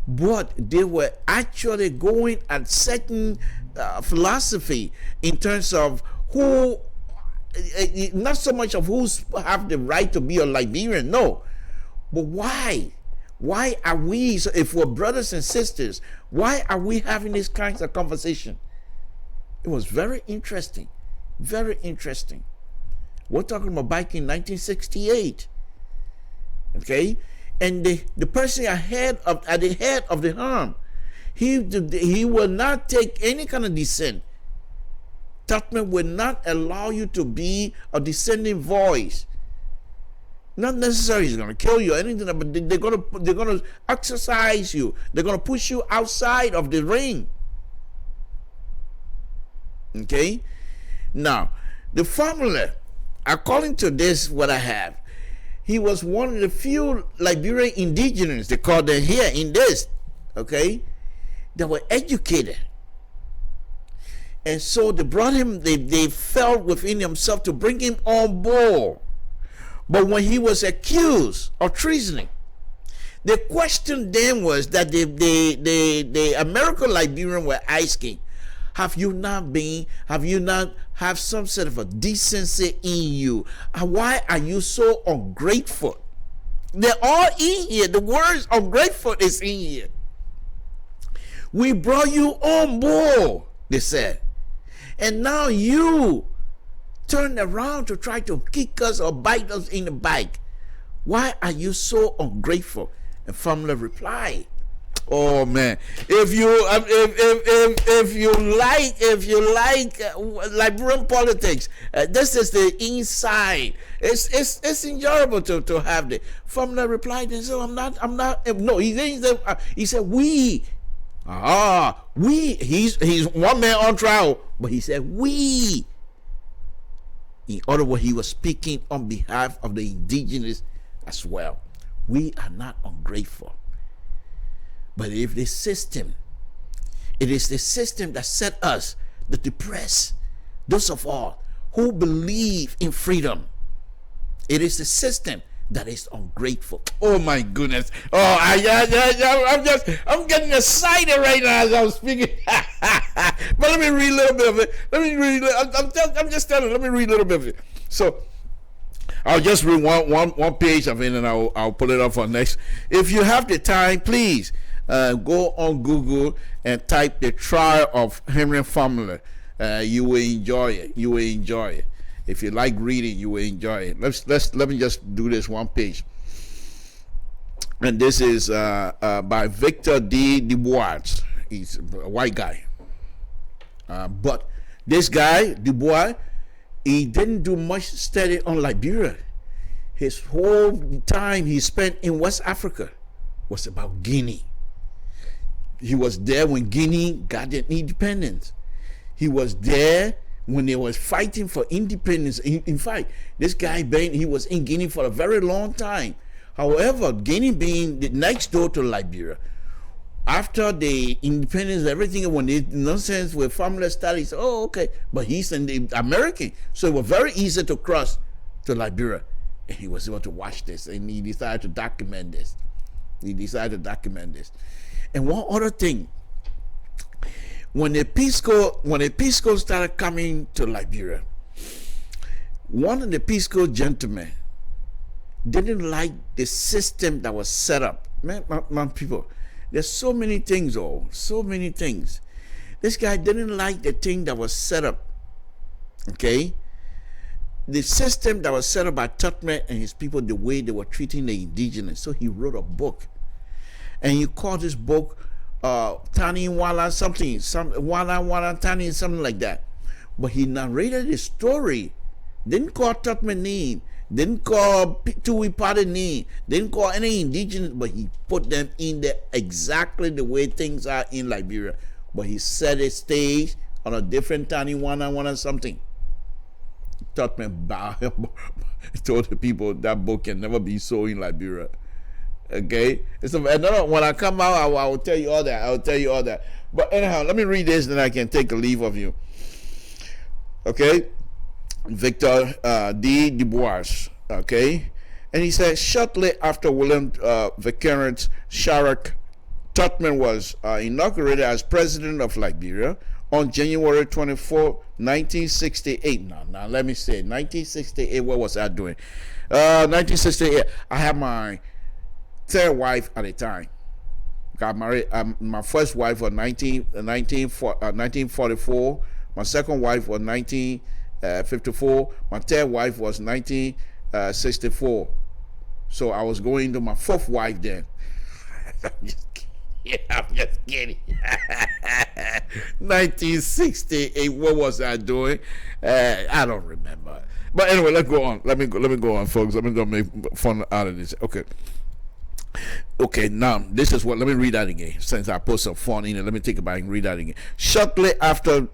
but they were actually going at certain philosophy in terms of who, not so much of who's have the right to be a Liberian, no, but why are we, so if we're brothers and sisters, why are we having these kinds of conversation? It was very interesting. We're talking about back in 1968. Okay, and the person at the head of the harm, he will not take any kind of dissent. Tubman will not allow you to be a dissenting voice. Not necessarily he's going to kill you or anything, but they're going to exercise you. They're going to push you outside of the ring. Okay, now the formula, according to this, what I have, he was one of the few Liberian indigenous, they call them here in this, okay, that were educated. And so they brought him, they felt within themselves to bring him on board. But when he was accused of treasoning, the question then was that the American Liberian were asking, have you not have some sort of a decency in you? And why are you so ungrateful? They're all in here. The words ungrateful is in here. We brought you on board, they said. And now you turn around to try to kick us or bite us in the back. Why are you so ungrateful? And family replied, oh man, if you like Liberian politics, this is the inside. It's enjoyable to have the family replied and said, I'm not no, he said we. He's one man on trial, but he said we. In other words, he was speaking on behalf of the indigenous as well. We are not ungrateful. But if the system, it is the system that set us, the depressed, those of all who believe in freedom. It is the system that is ungrateful. Oh my goodness. Oh, I'm getting excited right now as I'm speaking. But let me read a little bit of it. I'm just telling you, let me read a little bit of it. So I'll just read one page of it and I'll pull it up for next. If you have the time, please go on Google and type the trial of Henry Family. You will enjoy it. You will enjoy it. If you like reading, you will enjoy it. Let me just do this one page. And this is by Victor D. Dubois. He's a white guy. But this guy, Dubois, he didn't do much study on Liberia. His whole time he spent in West Africa was about Guinea. He was there when Guinea got their independence. He was there when they was fighting for independence. In fact, this guy, he was in Guinea for a very long time. However, Guinea being the next door to Liberia, after the independence, everything, when the nonsense with family studies, oh, okay, but he's an American, so it was very easy to cross to Liberia. And he was able to watch this, and he decided to document this. And one other thing, when the Peace Corps started coming to Liberia, one of the Peace Corps gentlemen didn't like the system that was set up. Man, people, there's so many things, so many things. This guy didn't like the thing that was set up. Okay, the system that was set up by Tubman and his people, the way they were treating the indigenous. So he wrote a book, and he called this book Tani Wala Wala Tani, something like that. But he narrated the story, didn't call Tubman name, didn't call Tui Party name, didn't call any indigenous, but he put them in there exactly the way things are in Liberia. But he set a stage on a different Tani Wala something. Tubman told the people that book can never be sold in Liberia. Okay, so when I come out, I will tell you all that. But anyhow, let me read this, then I can take a leave of you. Okay, Victor D. Dubois. Okay, and he said shortly after William Vicarat Sharak, Tubman was inaugurated as president of Liberia on January 24, 1968. Now let me say 1968. What was I doing? 1968. I had my third wife at the time. Got married. My first wife was 1944. My second wife was 1954. My third wife was 1964. So I was going to my fourth wife then. I'm just kidding. 1968. What was I doing? I don't remember. But anyway, let's go on. Let me go on, folks. Let me go make fun out of this. Okay, now this is what. Let me read that again. Since I put some fun in it, let me take it back and read that again. Shortly after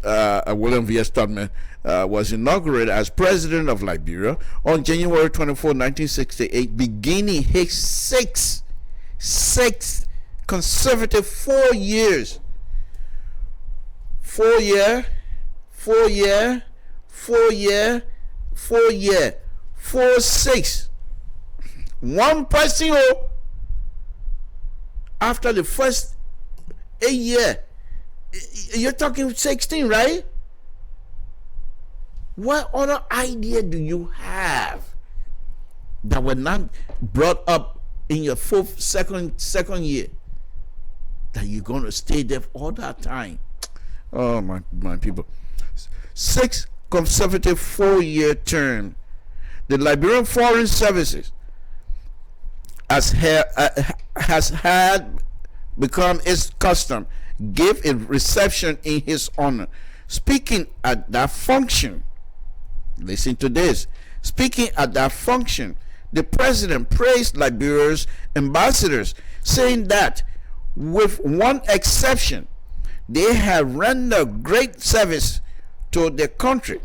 William V. S. Tubman was inaugurated as president of Liberia on January 24, 1968, beginning his sixth consecutive 4 years. 4 year, 4 year, 4 year, 4 year, 4 6. One person after the first 8 year. You're talking 16, right? What other idea do you have that were not brought up in your second year, that you're going to stay there all that time? Oh my people. 6 consecutive 4 year term. The Liberian Foreign Services has had become its custom, gave a reception in his honor. Speaking at that function, listen to this. Speaking at that function, the president praised Liberia's ambassadors, saying that with one exception, they have rendered great service to their country.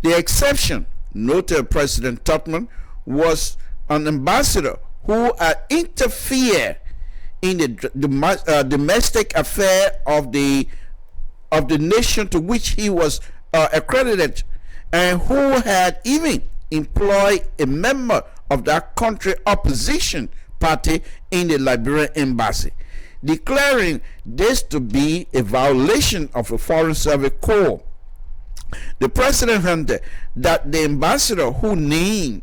The exception, noted President Tubman, was an ambassador who had interfered in the domestic affair of the nation to which he was accredited, and who had even employed a member of that country opposition party in the Liberian embassy, declaring this to be a violation of a Foreign Service Code. The president hinted that the ambassador, whose name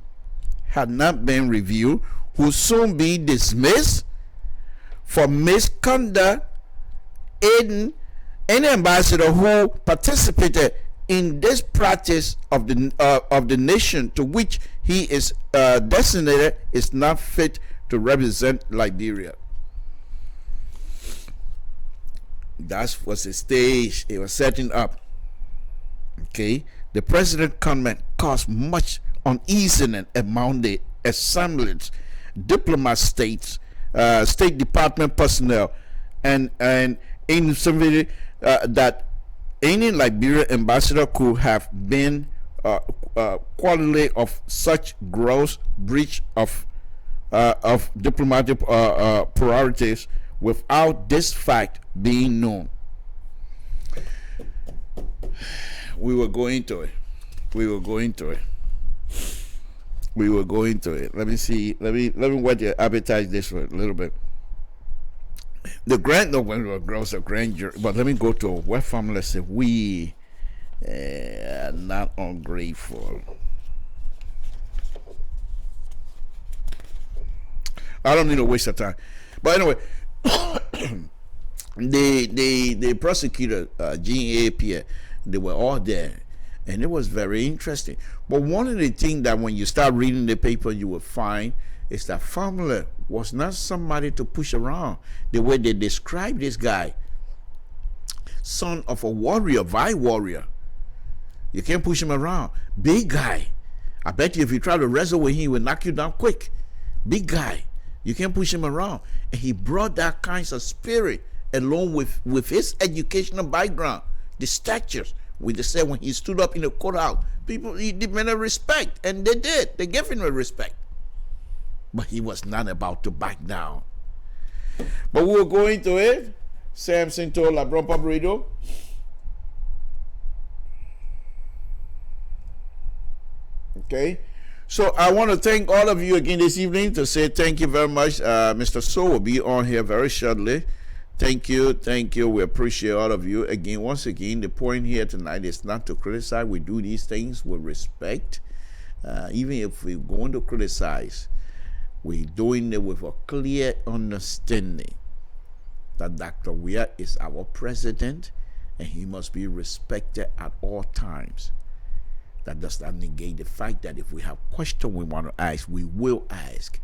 had not been reviewed, would soon be dismissed for misconduct. Aiding any ambassador who participated in this practice of the nation to which he is designated is not fit to represent Liberia. That was the stage it was setting up. Okay, the president comment caused much uneasiness among the assemblage, diplomat states, State Department personnel, and in somebody that any Liberian ambassador could have been quality of such gross breach of diplomatic priorities without this fact being known. We were going to it. Let me see. Let me whet your appetite this for a little bit. The grand, no, when we grows a grand jury, but let me go to a wet family. Say we are not ungrateful. I don't need to waste of time. But anyway, the prosecutor, LPR, they were all there, and it was very interesting. But one of the things that when you start reading the paper, you will find is that family was not somebody to push around. The way they describe this guy, son of a warrior, warrior. You can't push him around. Big guy. I bet you if you try to wrestle with him, he will knock you down quick. Big guy. You can't push him around. And he brought that kind of spirit along with his educational background, the statures. We just said when he stood up in the courthouse, people, he demanded respect, and they did. They gave him a respect. But he was not about to back down. But we were going to it. Samson told LeBron Pabrido. Okay. So I want to thank all of you again this evening to say thank you very much. Mr. So will be on here very shortly. Thank you. We appreciate all of you. Again, once again, the point here tonight is not to criticize. We do these things with respect. Even if we're going to criticize, we're doing it with a clear understanding that Dr. Weah is our president and he must be respected at all times. That does not negate the fact that if we have questions we want to ask, we will ask.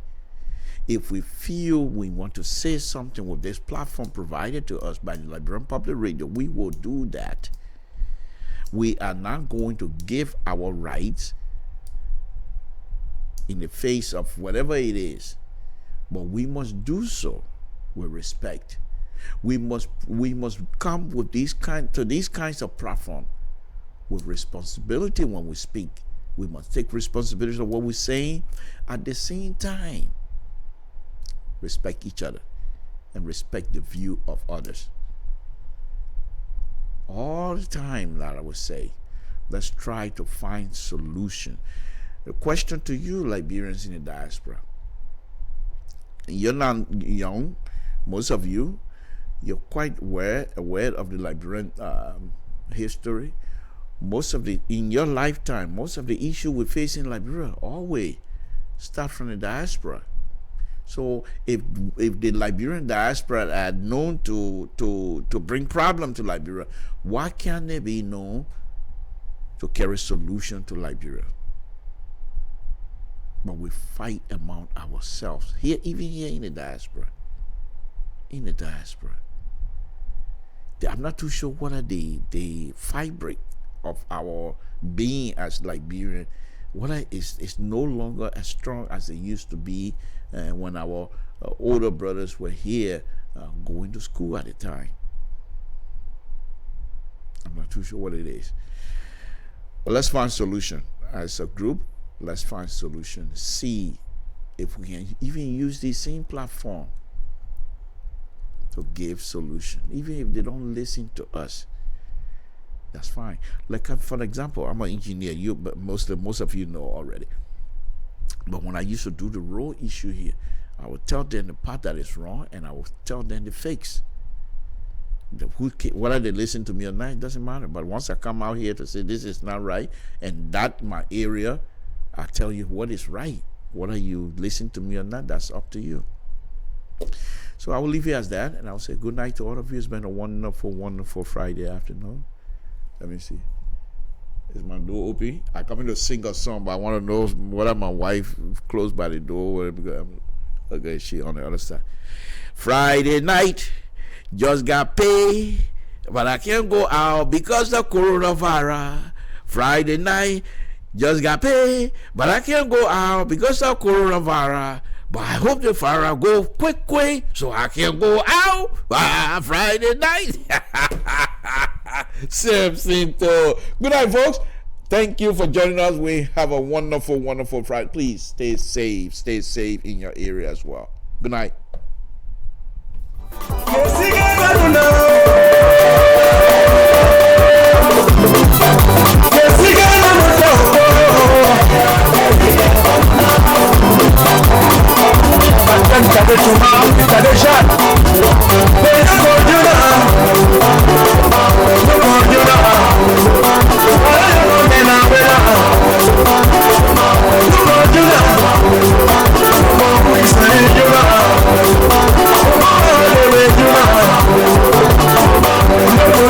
If we feel we want to say something with this platform provided to us by the Liberian Public Radio, we will do that. We are not going to give our rights in the face of whatever it is, but we must do so with respect. We must come with these kinds of platform with responsibility when we speak. We must take responsibility of what we're saying. At the same time, respect each other and respect the view of others. All the time, that I would say, let's try to find solution. The question to you, Liberians in the diaspora, you're not young, most of you, you're quite aware of the Liberian history. In your lifetime, most of the issue we face in Liberia always start from the diaspora. So if the Liberian diaspora had known to bring problem to Liberia, why can't they be known to carry solution to Liberia? But we fight among ourselves here, even here in the diaspora. In the diaspora, I'm not too sure what are the fabric of our being as Liberian. What is no longer as strong as it used to be when our older brothers were here going to school at the time. I'm not too sure what it is. But let's find solution as a group. Let's find solution. See if we can even use the same platform to give solution. Even if they don't listen to us, that's fine. Like for example, I'm an engineer. But most of you know already. But when I used to do the road issue here, I would tell them the part that is wrong, and I would tell them the fix. Whether they listen to me or not, it doesn't matter. But once I come out here to say this is not right, and that my area, I tell you what is right. Whether you listen to me or not, that's up to you. So I will leave you as that, and I'll say good night to all of you. It's been a wonderful, wonderful Friday afternoon. Let me see. Is my door open? I come in to sing a song, but I want to know whether my wife closed by the door. Okay, she on the other side. Friday night, just got paid, but I can't go out because of coronavirus. Friday night, just got paid, but I can't go out because of coronavirus. But I hope the fire go quick so I can go out Friday night. Good night, folks. Thank you for joining us. We have a wonderful, wonderful Friday. Please stay safe. Stay safe in your area as well. Good night.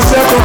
Second.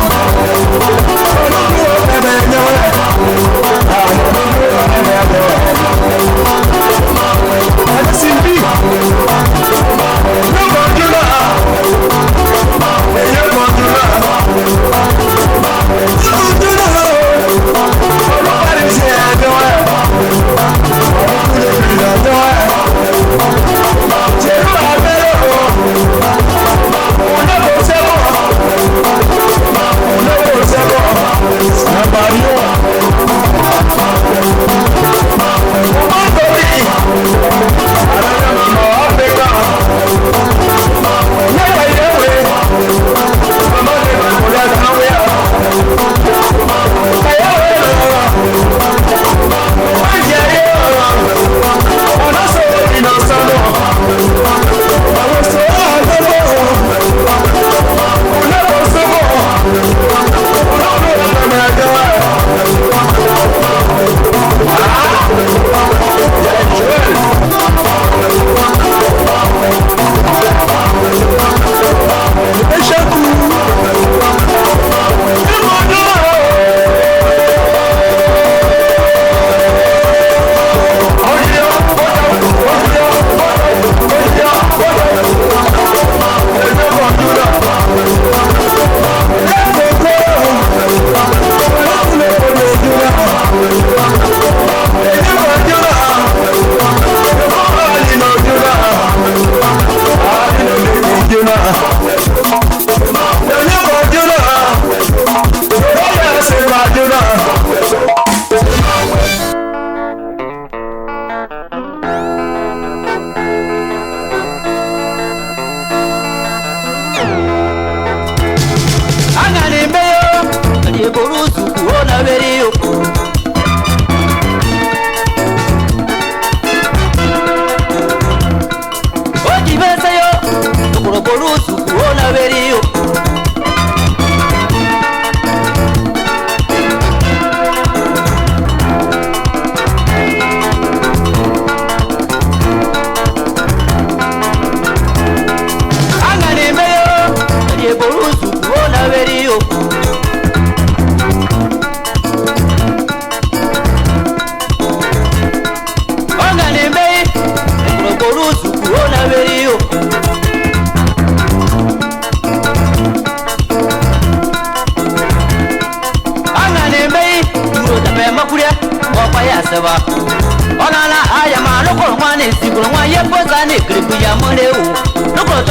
ona verio Oji besayo Nukuro borusu ona verio Angane meyo Oji borusu ona verio Angane meyo Nukuro borusu ona verio Angane meyo Duro tape makuria Wapa ya seba Onana aya ma lokoro mwane sikoro mwa ye poza ne kribu ya mole u Lokoro